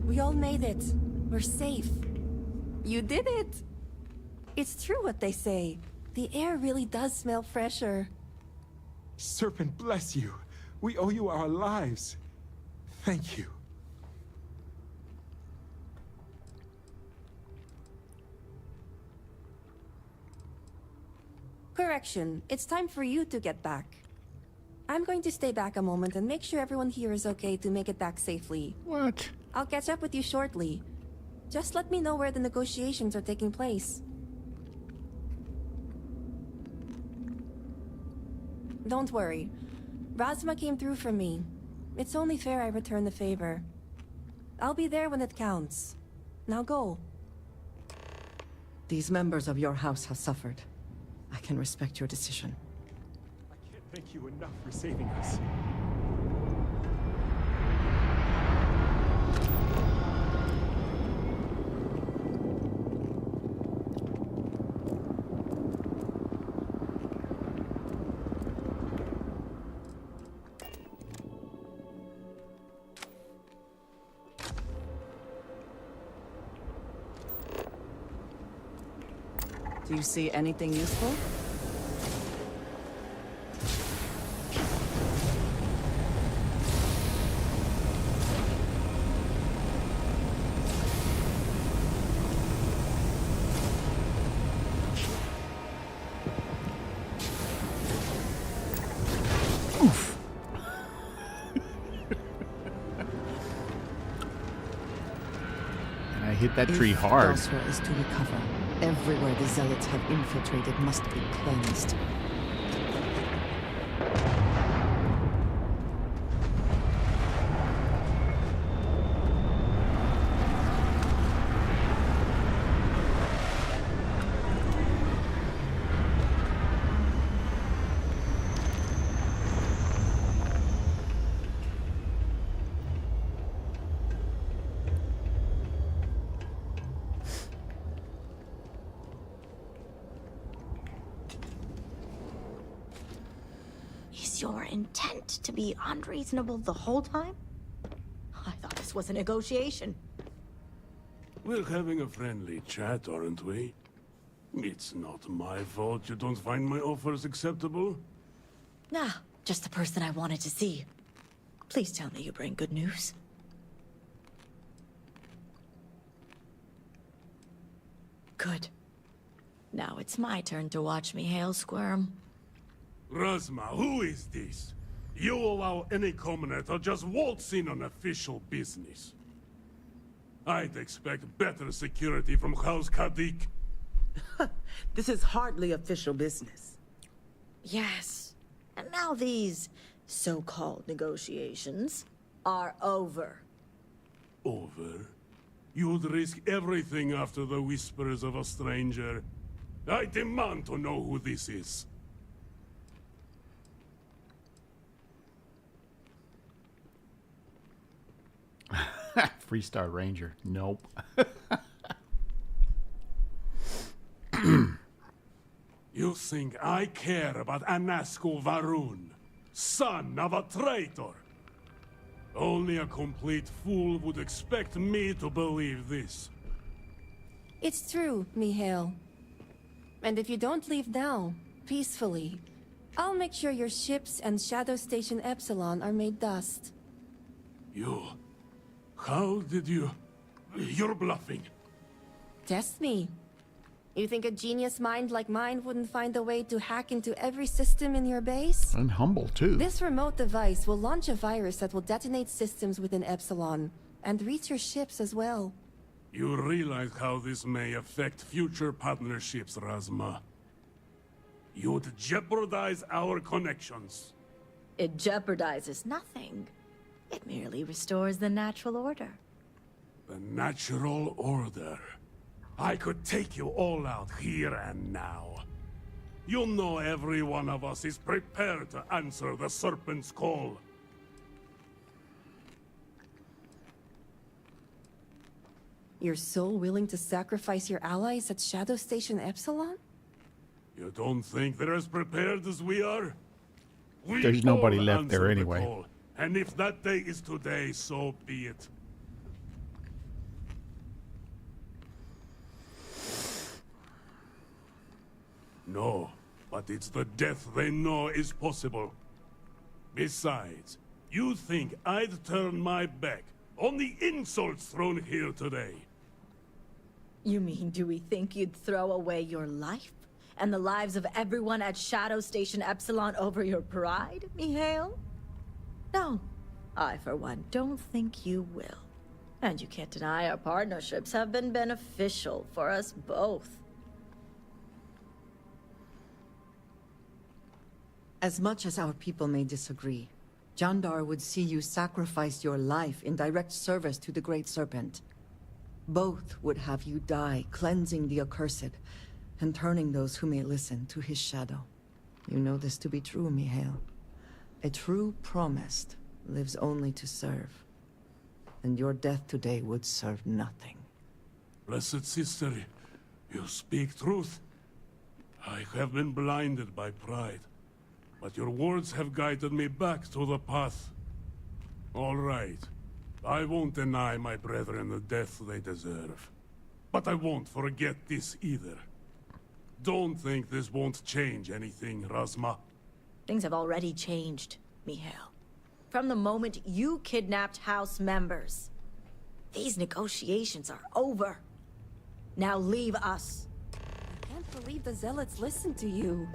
We all made it. We're safe. You did it! It's true what they say. The air really does smell fresher. Serpent bless you. We owe you our lives. Thank you. Correction. It's time for you to get back. I'm going to stay back a moment and make sure everyone here is okay to make it back safely. What? I'll catch up with you shortly. Just let me know where the negotiations are taking place. Don't worry. Razma came through for me. It's only fair I return the favor. I'll be there when it counts. Now go. These members of your house have suffered. I can respect your decision. I can't thank you enough for saving us. Do you see anything useful? Oof. And I hit that tree hard. If Dosra is to recover, everywhere the Zealots have infiltrated must be cleansed. Is your intent to be unreasonable the whole time? I thought this was a negotiation. We're having a friendly chat, aren't we? It's not my fault you don't find my offers acceptable. Nah, just the person I wanted to see. Please tell me you bring good news. Good. Now it's my turn to watch me hail squirm. Razma, who is this? You allow any commoner to just waltz in on official business. I'd expect better security from House Kadik. This is hardly official business. Yes. And now these so-called negotiations are over. Over? You'd risk everything after the whispers of a stranger. I demand to know who this is. Freestar Ranger. Nope. You think I care about Anasco Varun, son of a traitor? Only a complete fool would expect me to believe this. It's true, Mihail. And if you don't leave now, peacefully, I'll make sure your ships and Shadow Station Epsilon are made dust. You... How did you... You're bluffing. Test me. You think a genius mind like mine wouldn't find a way to hack into every system in your base? And humble, too. This remote device will launch a virus that will detonate systems within Epsilon, and reach your ships as well. You realize how this may affect future partnerships, Razma. You'd jeopardize our connections. It jeopardizes nothing. It merely restores the natural order. The natural order. I could take you all out here and now. You know every one of us is prepared to answer the Serpent's call. You're so willing to sacrifice your allies at Shadow Station Epsilon? You don't think they're as prepared as we are? We There's nobody all left there answer the anyway. call, and if that day is today, so be it. No, but it's the death they know is possible. Besides, you think I'd turn my back on the insults thrown here today? You mean, do we think you'd throw away your life? And the lives of everyone at Shadow Station Epsilon over your pride, Mihail? No, I for one don't think you will. And you can't deny our partnerships have been beneficial for us both. As much as our people may disagree, Jandar would see you sacrifice your life in direct service to the Great Serpent. Both would have you die, cleansing the accursed, and turning those who may listen to his shadow. You know this to be true, Mihail. A true promised lives only to serve. And your death today would serve nothing. Blessed sister, you speak truth. I have been blinded by pride, but your words have guided me back to the path. All right. I won't deny my brethren the death they deserve. But I won't forget this either. Don't think this won't change anything, Razma. Things have already changed, Mihail. From the moment you kidnapped House members. These negotiations are over. Now leave us. I can't believe the Zealots listened to you.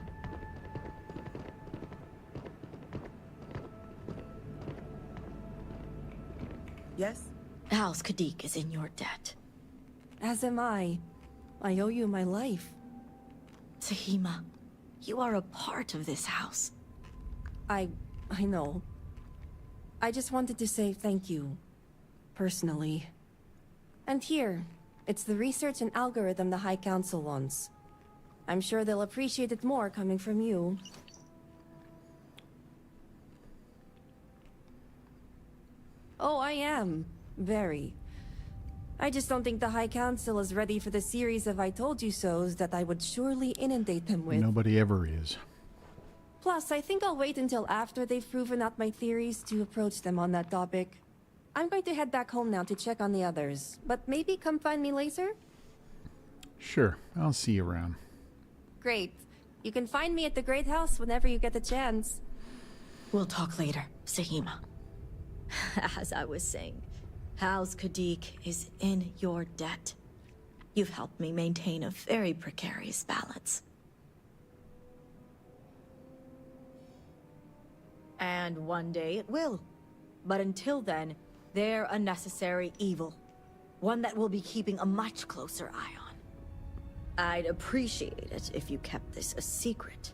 Yes? House Kadik is in your debt. As am I. I owe you my life. Tahima, you are a part of this house. I know. I just wanted to say thank you. Personally. And here, it's the research and algorithm the High Council wants. I'm sure they'll appreciate it more coming from you. Oh, I am. Very. I just don't think the High Council is ready for the series of I told you so's that I would surely inundate them with. Nobody ever is. Plus, I think I'll wait until after they've proven out my theories to approach them on that topic. I'm going to head back home now to check on the others, but maybe come find me later? Sure, I'll see you around. Great. You can find me at the Great House whenever you get the chance. We'll talk later, Sahima. As I was saying, House Kadik is in your debt. You've helped me maintain a very precarious balance. And one day it will. But until then, they're a necessary evil. One that we'll be keeping a much closer eye on. I'd appreciate it if you kept this a secret.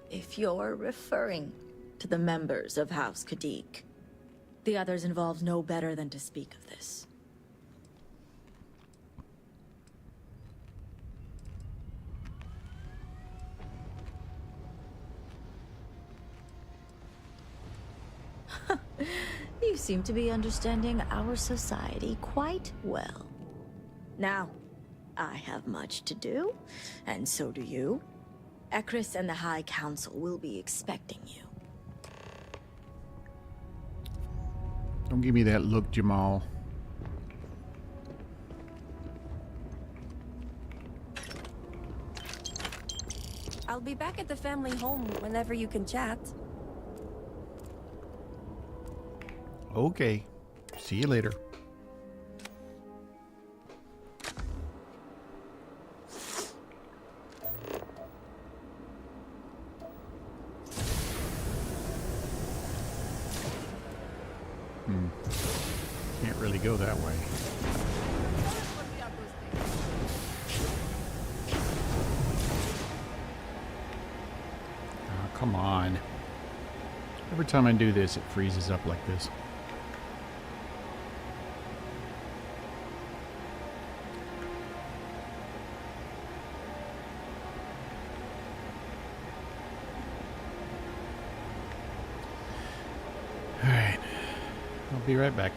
If you're referring to the members of House Kadik. The others involved know better than to speak of this. You seem to be understanding our society quite well. Now, I have much to do, and so do you. Ekris and the High Council will be expecting you. Don't give me that look, Jamal. I'll be back at the family home whenever you can chat. Okay. See you later. Can't really go that way. Oh, come on. Every time I do this, it freezes up like this. Alright. I'll be right back.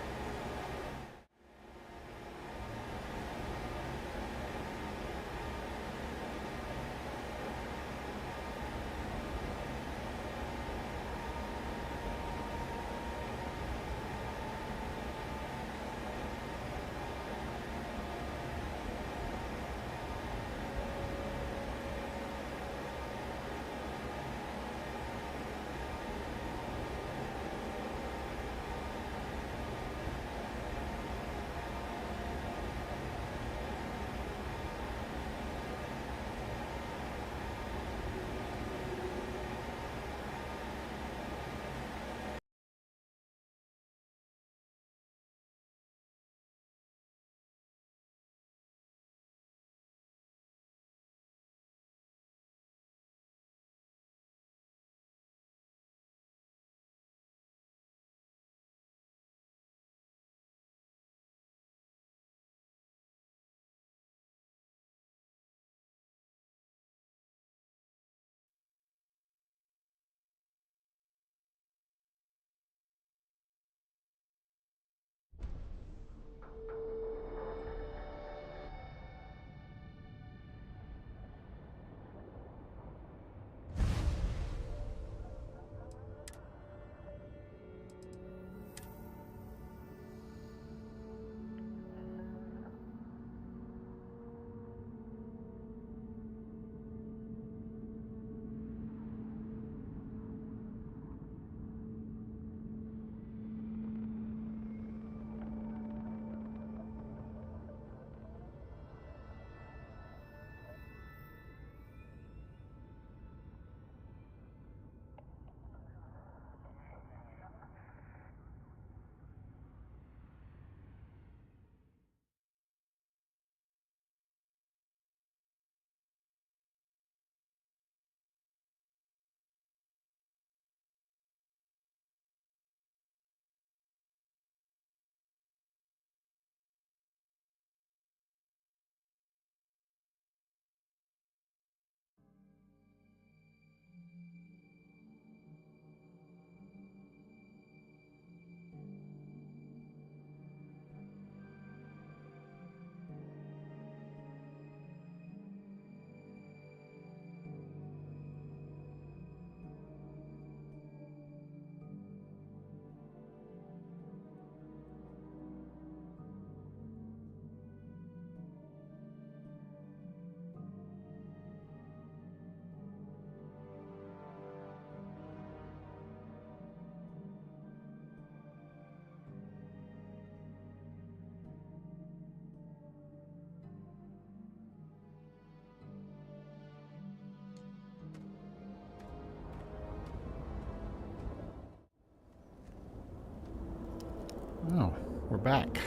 Oh, we're back.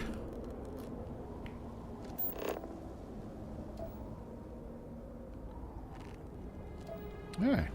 Yeah.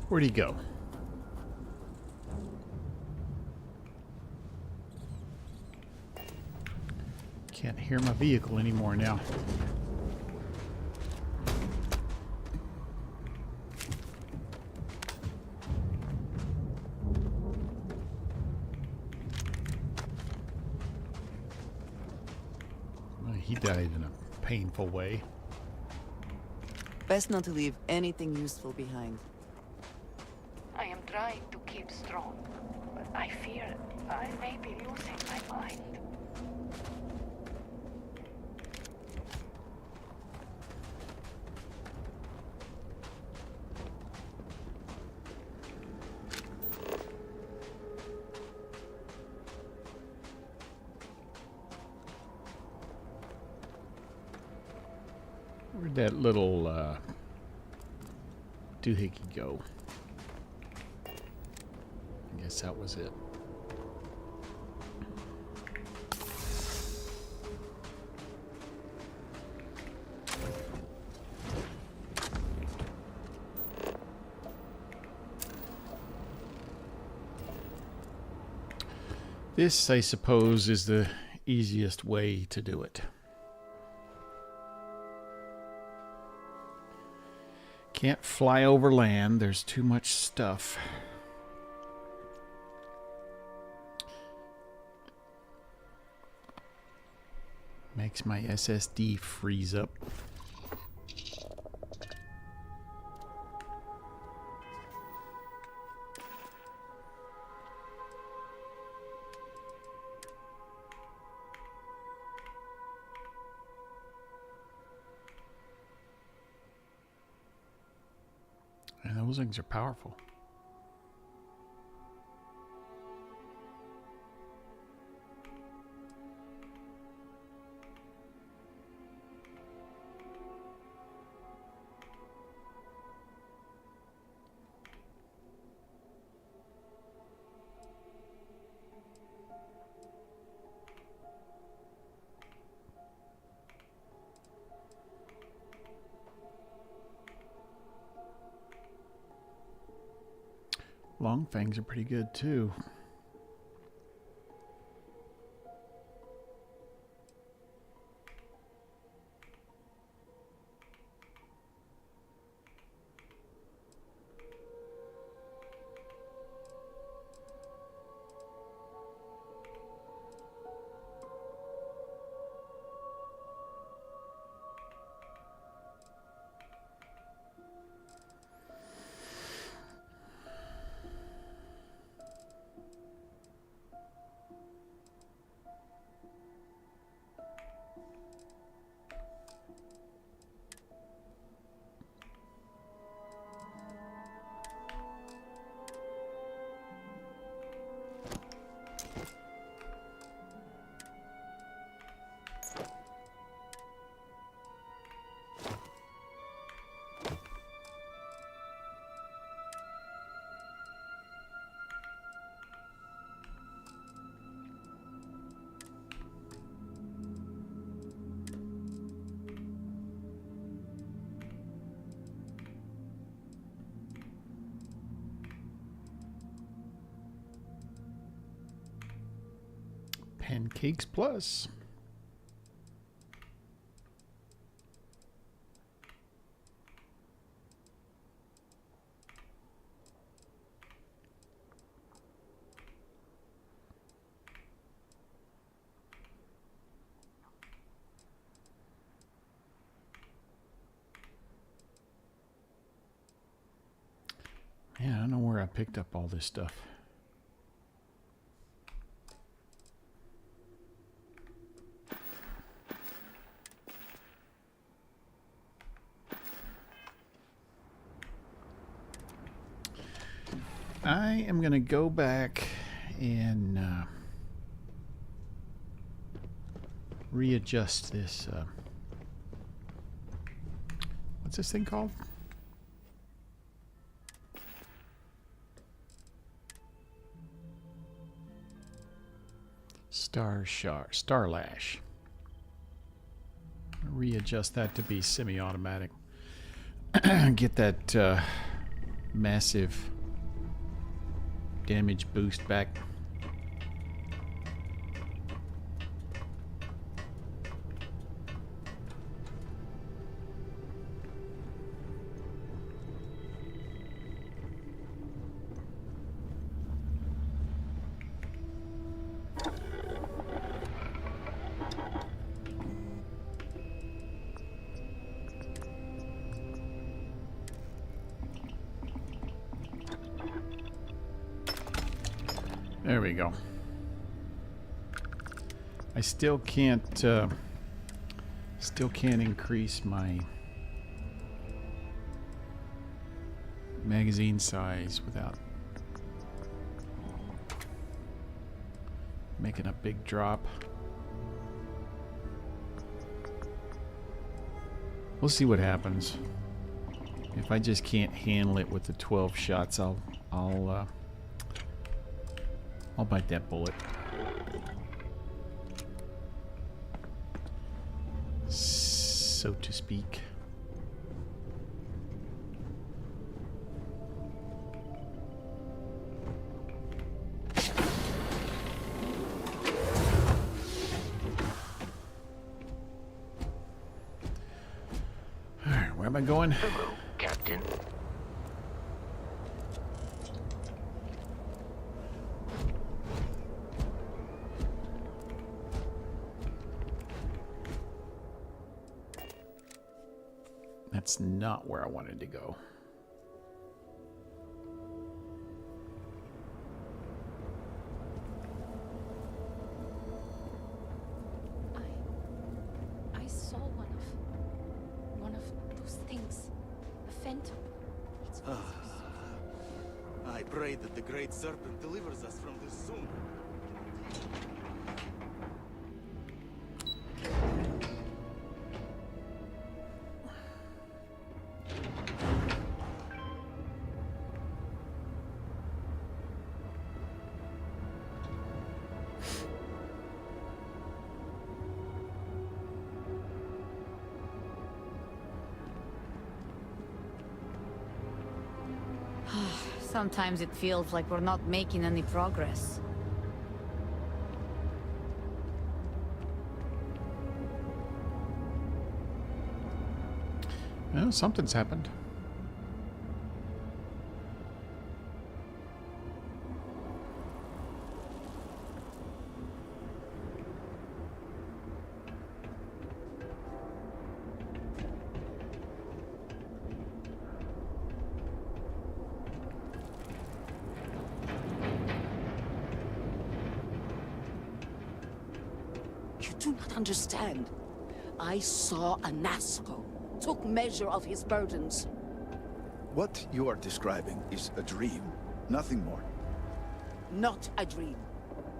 Where'd he go? Can't hear my vehicle anymore now. Well, he died in a painful way. Best not to leave anything useful behind. I am trying to keep strong, but I fear I may be losing my mind. Where'd that little doohickey go? I guess that was it. This, I suppose, is the easiest way to do it. Can't fly over land. There's too much stuff. Makes my SSD freeze up. And those things are powerful. Long fangs are pretty good too. Pancakes Plus. Yeah, I don't know where I picked up all this stuff. I am going to go back and readjust this. What's this thing called? Starlash. Readjust that to be semi-automatic. Get that massive damage boost back. There we go. I still can't increase my magazine size without making a big drop. We'll see what happens. If I just can't handle it with the 12 shots, I'll bite that bullet. So to speak. Alright, where am I going? Hello, Captain. That's not where I wanted to go. I saw one of those things. A phantom. I pray that the Great Serpent delivers us from this soon. Sometimes it feels like we're not making any progress. Well, something's happened. You do not understand. I saw Anasco, took measure of his burdens. What you are describing is a dream, nothing more. Not a dream.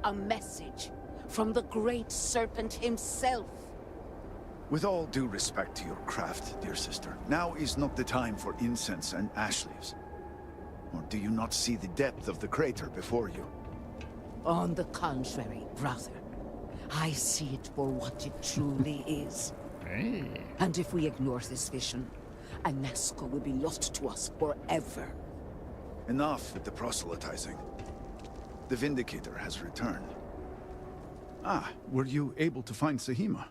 A message from the Great Serpent himself. With all due respect to your craft, dear sister, now is not the time for incense and ash leaves. Or do you not see the depth of the crater before you? On the contrary, brother. I see it for what it truly is. Hey. And if we ignore this vision, Anasco will be lost to us forever. Enough with the proselytizing. The Vindicator has returned. Ah, were you able to find Sahima?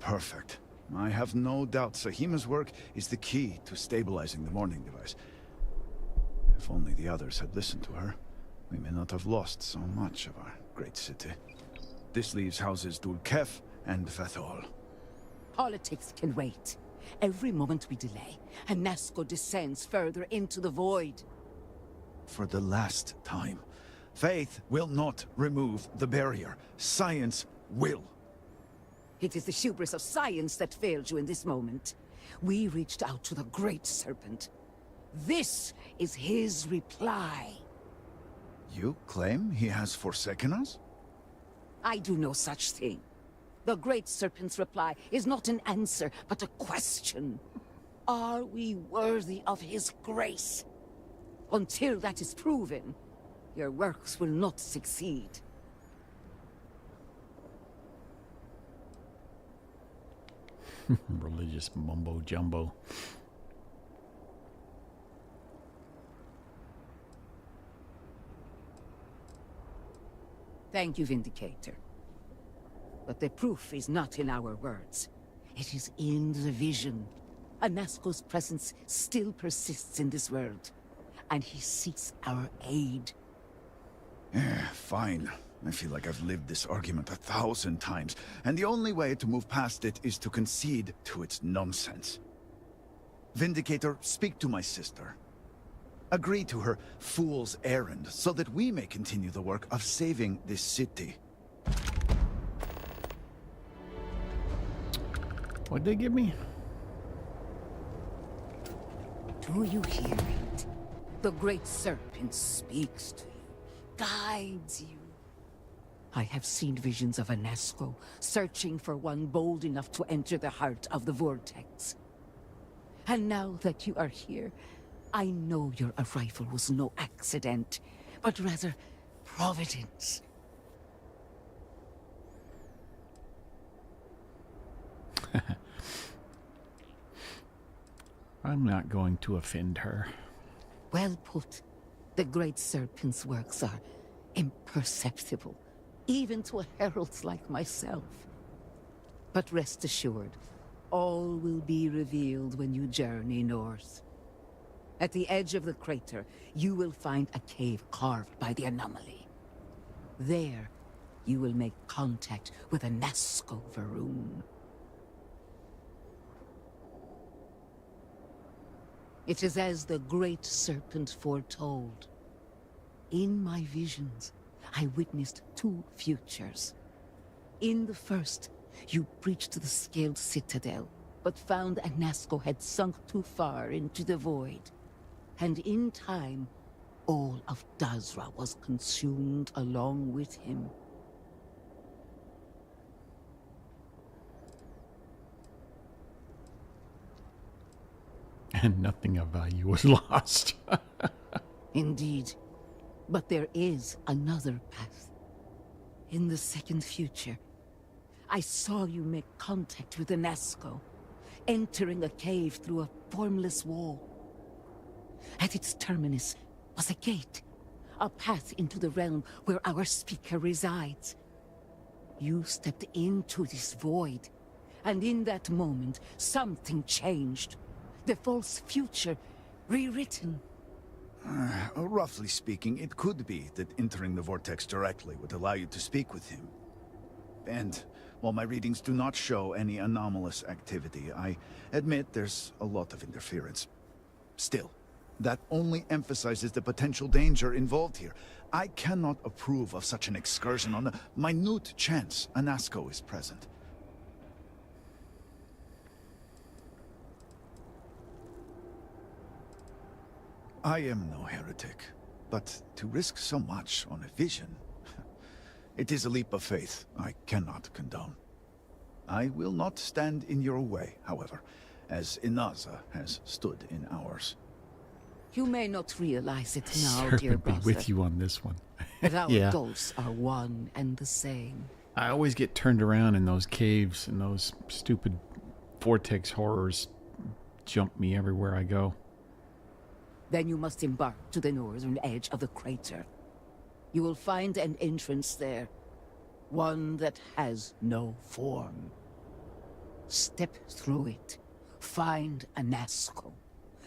Perfect. I have no doubt Sahima's work is the key to stabilizing the morning device. If only the others had listened to her, we may not have lost so much of our great city. This leaves houses Dulkef and Vathol. Politics can wait. Every moment we delay, Anasco descends further into the void. For the last time, faith will not remove the barrier. Science will. It is the hubris of science that failed you in this moment. We reached out to the Great Serpent. This is his reply. You claim he has forsaken us? I do no such thing. The Great Serpent's reply is not an answer, but a question. Are we worthy of his grace? Until that is proven, your works will not succeed. Religious mumbo jumbo. Thank you, Vindicator. But the proof is not in our words. It is in the vision. Anasco's presence still persists in this world, and he seeks our aid. Fine. I feel like I've lived this argument 1,000 times, and the only way to move past it is to concede to its nonsense. Vindicator, speak to my sister. Agree to her fool's errand, so that we may continue the work of saving this city. What'd they give me? Do you hear it? The Great Serpent speaks to you, guides you. I have seen visions of Anasco, searching for one bold enough to enter the heart of the vortex. And now that you are here, I know your arrival was no accident, but rather providence. I'm not going to offend her. Well put. The Great Serpent's works are imperceptible, even to heralds like myself. But rest assured, all will be revealed when you journey north. At the edge of the crater, you will find a cave carved by the anomaly. There, you will make contact with Anasco Varun. It is as the Great Serpent foretold. In my visions, I witnessed 2 futures. In the first, you breached the scaled citadel, but found Anasco had sunk too far into the void. And in time, all of Dazra was consumed along with him. And nothing of value was lost. Indeed. But there is another path. In the second future, I saw you make contact with Anasco, entering a cave through a formless wall. At its terminus was a gate, a path into the realm where our speaker resides. You stepped into this void, and in that moment, something changed. The false future, rewritten. Roughly speaking, it could be that entering the vortex directly would allow you to speak with him. And while my readings do not show any anomalous activity, I admit there's a lot of interference. Still, that only emphasizes the potential danger involved here. I cannot approve of such an excursion on the minute chance Anasco is present. I am no heretic, but to risk so much on a vision, it is a leap of faith I cannot condone. I will not stand in your way, however, as Inaza has stood in ours. You may not realize it now, dear Serpent be brother, with you on this one. but our Yeah. goals are one and the same. I always get turned around in those caves, and those stupid vortex horrors jump me everywhere I go. Then you must embark to the northern edge of the crater. You will find an entrance there, one that has no form. Step through it, find Anasco,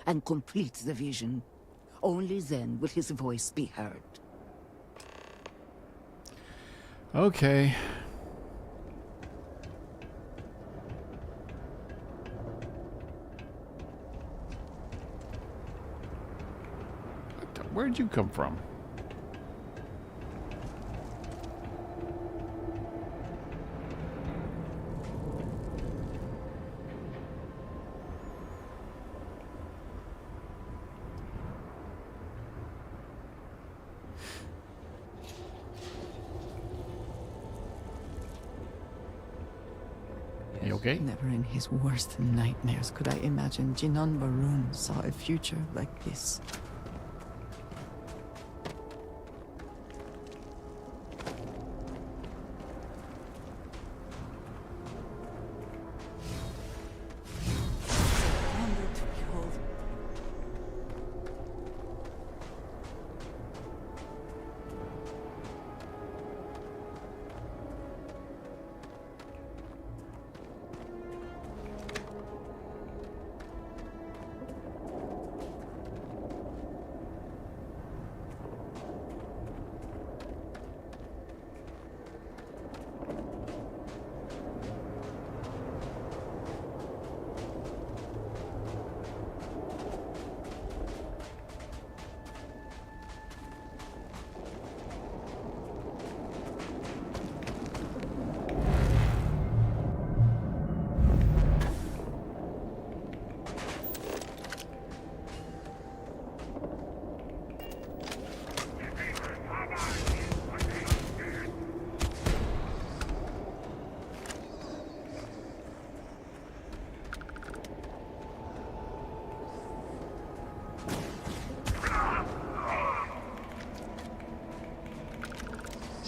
and complete the vision. Only then will his voice be heard. Okay. Where'd you come from? You okay? Never in his worst nightmares could I imagine Jinan Varun saw a future like this.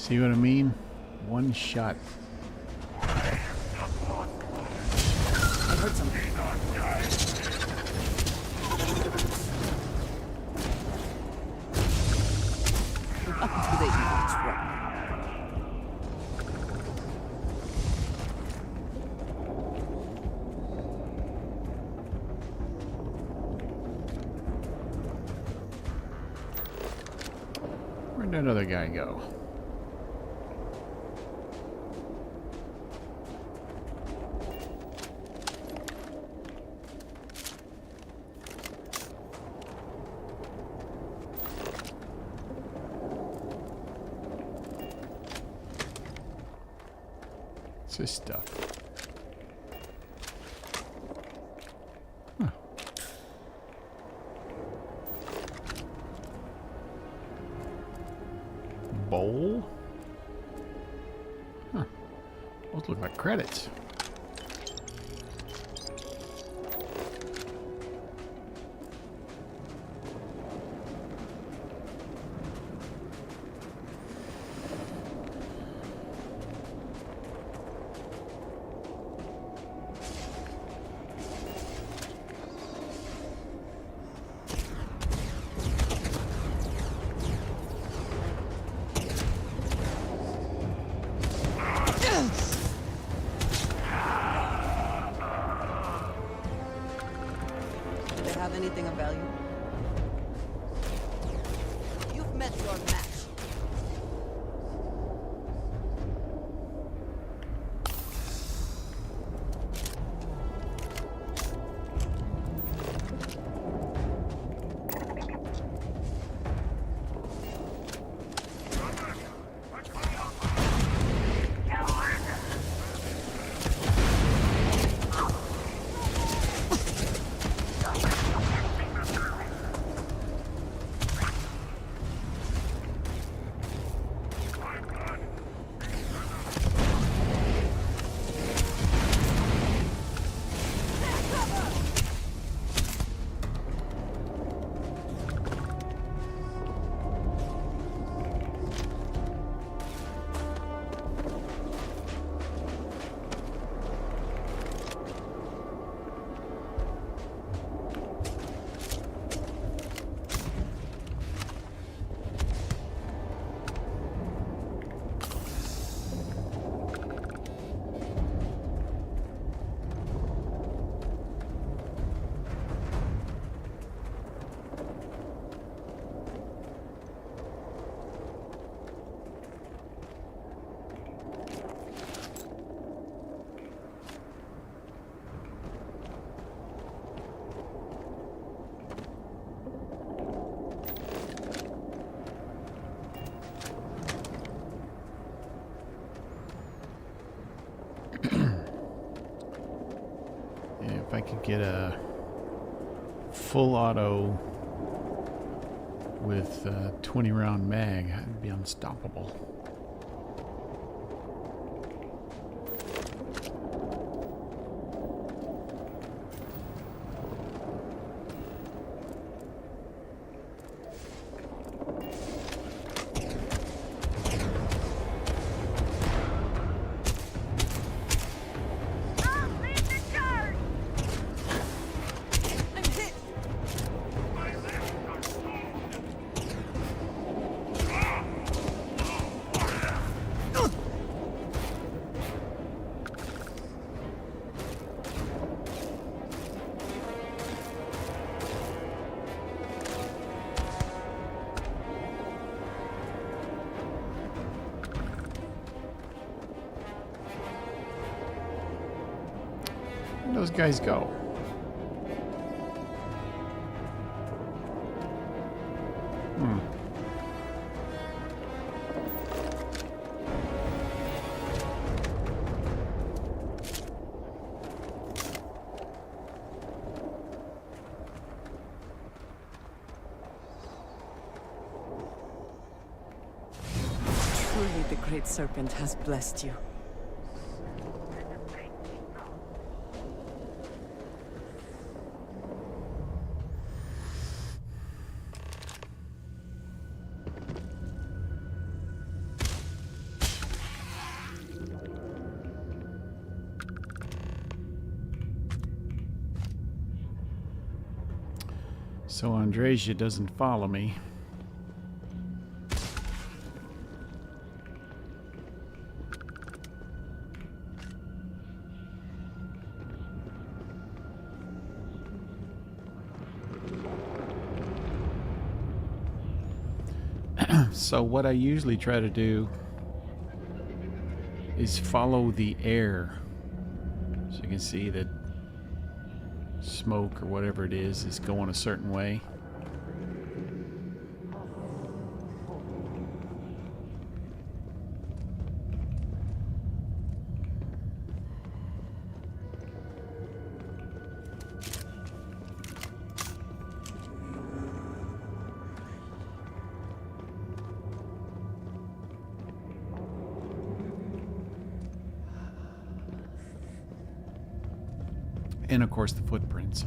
See what I mean? One shot. I heard something. Up to the eagle's rock. Where'd that other guy go? What's this stuff? Huh. Bowl? Huh. Those look like credits. Do they have anything of value? You've met your match. If I could get a full auto with a 20 round mag, I'd be unstoppable. Where'd those guys go? Hmm. Truly, the Great Serpent has blessed you. So Andresia doesn't follow me. So what I usually try to do is follow the air. So you can see that smoke or whatever it is going a certain way. And of course the footprints.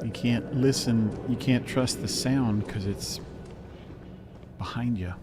You can't listen, you can't trust the sound because it's behind you.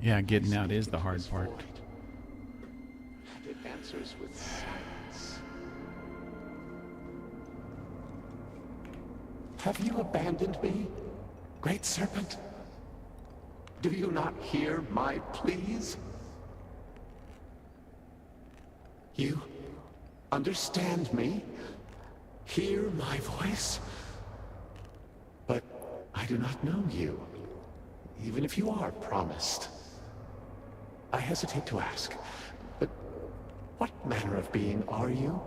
Yeah, getting out is the hard part. And it answers with silence. Have you abandoned me, Great Serpent? Do you not hear my pleas? You understand me? Hear my voice? But I do not know you, even if you are promised. I hesitate to ask, but what manner of being are you?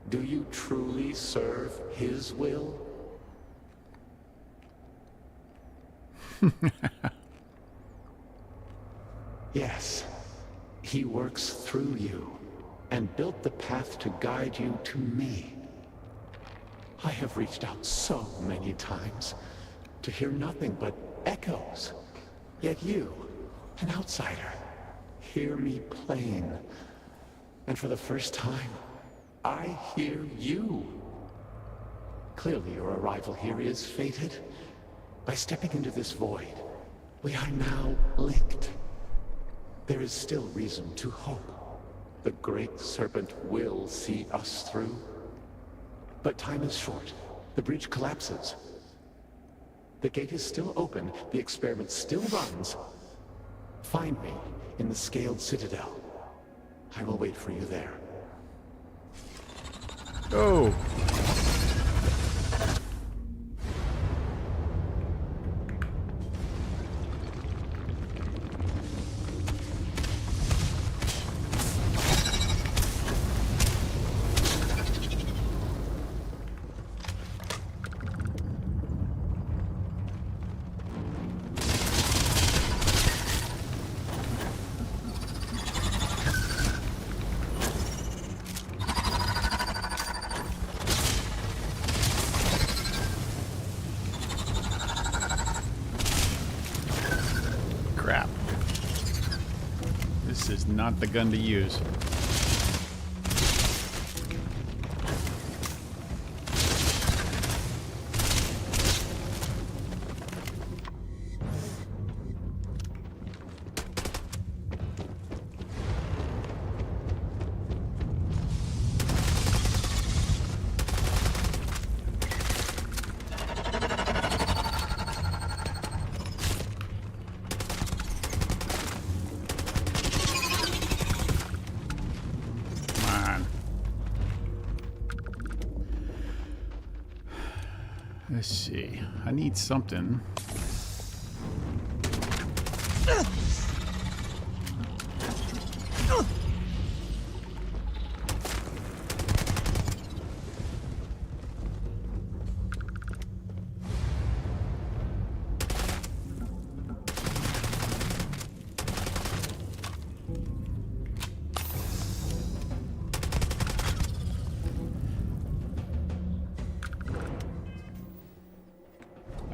Do you truly serve his will? Yes, he works through you and built the path to guide you to me. I have reached out so many times to hear nothing but echoes, yet you, an outsider, hear me plain. And for the first time, I hear you. Clearly your arrival here is fated. By stepping into this void, we are now linked. There is still reason to hope. The Great Serpent will see us through. But time is short. The bridge collapses. The gate is still open. The experiment still runs. Find me in the Scaled Citadel. I will wait for you there. Oh. Crap. This is not the gun to use. Let's see. I need something.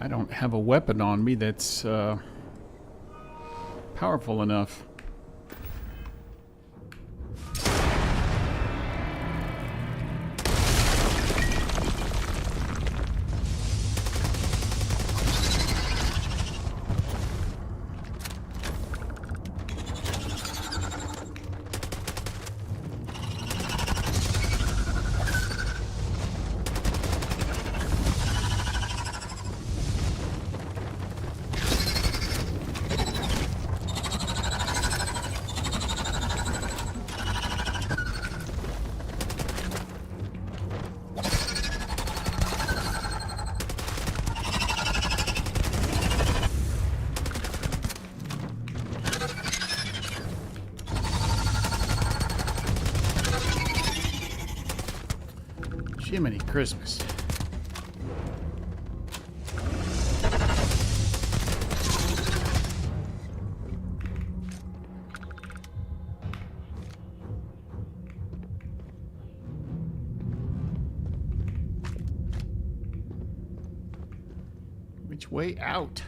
I don't have a weapon on me that's powerful enough. Jiminy Christmas. Which way out?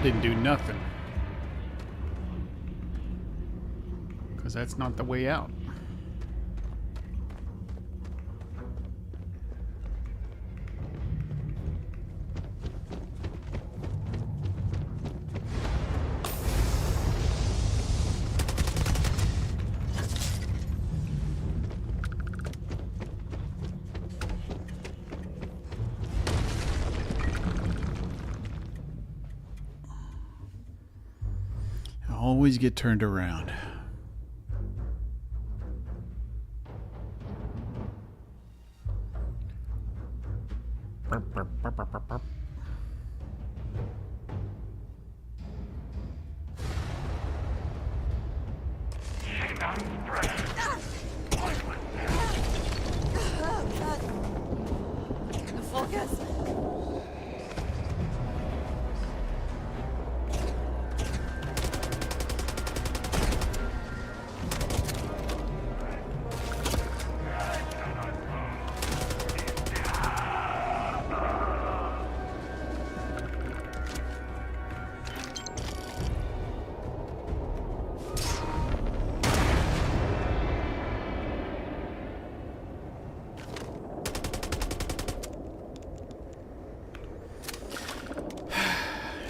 Didn't do nothing. Because that's not the way out. Always get turned around. Burp, burp, burp, burp, burp, burp. Focus.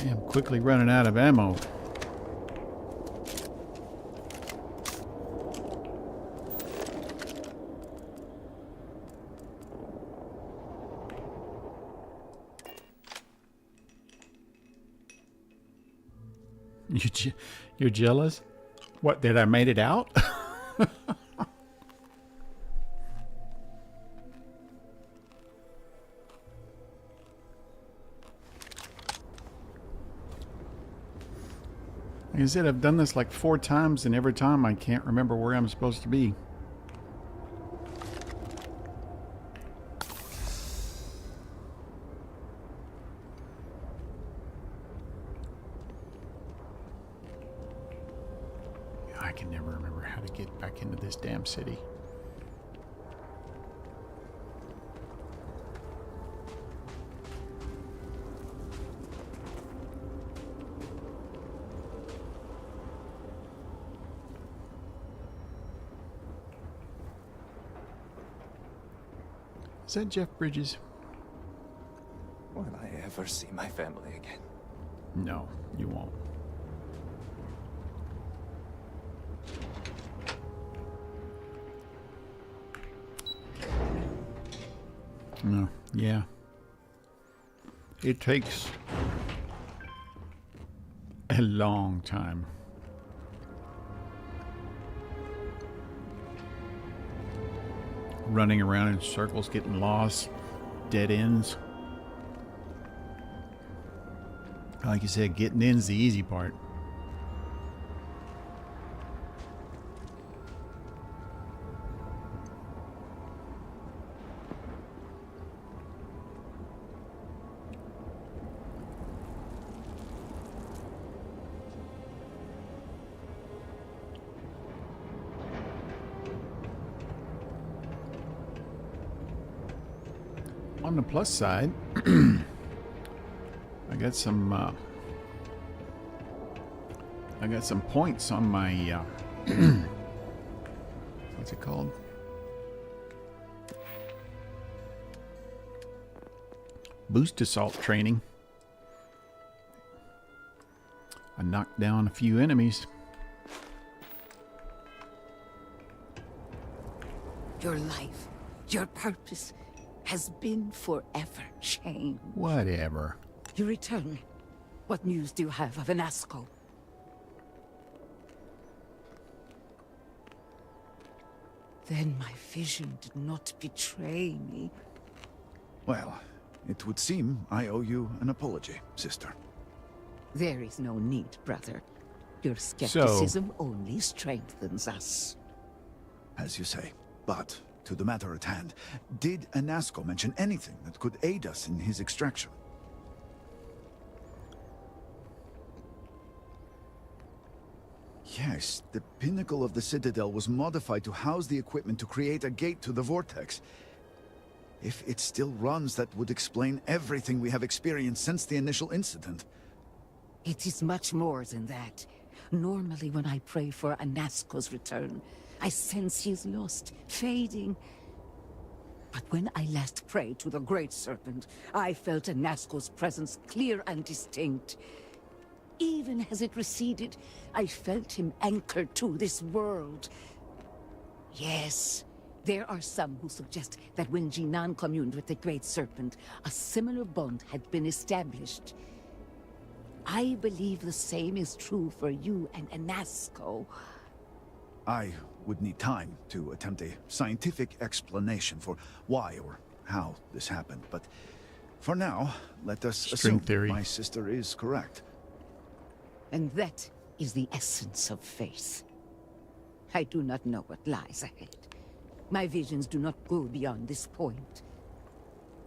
I'm quickly running out of ammo. You're jealous? What, that I made it out? Like I said, I've done this like 4 times, and every time I can't remember where I'm supposed to be. I can never remember how to get back into this damn city. Is that Jeff Bridges? Will I ever see my family again? No, you won't. Yeah. It takes a long time. Running around in circles, getting lost, dead ends. Like you said, getting in's the easy part. On the plus side, I got some points on my what's it called? Boost assault training. I knocked down a few enemies. Your life, your purpose has been forever changed. Whatever. You return. What news do you have of Anasco? Then my vision did not betray me. Well, it would seem I owe you an apology, sister. There is no need, brother. Your skepticism only strengthens us. As you say. But, to the matter at hand, did Anasco mention anything that could aid us in his extraction? Yes, the pinnacle of the Citadel was modified to house the equipment to create a gate to the Vortex. If it still runs, that would explain everything we have experienced since the initial incident. It is much more than that. Normally when I pray for Anasco's return, I sense he is lost, fading. But when I last prayed to the Great Serpent, I felt Anasco's presence clear and distinct. Even as it receded, I felt him anchored to this world. Yes, there are some who suggest that when Jinan communed with the Great Serpent, a similar bond had been established. I believe the same is true for you and Anasco. I would need time to attempt a scientific explanation for why or how this happened, but for now, let us assume my sister is correct. And that is the essence of faith. I do not know what lies ahead. My visions do not go beyond this point.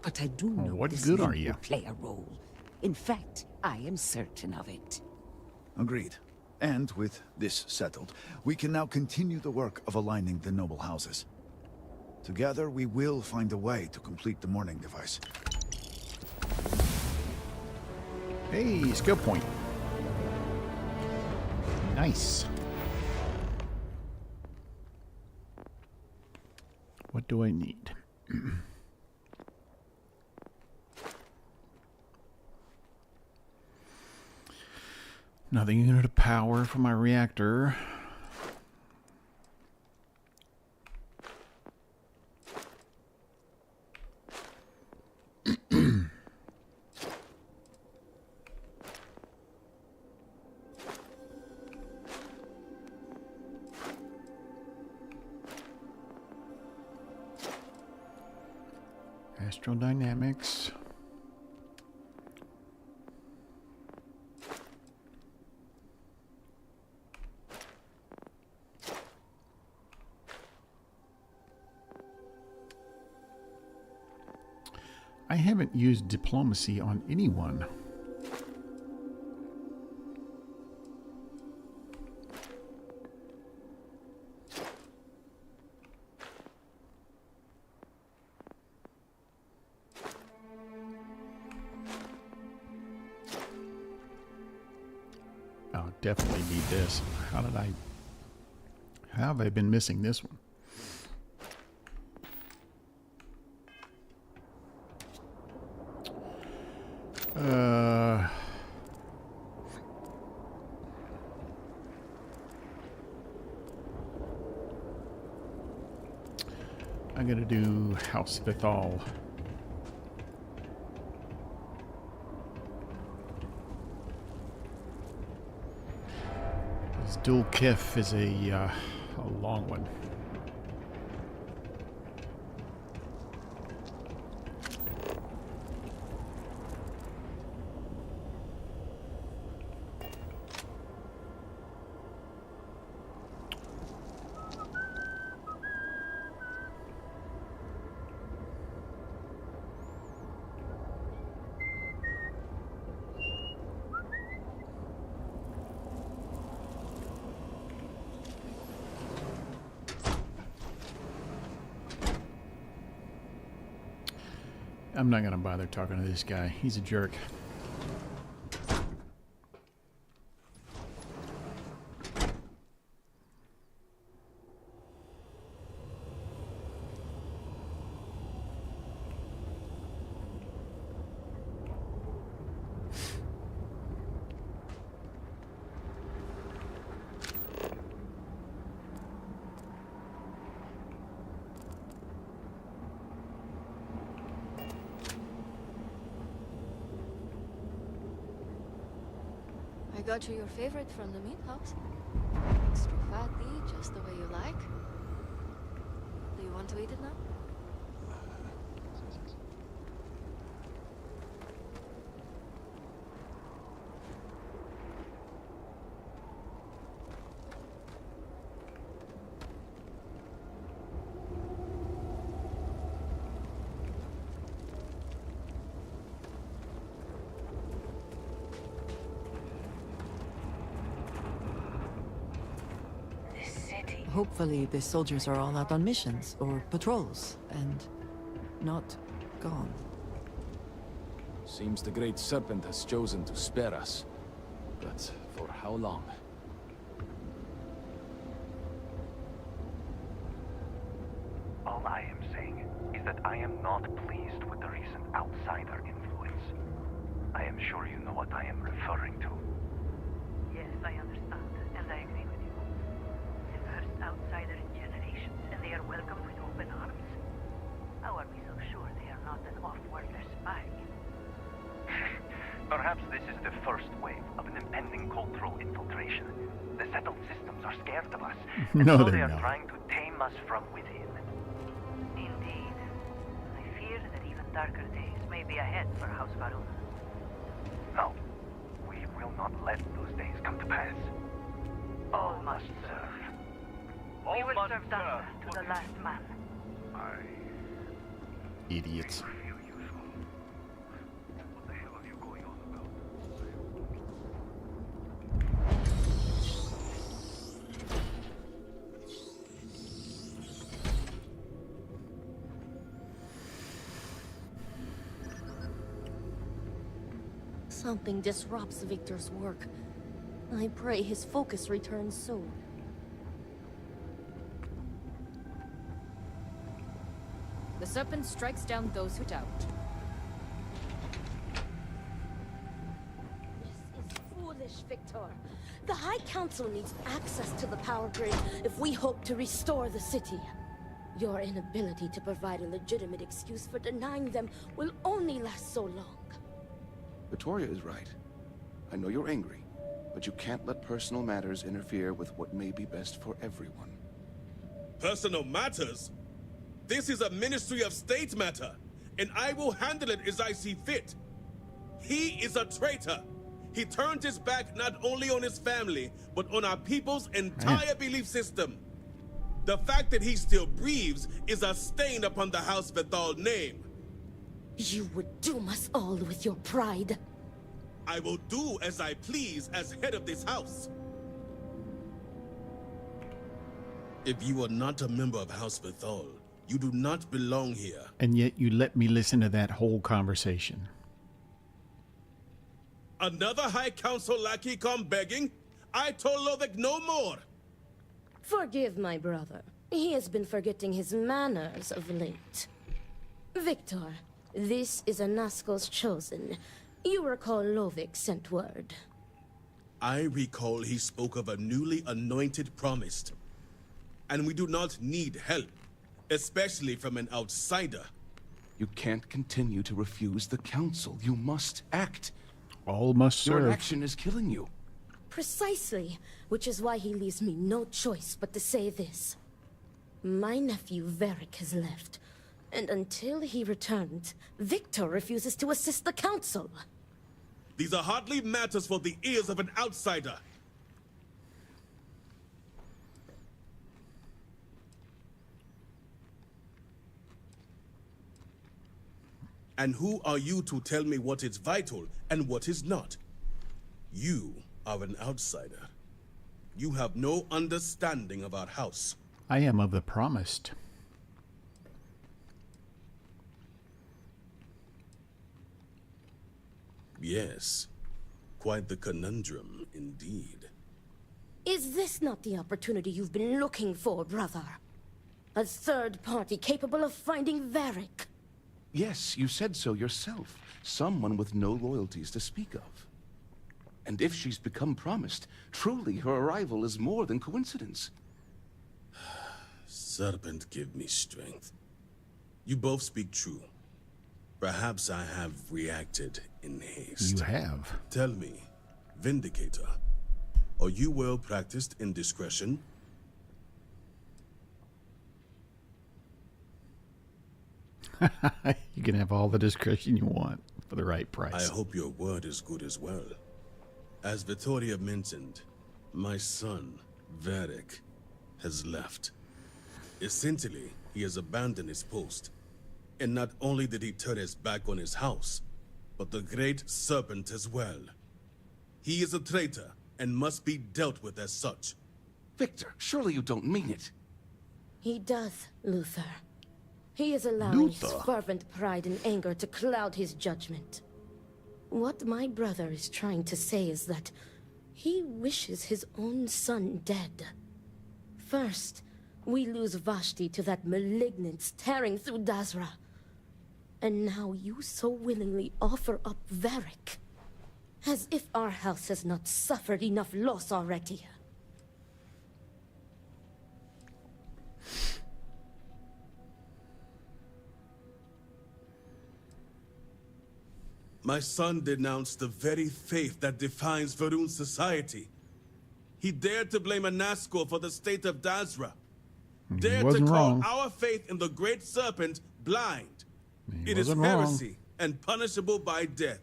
But I do know what this good link are you? will play a role. In fact, I am certain of it. Agreed. And with this settled, we can now continue the work of aligning the noble houses. Together, we will find a way to complete the mourning device. Hey, skill point. Nice. What do I need? Another unit of power for my reactor. Astrodynamics. I haven't used diplomacy on anyone. I'll definitely need this. How have I been missing this one? I'm gonna do House Vithal dual kiff is a long one. I'm not gonna bother talking to this guy. He's a jerk. I got you your favorite from the meat house. Extra fatty, just the way you like. Do you want to eat it now? Hopefully the soldiers are all out on missions or patrols and not gone. Seems the Great Serpent has chosen to spare us. But for how long? All I am saying is that I am not pleased with the recent outsider influence. I am sure you know what I am referring to. Yes, I understand, and I agree with you. The first outsider in generations, and they are welcomed with open arms. How are we so sure they are not an off-worlder spy? Perhaps this is the first wave of an impending cultural infiltration. The settled systems are scared of us, and No, so they're they are not. trying to tame us from within. Indeed. I fear that even darker days may be ahead for House Varun. No, we will not let those days come to pass. All must serve. We will serve Dasta to the last man. Idiots. Something disrupts Victor's work. I pray his focus returns soon. The serpent strikes down those who doubt. This is foolish, Victor. The High Council needs access to the power grid if we hope to restore the city. Your inability to provide a legitimate excuse for denying them will only last so long. Victoria is right. I know you're angry, but you can't let personal matters interfere with what may be best for everyone. Personal matters? This is a Ministry of State matter, and I will handle it as I see fit. He is a traitor. He turned his back not only on his family, but on our people's entire belief system. The fact that he still breathes is a stain upon the House Vethal name. You would doom us all with your pride. I will do as I please as head of this house. If you are not a member of House Vethal, you do not belong here. And yet you let me listen to that whole conversation. Another High Council lackey come begging? I told Lovek no more. Forgive my brother. He has been forgetting his manners of late. Victor, this is Anaskel's chosen. You recall Lovik sent word. I recall he spoke of a newly anointed promised. And we do not need help, especially from an outsider. You can't continue to refuse the council. You must act. All must serve. Your inaction is killing you. Precisely, which is why he leaves me no choice but to say this. My nephew Varric has left, and until he returns, Victor refuses to assist the council. These are hardly matters for the ears of an outsider. And who are you to tell me what is vital and what is not? You are an outsider. You have no understanding of our house. I am of the promised. Yes, quite the conundrum indeed. Is this not the opportunity you've been looking for, brother? A third party capable of finding Varric? Yes, you said so yourself. Someone with no loyalties to speak of. And if she's become promised, truly her arrival is more than coincidence. Serpent, give me strength. You both speak true. Perhaps I have reacted in haste. You have. Tell me, Vindicator, are you well practiced in discretion? You can have all the discretion you want for the right price. I hope your word is good as well. As Vittoria mentioned, my son, Varric, has left. Essentially, he has abandoned his post. And not only did he turn his back on his house, but the great serpent as well. He is a traitor and must be dealt with as such. Victor, surely you don't mean it. He does, Luther. He is allowing his fervent pride and anger to cloud his judgment. What my brother is trying to say is that he wishes his own son dead. First, we lose Vashti to that malignance tearing through Dazra. And now you so willingly offer up Varric. As if our house has not suffered enough loss already. My son denounced the very faith that defines Varun's society. He dared to blame Anasco for the state of Dazra. Dared to call our faith in the great serpent blind. It is heresy and punishable by death.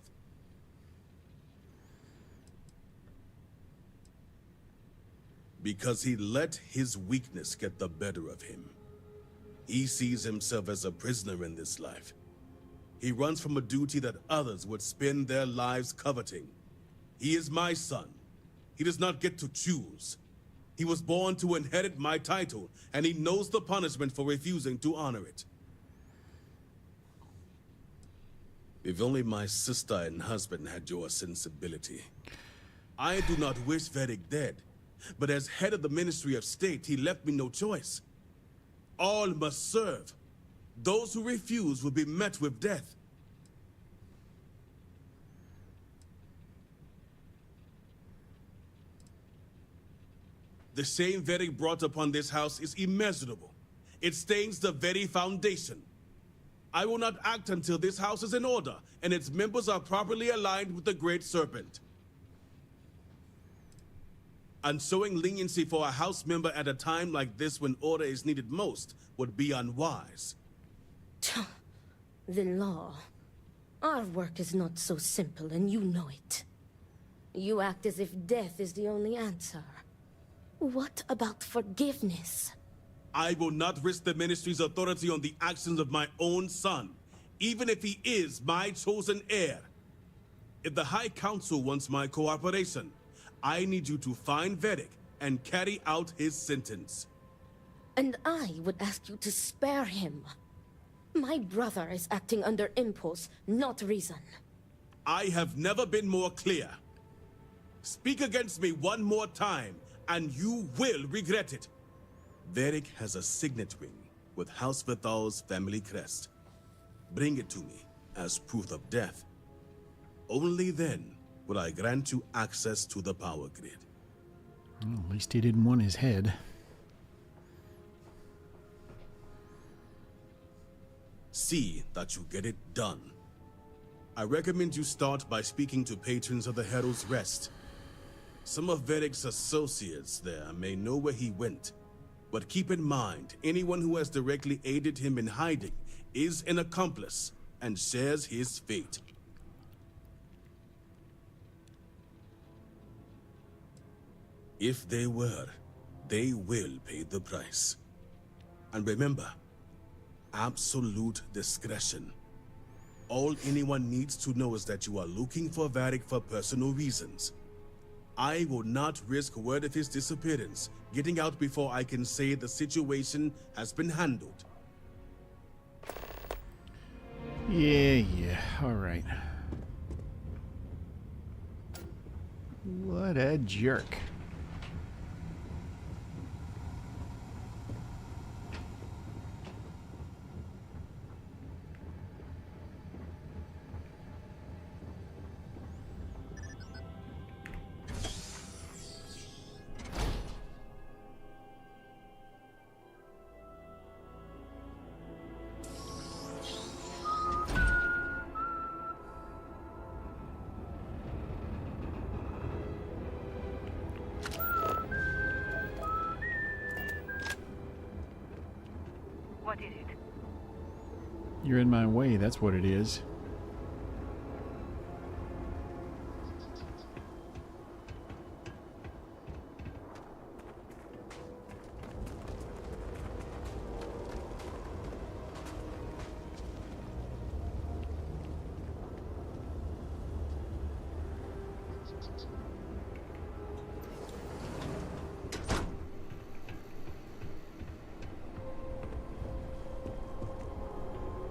Because he let his weakness get the better of him. He sees himself as a prisoner in this life. He runs from a duty that others would spend their lives coveting. He is my son. He does not get to choose. He was born to inherit my title, and he knows the punishment for refusing to honor it. If only my sister and husband had your sensibility. I do not wish Varric dead, but as head of the Ministry of State, he left me no choice. All must serve. Those who refuse will be met with death. The shame Varric brought upon this house is immeasurable. It stains the very foundation. I will not act until this house is in order and its members are properly aligned with the Great Serpent. And showing leniency for a house member at a time like this when order is needed most would be unwise. The law. Our work is not so simple, and you know it. You act as if death is the only answer. What about forgiveness? I will not risk the Ministry's authority on the actions of my own son, even if he is my chosen heir. If the High Council wants my cooperation, I need you to find Varric and carry out his sentence. And I would ask you to spare him. My brother is acting under impulse, not reason. I have never been more clear. Speak against me one more time, and you will regret it. Varric has a signet ring with House Vithal's family crest. Bring it to me as proof of death. Only then will I grant you access to the power grid. Well, at least he didn't want his head. See that you get it done. I recommend you start by speaking to patrons of the Herald's Rest. Some of Vedek's associates there may know where he went. But keep in mind, anyone who has directly aided him in hiding is an accomplice and shares his fate. If they were, they will pay the price. And remember, absolute discretion. All anyone needs to know is that you are looking for Varric for personal reasons. I will not risk word of his disappearance getting out before I can say the situation has been handled. Yeah, all right. What a jerk. What is it? You're in my way, that's what it is.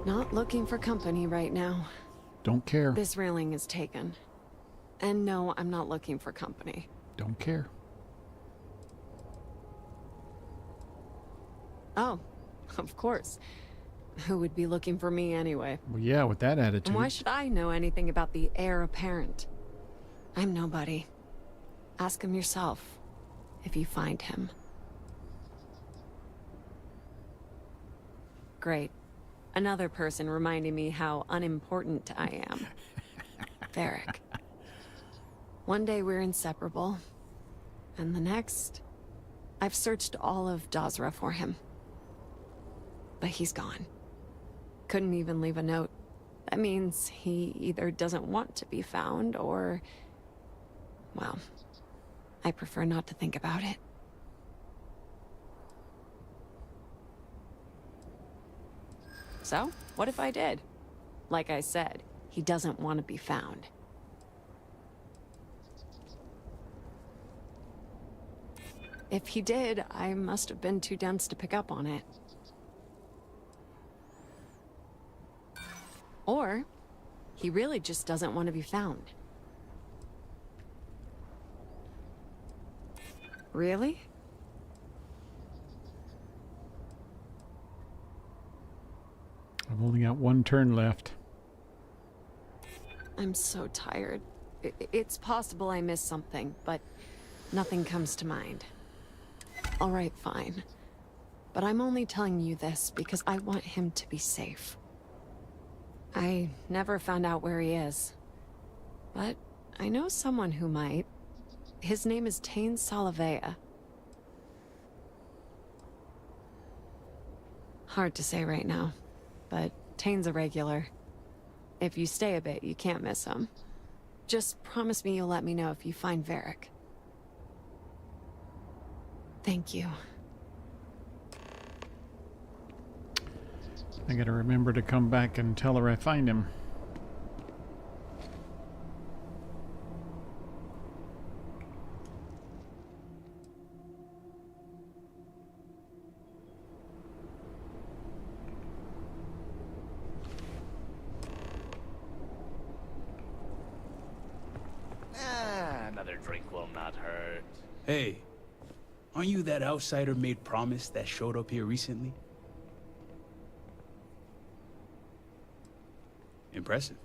Not looking for company right now. Don't care. This railing is taken. And no, I'm not looking for company. Don't care. Oh, of course. Who would be looking for me anyway? Well, yeah, with that attitude. And why should I know anything about the heir apparent? I'm nobody. Ask him yourself, if you find him. Great. Another person reminding me how unimportant I am. Varric. One day we're inseparable, and the next, I've searched all of Dazra for him. But he's gone. Couldn't even leave a note. That means he either doesn't want to be found, or... well, I prefer not to think about it. So, what if I did? Like I said, he doesn't want to be found. If he did, I must have been too dense to pick up on it. Or, he really just doesn't want to be found. Really? I've only got one turn left. I'm so tired. It's possible I missed something, but nothing comes to mind. All right, fine. But I'm only telling you this because I want him to be safe. I never found out where he is. But I know someone who might. His name is Tain Salavea. Hard to say right now, but Tain's a regular. If you stay a bit, you can't miss him. Just promise me you'll let me know if you find Varric. Thank you. I gotta remember to come back and tell her I find him. Another drink will not hurt. Hey, aren't you that outsider made promise that showed up here recently? Impressive.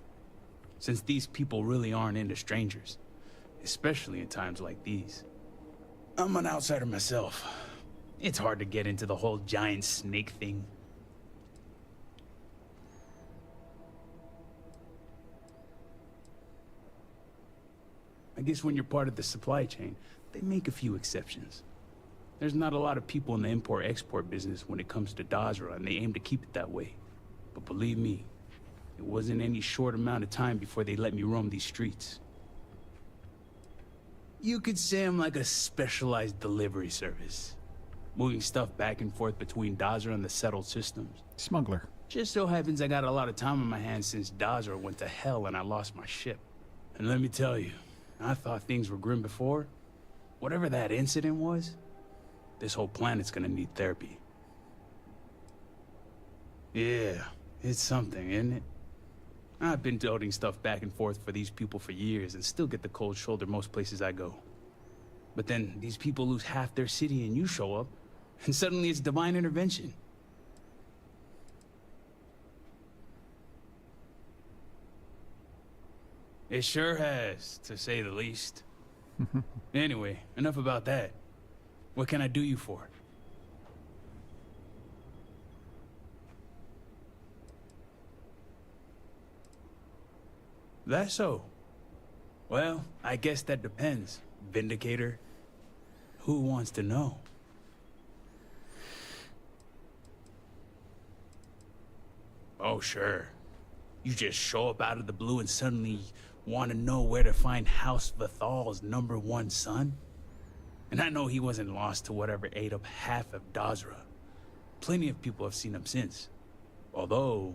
Since these people really aren't into strangers, especially in times like these. I'm an outsider myself. It's hard to get into the whole giant snake thing. I guess when you're part of the supply chain, they make a few exceptions. There's not a lot of people in the import-export business when it comes to Dazra, and they aim to keep it that way. But believe me, it wasn't any short amount of time before they let me roam these streets. You could say I'm like a specialized delivery service, moving stuff back and forth between Dazra and the settled systems. Smuggler. Just so happens I got a lot of time on my hands since Dazra went to hell and I lost my ship. And let me tell you, I thought things were grim before. Whatever that incident was, this whole planet's gonna need therapy. Yeah, it's something, isn't it? I've been toting stuff back and forth for these people for years and still get the cold shoulder most places I go. But then these people lose half their city and you show up, and suddenly it's divine intervention. It sure has, to say the least. Anyway, enough about that. What can I do you for? That's so. Well, I guess that depends, Vindicator. Who wants to know? Oh, sure. You just show up out of the blue and suddenly want to know where to find House Vathal's #1 son? And I know he wasn't lost to whatever ate up half of Dazra. Plenty of people have seen him since. Although,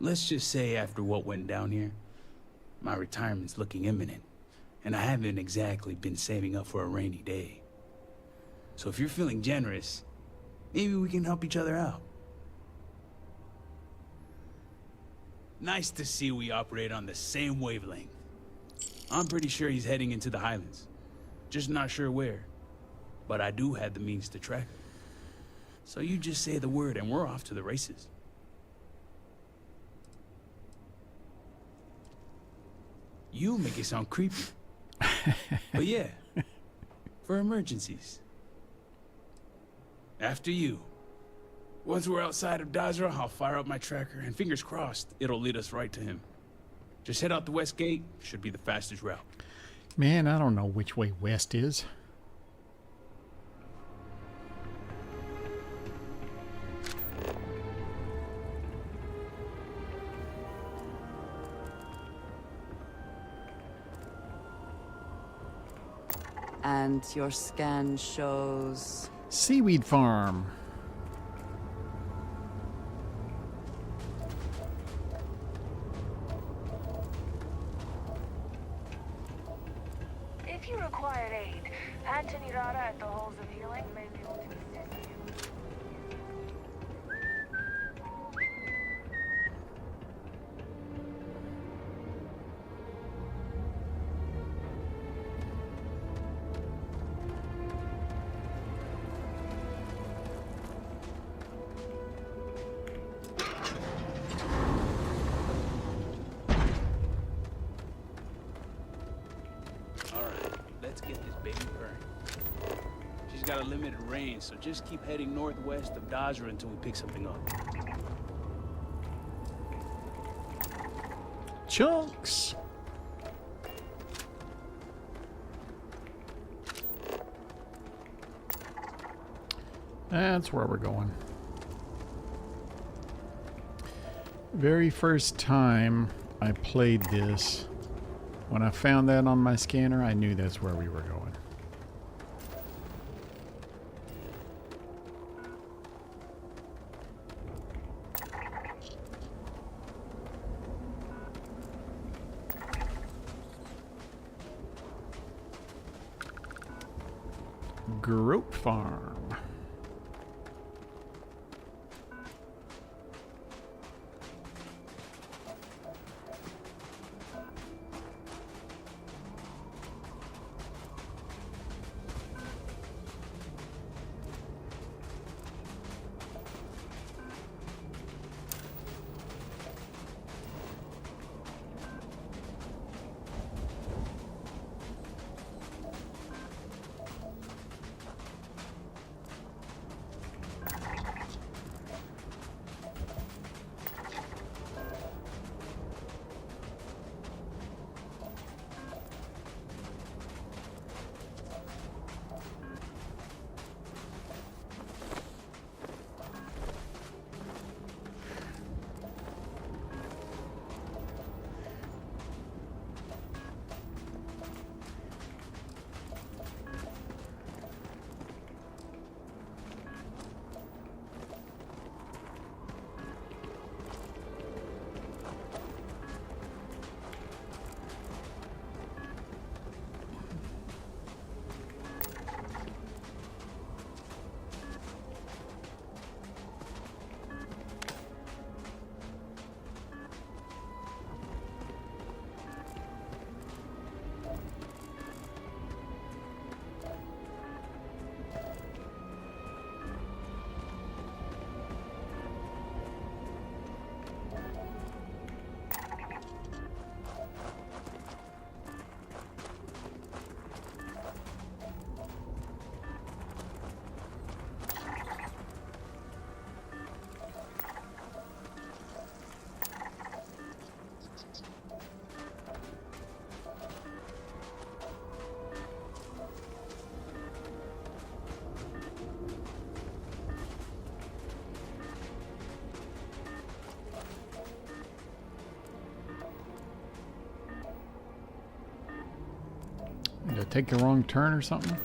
let's just say after what went down here, my retirement's looking imminent, and I haven't exactly been saving up for a rainy day. So if you're feeling generous, maybe we can help each other out. Nice to see we operate on the same wavelength. I'm pretty sure he's heading into the Highlands. Just not sure where. But I do have the means to track him. So you just say the word and we're off to the races. You make it sound creepy. But yeah, for emergencies. After you. Once we're outside of Dazra, I'll fire up my tracker, and fingers crossed, it'll lead us right to him. Just head out the west gate, should be the fastest route. Man, I don't know which way west is. And your scan shows... Seaweed farm. If you required aid, Anthony Rara at the Halls of Healing may be able to assist you. Got a limited range, so just keep heading northwest of Dazra until we pick something up. Chunks. That's where we're going. Very first time I played this, when I found that on my scanner, I knew that's where we were going. Grope Farm. I take a wrong turn or something?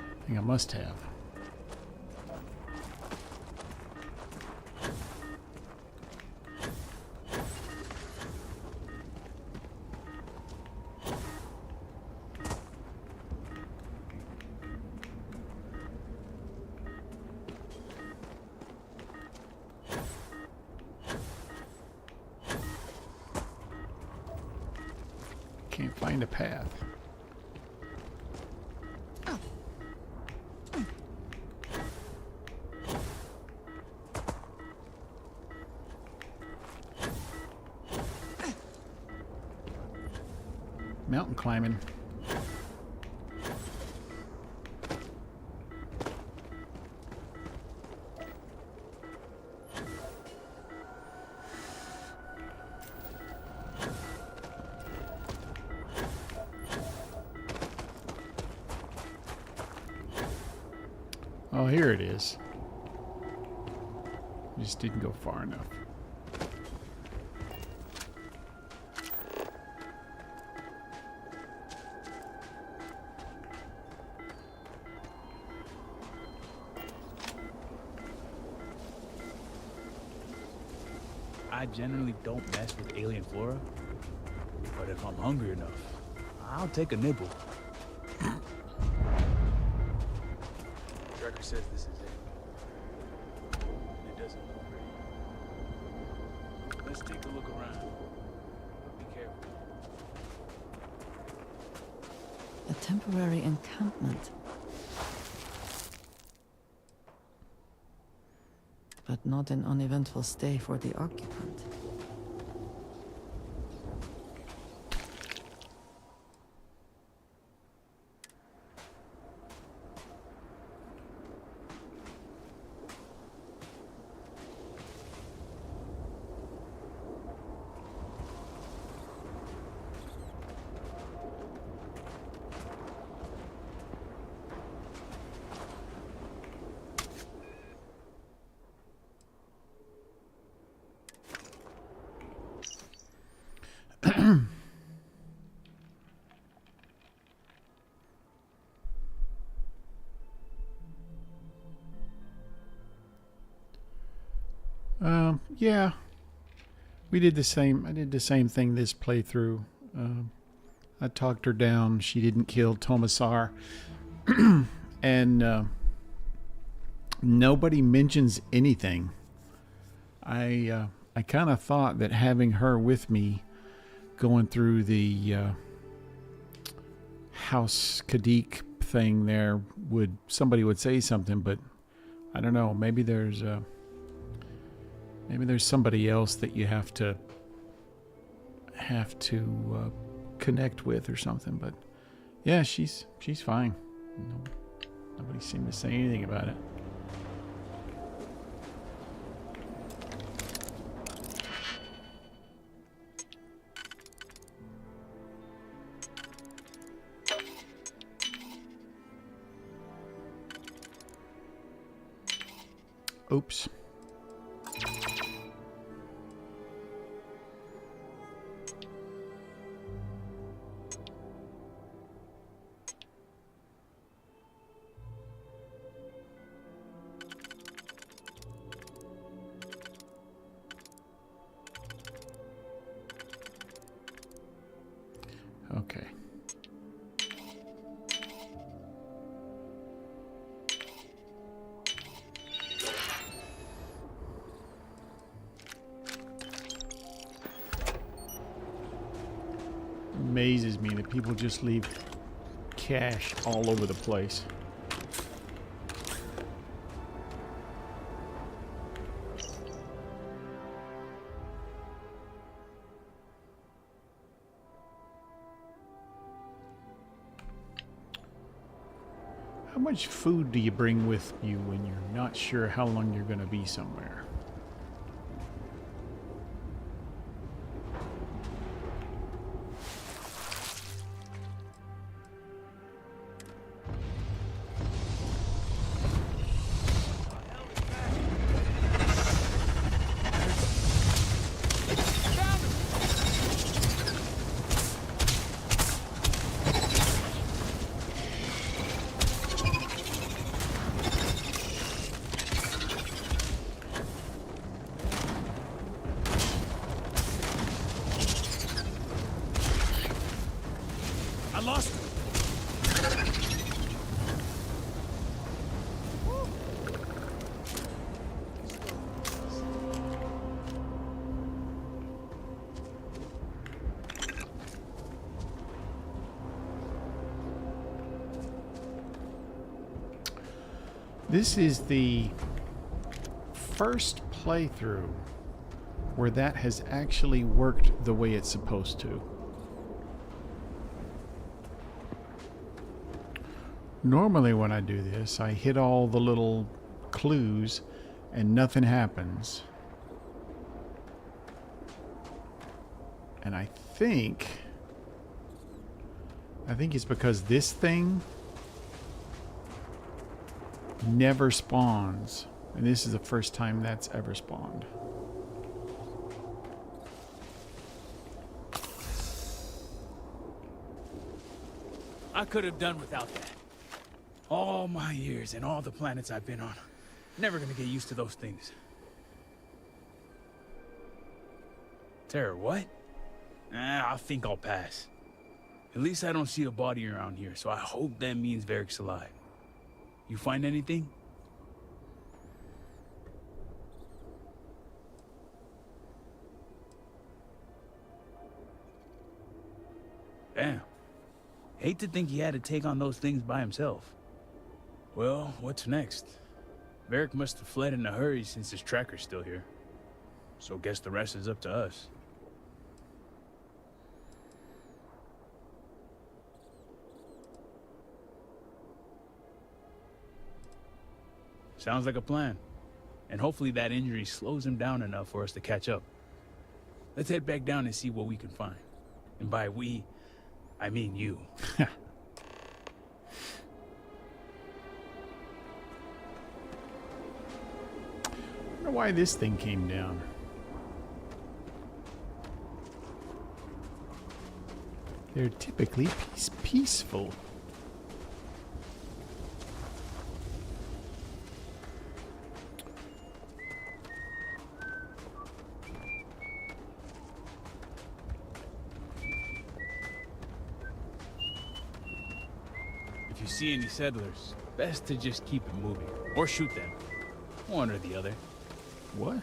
I think I must have. Can't find a path. Mountain climbing. Oh, here it is. Just didn't go far enough. I generally don't mess with alien flora, but if I'm hungry enough, I'll take a nibble. Drucker says this is it. It doesn't look great. Let's take a look around. Be careful. A temporary encampment. But not an uneventful stay for the occupant. Yeah, we did the same. I did the same thing this playthrough. I talked her down. She didn't kill Tomasar, and nobody mentions anything. I kind of thought that having her with me, going through the House Kadik thing there, somebody would say something, but I don't know. Maybe there's somebody else that you have to connect with or something. But yeah, she's fine. Nobody seemed to say anything about it. Oops. Okay. Amazes me that people just leave cash all over the place. How much food do you bring with you when you're not sure how long you're going to be somewhere? lost him. This is the first playthrough where that has actually worked the way it's supposed to. Normally when I do this, I hit all the little clues and nothing happens. And I think it's because this thing never spawns. And this is the first time that's ever spawned. I could have done without that. All my years and all the planets I've been on. Never gonna get used to those things. Terror, what? I think I'll pass. At least I don't see a body around here, so I hope that means Varric's alive. You find anything? Damn. Hate to think he had to take on those things by himself. Well, what's next? Varric must have fled in a hurry since his tracker's still here. So guess the rest is up to us. Sounds like a plan. And hopefully that injury slows him down enough for us to catch up. Let's head back down and see what we can find. And by we, I mean you. I wonder why this thing came down. They're typically peaceful. If you see any settlers, best to just keep it moving. Or shoot them. One or the other. What?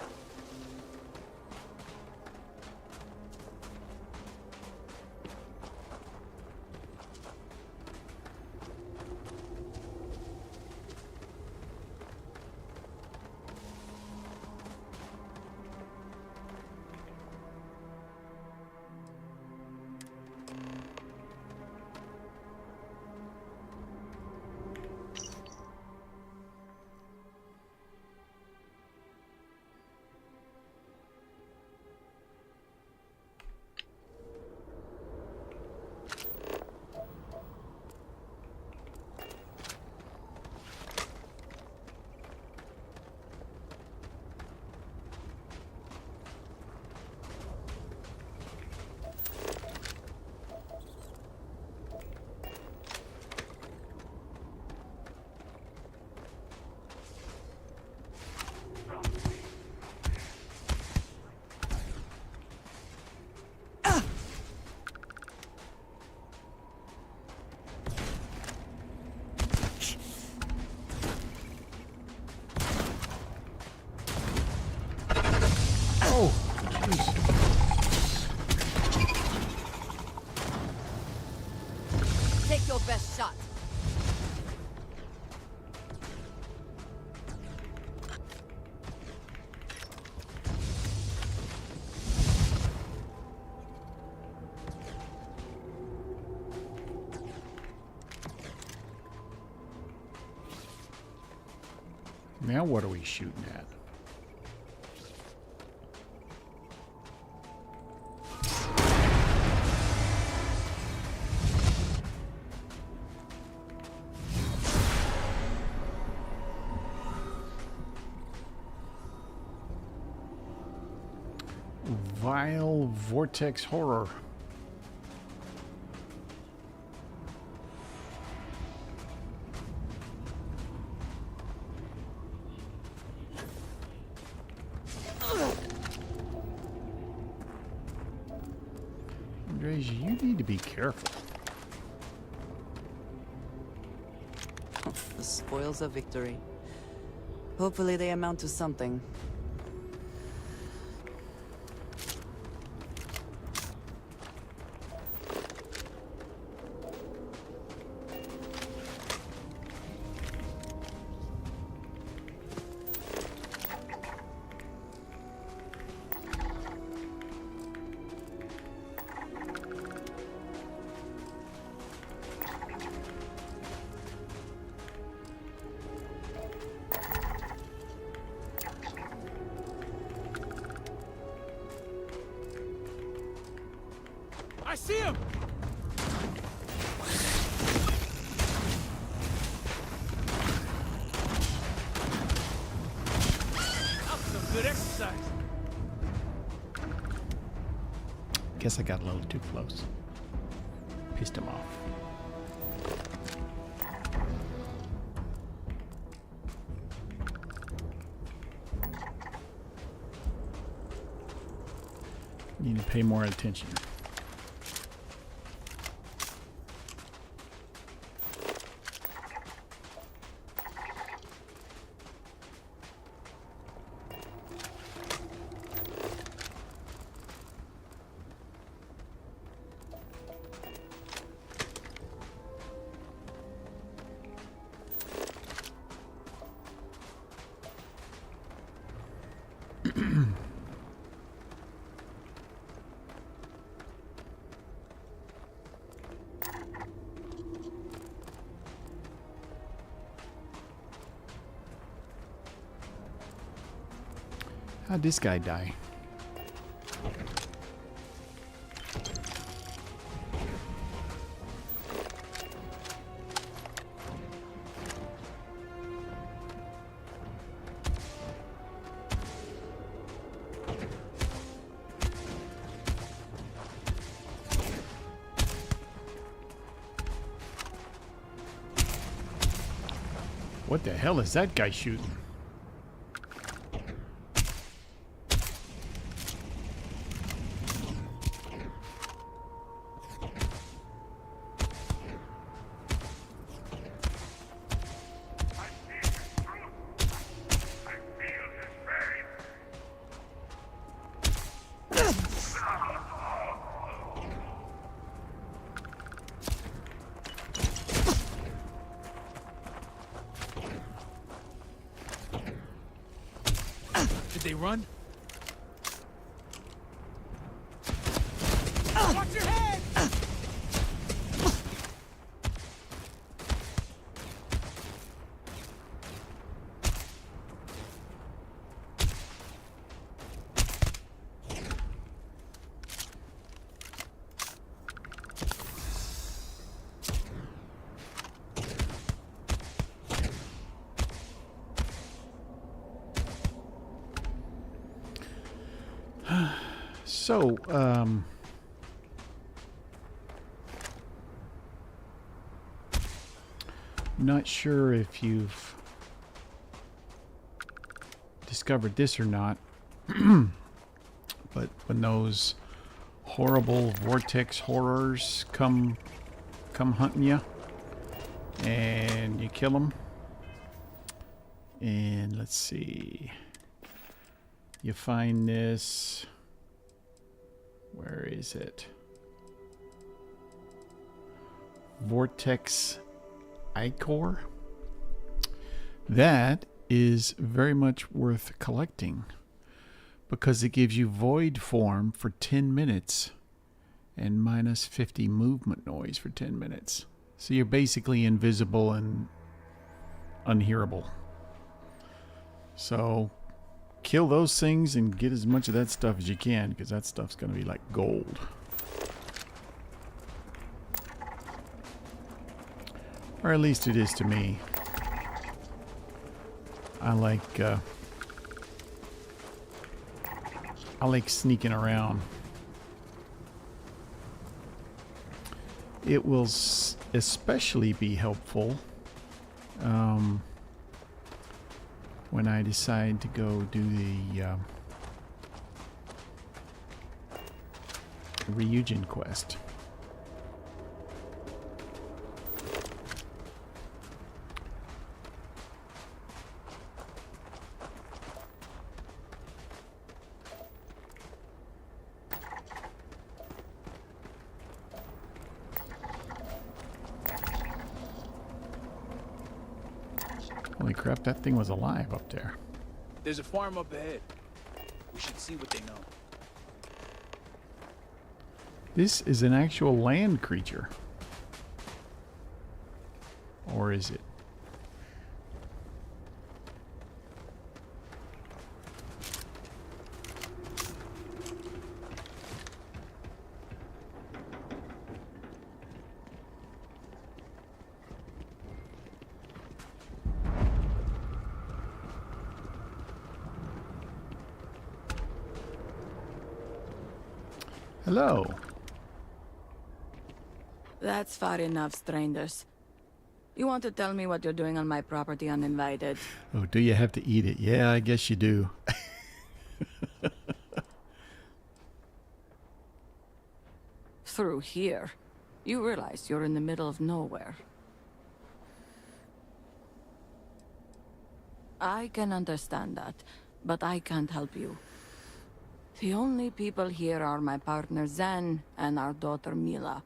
Take your best shot. Now what are we shooting at? Vile vortex horror. Andres, you need to be careful. The spoils of victory. Hopefully they amount to something. I see him! That was some good exercise. Guess I got a little too close. Pissed him off. Need to pay more attention. How'd this guy die? What the hell is that guy shooting? Did they run? Watch your head! So, not sure if you've discovered this or not, but when those horrible vortex horrors come hunting you, and you kill them, and let's see, you find this. Where is it? Vortex Ichor. That is very much worth collecting because it gives you void form for 10 minutes and minus 50 movement noise for 10 minutes. So you're basically invisible and unhearable. So kill those things and get as much of that stuff as you can, because that stuff's going to be like gold. Or at least it is to me. I like sneaking around. It will especially be helpful when I decide to go do the Ryujin quest. Holy crap, that thing was alive up there. There's a farm up ahead. We should see what they know. This is an actual land creature. Or is it? Hello. That's far enough, strangers. You want to tell me what you're doing on my property uninvited? Oh, do you have to eat it? Yeah, I guess you do. Through here. You realize you're in the middle of nowhere. I can understand that, but I can't help you. The only people here are my partner Zen and our daughter Mila.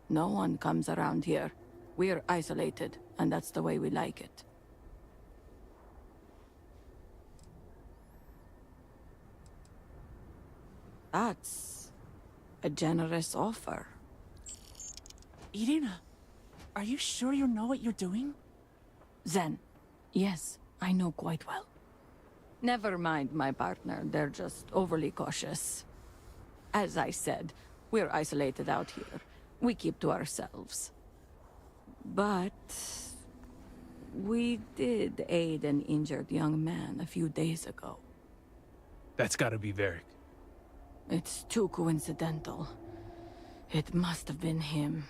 No one comes around here. We're isolated, and that's the way we like it. That's a generous offer. Irina, are you sure you know what you're doing? Zen, yes, I know quite well. Never mind my partner, they're just overly cautious. As I said, we're isolated out here. We keep to ourselves. But we did aid an injured young man a few days ago. That's gotta be Varric. It's too coincidental. It must have been him.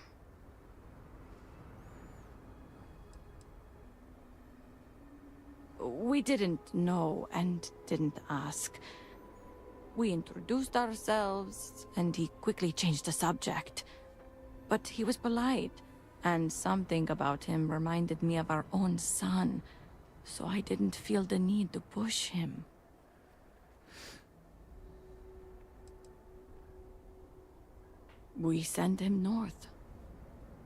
We didn't know and didn't ask. We introduced ourselves, and he quickly changed the subject. But he was polite, and something about him reminded me of our own son, so I didn't feel the need to push him. We sent him north.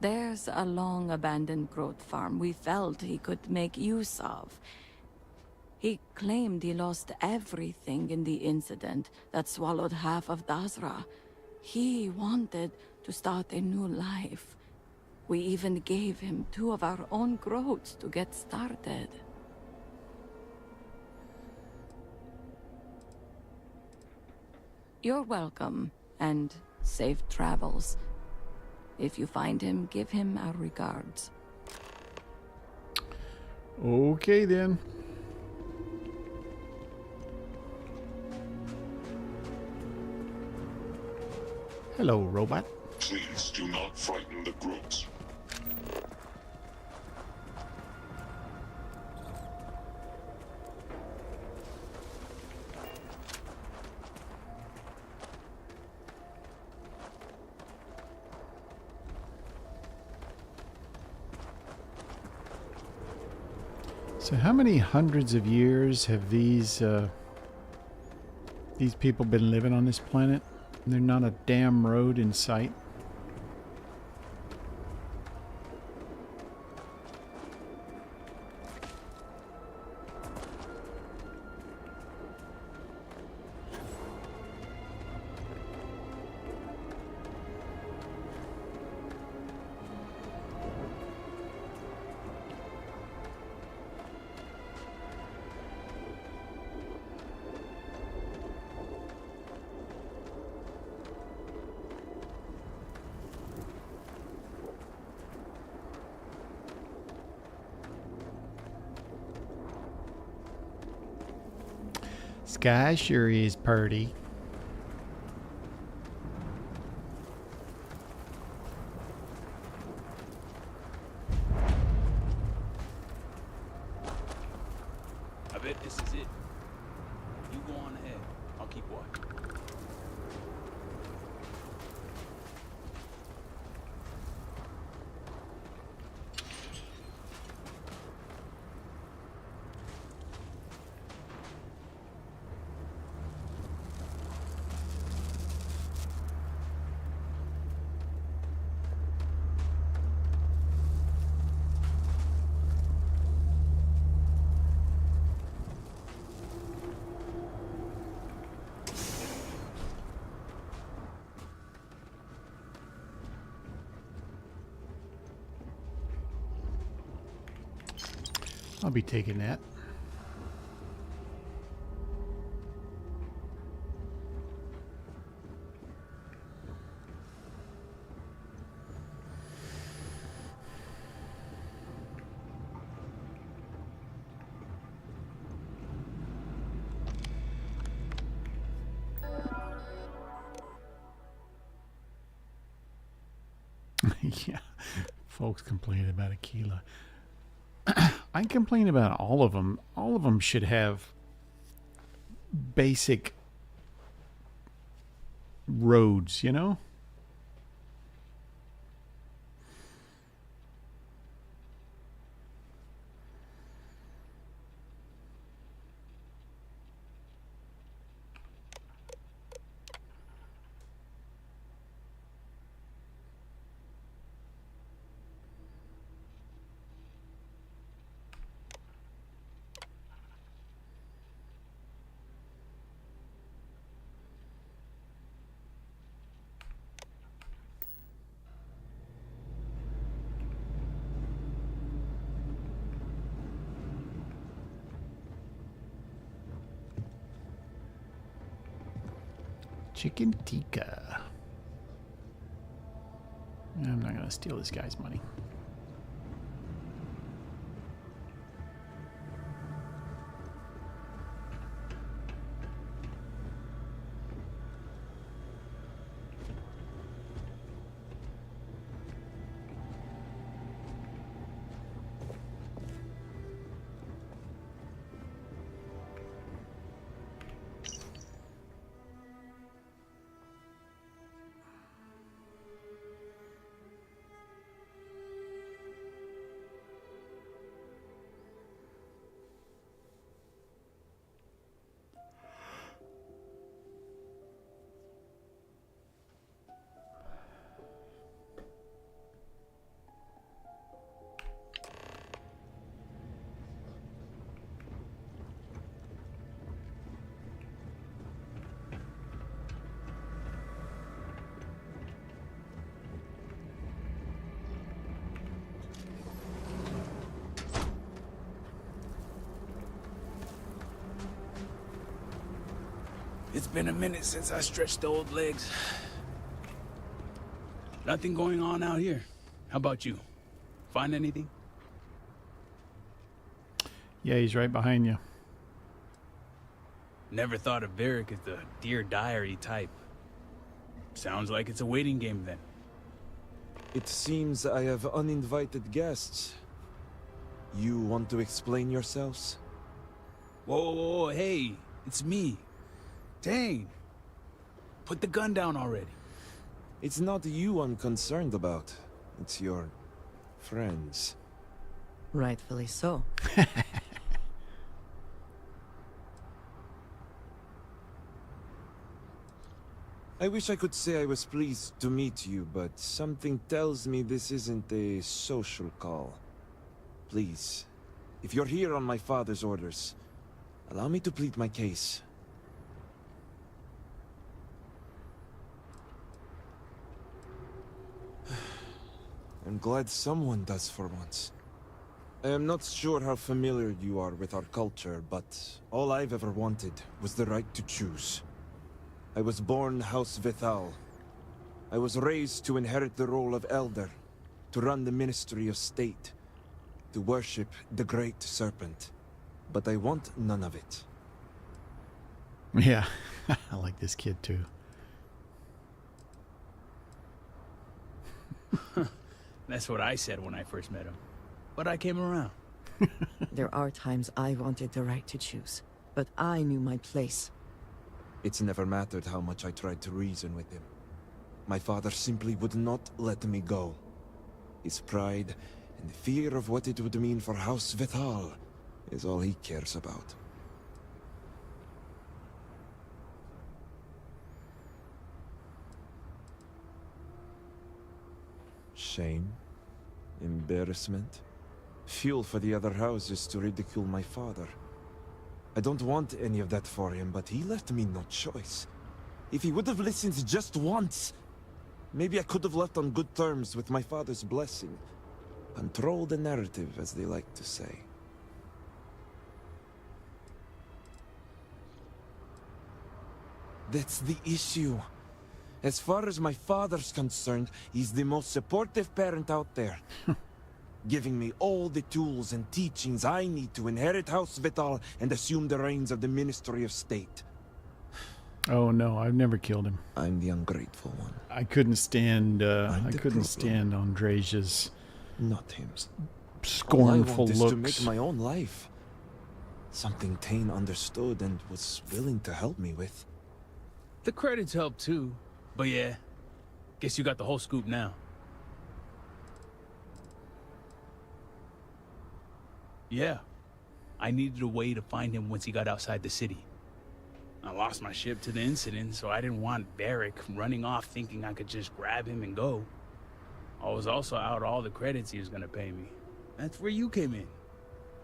There's a long-abandoned growth farm we felt he could make use of. He claimed he lost everything in the incident that swallowed half of Dazra. He wanted to start a new life. We even gave him 2 of our own growths to get started. You're welcome, and safe travels. If you find him, give him our regards. Okay, then. Hello, robot. Please do not frighten the groups. So how many hundreds of years have these people been living on this planet? There's not a damn road in sight. Sky sure is purty. I bet this is it. You go on ahead. I'll keep watch. I'll be taking that. Yeah, folks complain about Aquila. I complain about all of them. All of them should have basic roads, you know? Chicken tikka. I'm not going to steal this guy's money. It's been a minute since I stretched the old legs. Nothing going on out here. How about you? Find anything? Yeah, he's right behind you. Never thought of Varric as the Dear Diary type. Sounds like it's a waiting game then. It seems I have uninvited guests. You want to explain yourselves? Whoa, whoa, whoa, hey, it's me. Dang. Put the gun down already. It's not you I'm concerned about. It's your friends. Rightfully so. I wish I could say I was pleased to meet you, but something tells me this isn't a social call. Please, if you're here on my father's orders, allow me to plead my case. I'm glad someone does for once. I am not sure how familiar you are with our culture, but all I've ever wanted was the right to choose. I was born House Vithal. I was raised to inherit the role of Elder, to run the Ministry of State, to worship the Great Serpent. But I want none of it. Yeah, I like this kid too. That's what I said when I first met him. But I came around. There are times I wanted the right to choose, but I knew my place. It's never mattered how much I tried to reason with him. My father simply would not let me go. His pride and the fear of what it would mean for House Vithal is all he cares about. Shame, embarrassment, fuel for the other houses to ridicule my father. I don't want any of that for him, but he left me no choice. If he would have listened just once, maybe I could have left on good terms with my father's blessing. Control the narrative, as they like to say. That's the issue. As far as my father's concerned, he's the most supportive parent out there. Giving me all the tools and teachings I need to inherit House Vital and assume the reins of the Ministry of State. Oh no, I've never killed him. I'm the ungrateful one. I couldn't stand. I couldn't problem. stand Andresia's Not him. scornful All I want looks. is to make my own life. Something Tane understood and was willing to help me with. The credits help too. But yeah, guess you got the whole scoop now. Yeah, I needed a way to find him once he got outside the city. I lost my ship to the incident, so I didn't want Varric running off thinking I could just grab him and go. I was also out all the credits he was gonna pay me. That's where you came in.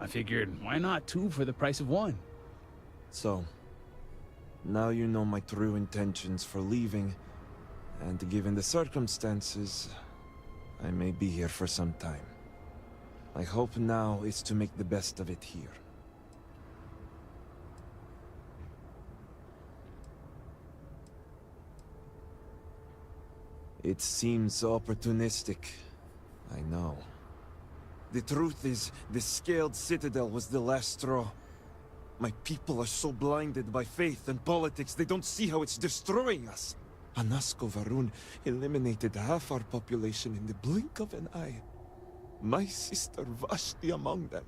I figured, why not 2 for the price of 1? So, now you know my true intentions for leaving, and given the circumstances, I may be here for some time. My hope now is to make the best of it here. It seems opportunistic, I know. The truth is, the scaled citadel was the last straw. My people are so blinded by faith and politics, they don't see how it's destroying us. Anasko Varun eliminated half our population in the blink of an eye. My sister Vashti among them.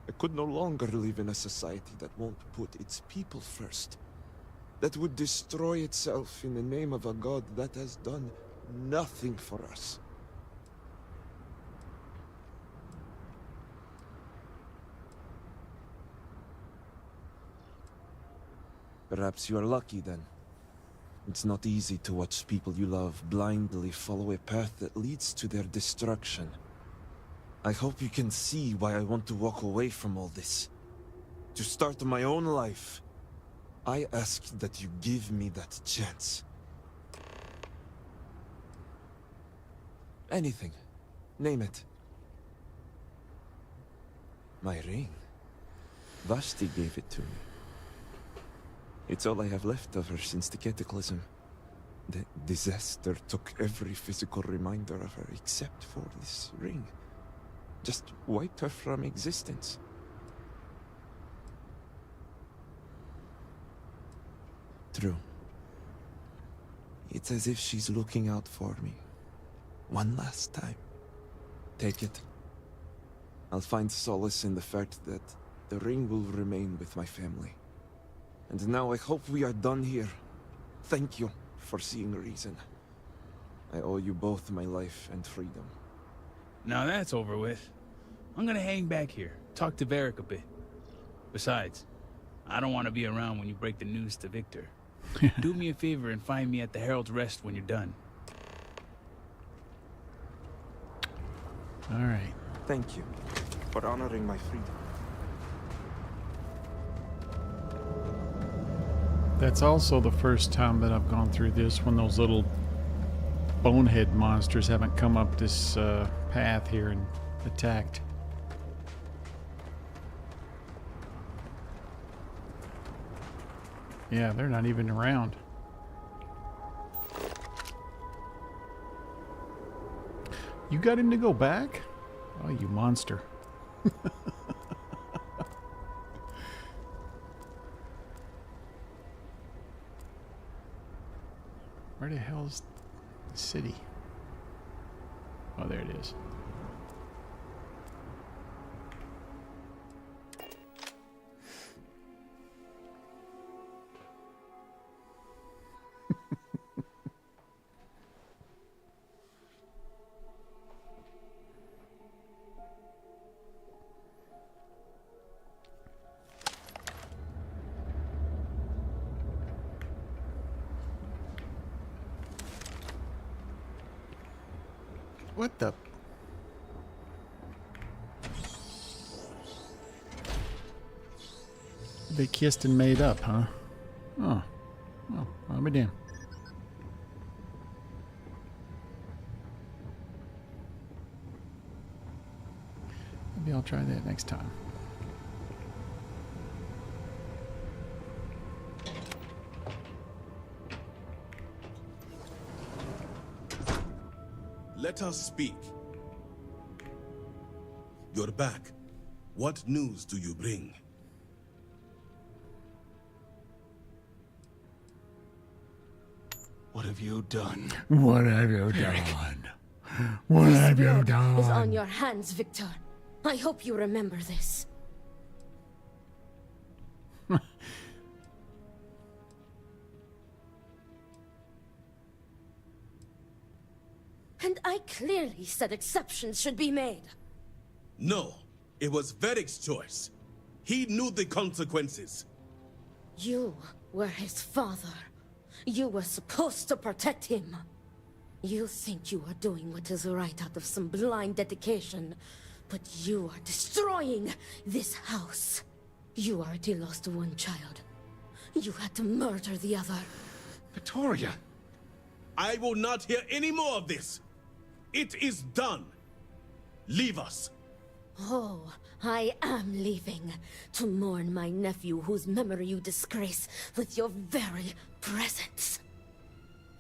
I could no longer live in a society that won't put its people first. That would destroy itself in the name of a god that has done nothing for us. Perhaps you are lucky then. It's not easy to watch people you love blindly follow a path that leads to their destruction. I hope you can see why I want to walk away from all this. To start my own life. I ask that you give me that chance. Anything. Name it. My ring. Vashti gave it to me. It's all I have left of her since the cataclysm. The disaster took every physical reminder of her except for this ring. Just wiped her from existence. True. It's as if she's looking out for me. One last time. Take it. I'll find solace in the fact that the ring will remain with my family. And now I hope we are done here. Thank you for seeing reason. I owe you both my life and freedom. Now that's over with. I'm gonna hang back here, talk to Varric a bit. Besides, I don't want to be around when you break the news to Victor. Do me a favor and find me at the Herald's Rest when you're done. All right. Thank you for honoring my freedom. That's also the first time that I've gone through this when those little bonehead monsters haven't come up this path here and attacked. Yeah, they're not even around. You got him to go back? Oh, you monster. Where the hell's the city? Oh, there it is. What the? They kissed and made up, huh? Oh. Oh, I'll be damned. Maybe I'll try that next time. Let us speak. You're back. What news do you bring? What have you done? What have you done? What This have you blood done? is on your hands, Victor. I hope you remember this. And I clearly said exceptions should be made. No, it was Veric's choice. He knew the consequences. You were his father. You were supposed to protect him. You think you are doing what is right out of some blind dedication, but you are destroying this house. You already lost one child. You had to murder the other. Victoria! I will not hear any more of this. It is done. Leave us. Oh, I am leaving to mourn my nephew whose memory you disgrace with your very presence.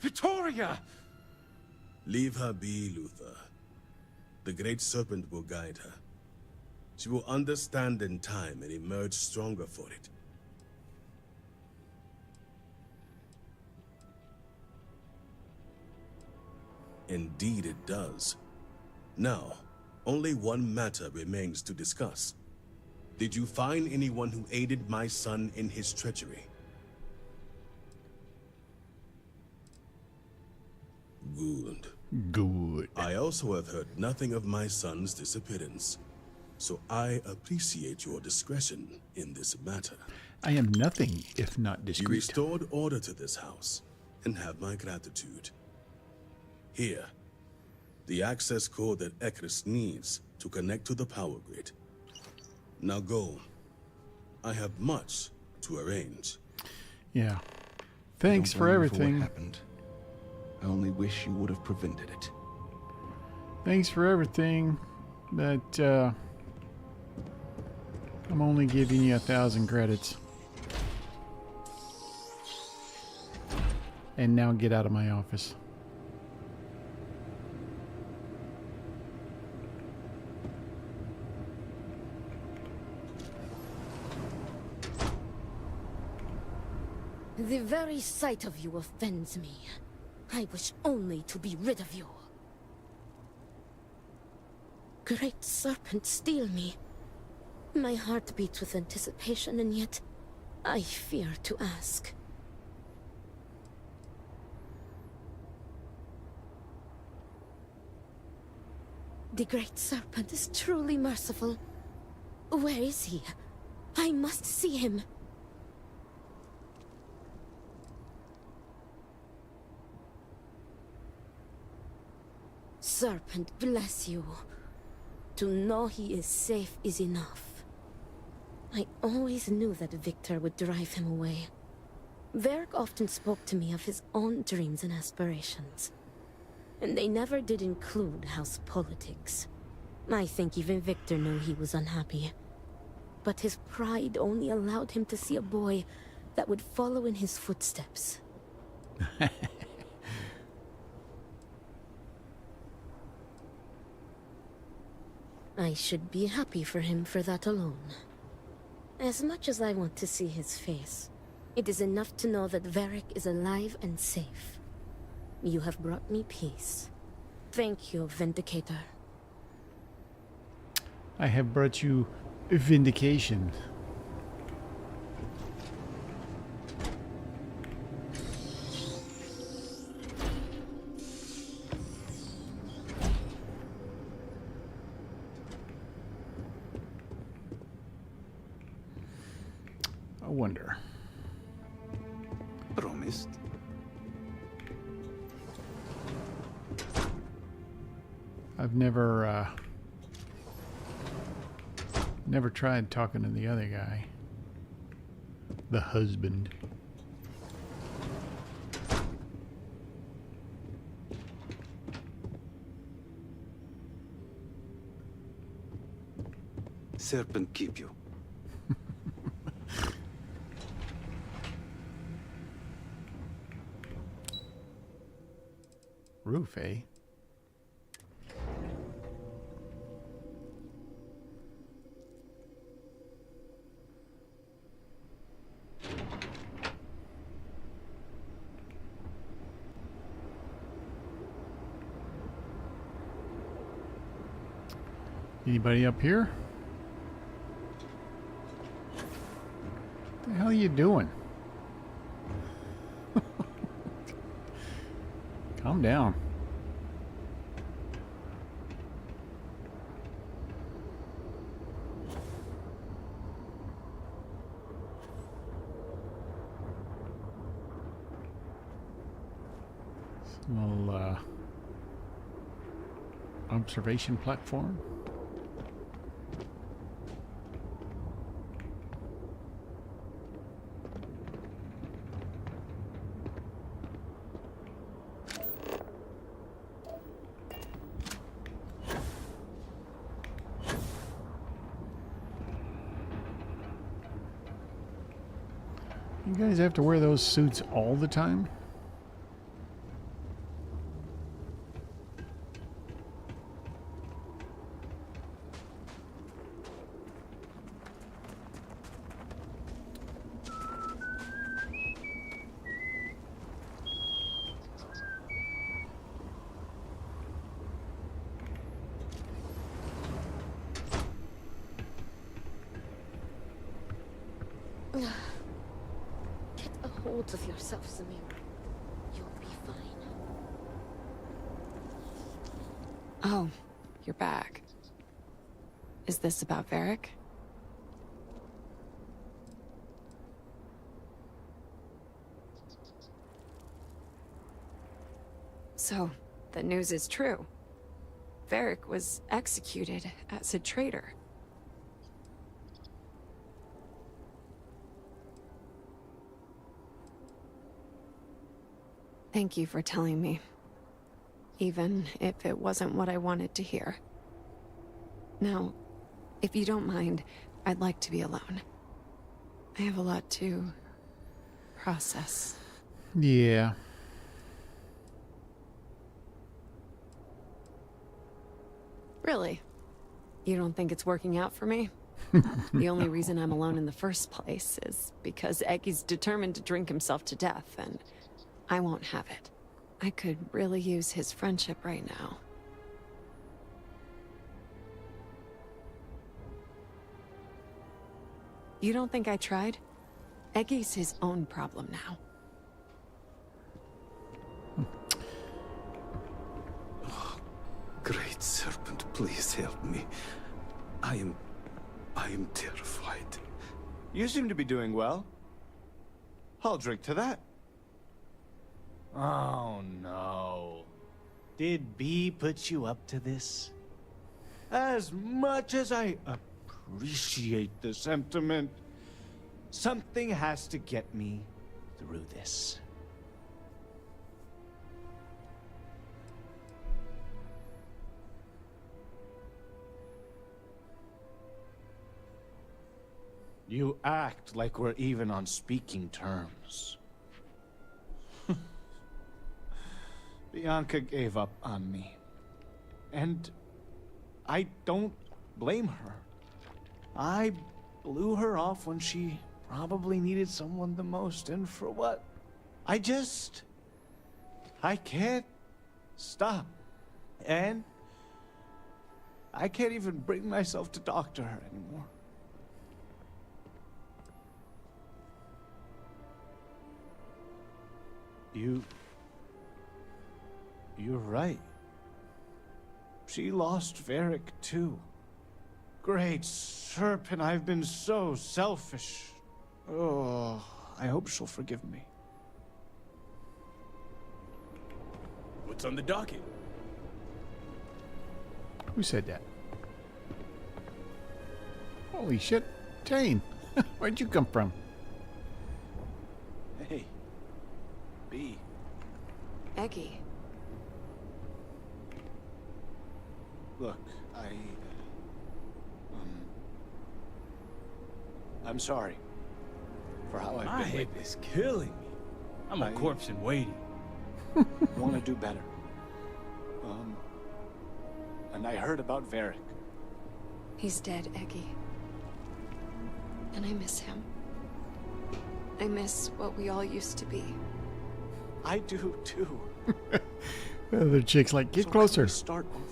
Victoria! Leave her be, Luther. The Great Serpent will guide her. She will understand in time and emerge stronger for it. Indeed it does. Now, only one matter remains to discuss. Did you find anyone who aided my son in his treachery? Good. Good. I also have heard nothing of my son's disappearance, so I appreciate your discretion in this matter. I am nothing if not You discreet. restored order to this house, and have my gratitude. Here, the access code that Ekris needs to connect to the power grid. Now go. I have much to arrange. Yeah. Thanks I don't for blame you everything. what happened. I only wish you would have prevented it. Thanks for everything, but I'm only giving you 1,000 credits. And now get out of my office. The very sight of you offends me. I wish only to be rid of you. Great Serpent, steal me. My heart beats with anticipation, and yet I fear to ask. The Great Serpent is truly merciful. Where is he? I must see him. Serpent bless you. To know he is safe is enough. I always knew that Victor would drive him away. Varric often spoke to me of his own dreams and aspirations. And they never did include house politics. I think even Victor knew he was unhappy. But his pride only allowed him to see a boy that would follow in his footsteps. I should be happy for him for that alone. As much as I want to see his face, it is enough to know that Varric is alive and safe. You have brought me peace. Thank you, Vindicator. I have brought you vindication. I wonder. Promised. I've never tried talking to the other guy. The husband. Serpent keep you. Roof, eh? Anybody up here? What the hell are you doing? Calm down. Small observation platform. You guys have to wear those suits all the time? Get a hold of yourself, Samira. You'll be fine. Oh, you're back. Is this about Varric? So, the news is true. Varric was executed as a traitor. Thank you for telling me. Even if it wasn't what I wanted to hear. Now, if you don't mind, I'd like to be alone. I have a lot to process. Yeah. Really? You don't think it's working out for me? The only reason I'm alone in the first place is because Eggy's determined to drink himself to death, and I won't have it. I could really use his friendship right now. You don't think I tried? Eggy's his own problem now. Great Serpent, please help me. I am terrified. You seem to be doing well. I'll drink to that. Oh no. Did B put you up to this? As much as I appreciate the sentiment, something has to get me through this. You act like we're even on speaking terms. Bianca gave up on me. And I don't blame her. I blew her off when she probably needed someone the most, and for what? I can't stop. And I can't even bring myself to talk to her anymore. You're right. She lost Varric too. Great Serpent, I've been so selfish. Oh, I hope she'll forgive me. What's on the docket? Who said that? Holy shit. Tane, where'd you come from? Hey. B. Eggy. Look, I'm sorry for how I've been. My head is killing me. I'm a corpse in waiting. Want to do better. And I heard about Varric. He's dead, Eggy. And I miss him. I miss what we all used to be. I do too. The other chick's like, get closer. Start over.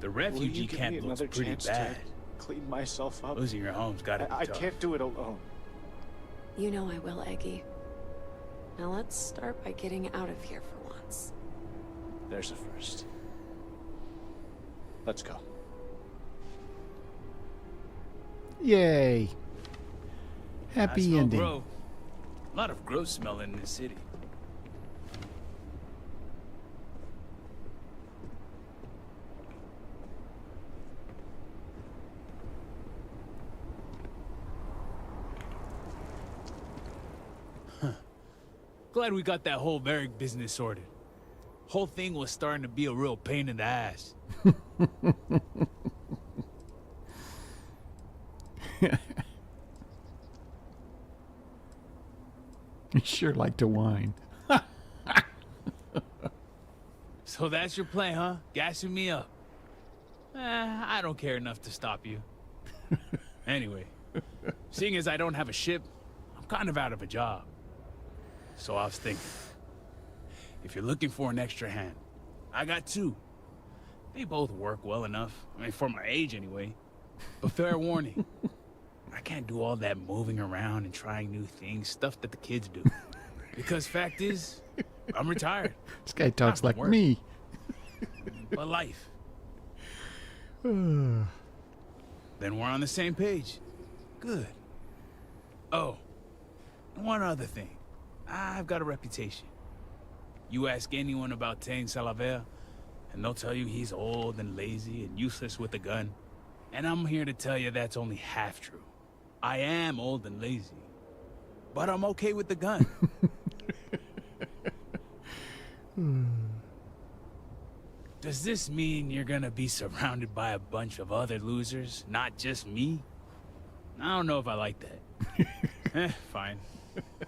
The refugee camp looks pretty bad. Clean myself up. Losing your home's gotta be I tough. can't do it alone. You know I will, Eggy. Now let's start by getting out of here for once. There's a first. Let's go. Yay. Happy I smell ending. growth. A lot of growth smell in this city. Glad we got that whole Varric business sorted. Whole thing was starting to be a real pain in the ass. You sure like to whine. So that's your plan, huh? Gassing me up. I don't care enough to stop you. Anyway, seeing as I don't have a ship, I'm kind of out of a job. So I was thinking, if you're looking for an extra hand, I got two. They both work well enough. I mean, for my age anyway. But fair warning, I can't do all that moving around and trying new things, stuff that the kids do. Because fact is, I'm retired. This guy talks like work. me. But life. Then we're on the same page. Good. Oh, one other thing. I've got a reputation. You ask anyone about Tane Salaver, and they'll tell you he's old and lazy and useless with a gun. And I'm here to tell you that's only half true. I am old and lazy, but I'm okay with the gun. Does this mean you're gonna be surrounded by a bunch of other losers, not just me? I don't know if I like that. Fine.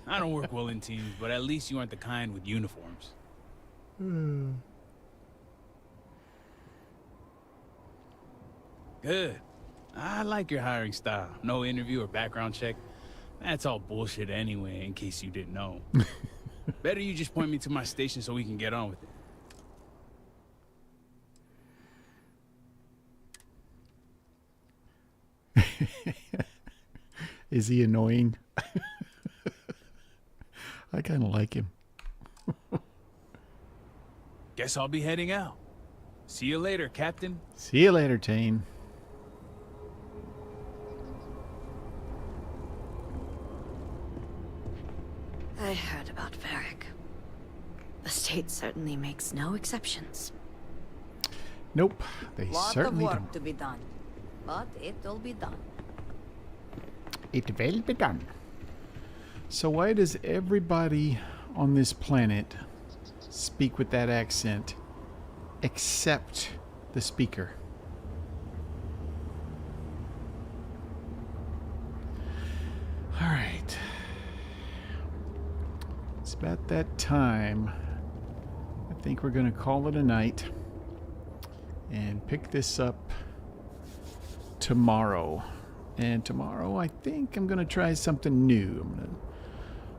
I don't work well in teams, but at least you aren't the kind with uniforms. Good. I like your hiring style. No interview or background check. That's all bullshit anyway, in case you didn't know. Better you just point me to my station so we can get on with it. Is he annoying? I kind of like him. Guess I'll be heading out. See you later, Captain. See you later, Tane. I heard about Varric. The state certainly makes no exceptions. Nope, they Lot certainly of work don't. to be done, but it will be done. It will be done. So why does everybody on this planet speak with that accent except the speaker? All right. It's about that time. I think we're going to call it a night and pick this up tomorrow. And tomorrow, I think I'm gonna try something new.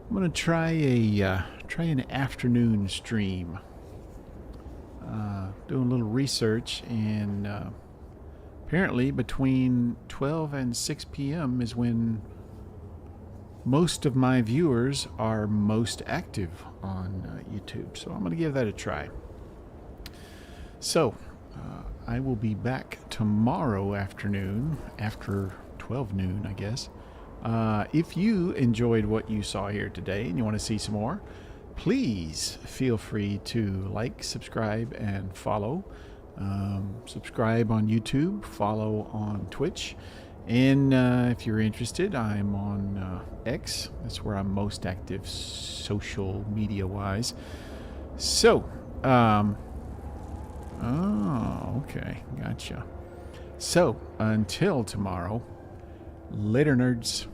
I'm gonna try an afternoon stream. Doing a little research, and apparently between 12 and 6 p.m. is when most of my viewers are most active on YouTube. So I'm gonna give that a try. So I will be back tomorrow afternoon after 12 noon, I guess. If you enjoyed what you saw here today and you want to see some more, please feel free to like, subscribe, and follow. Subscribe on YouTube, follow on Twitch, and if you're interested, I'm on X. That's where I'm most active social media-wise. So, oh, okay, gotcha. So, until tomorrow, later, nerds.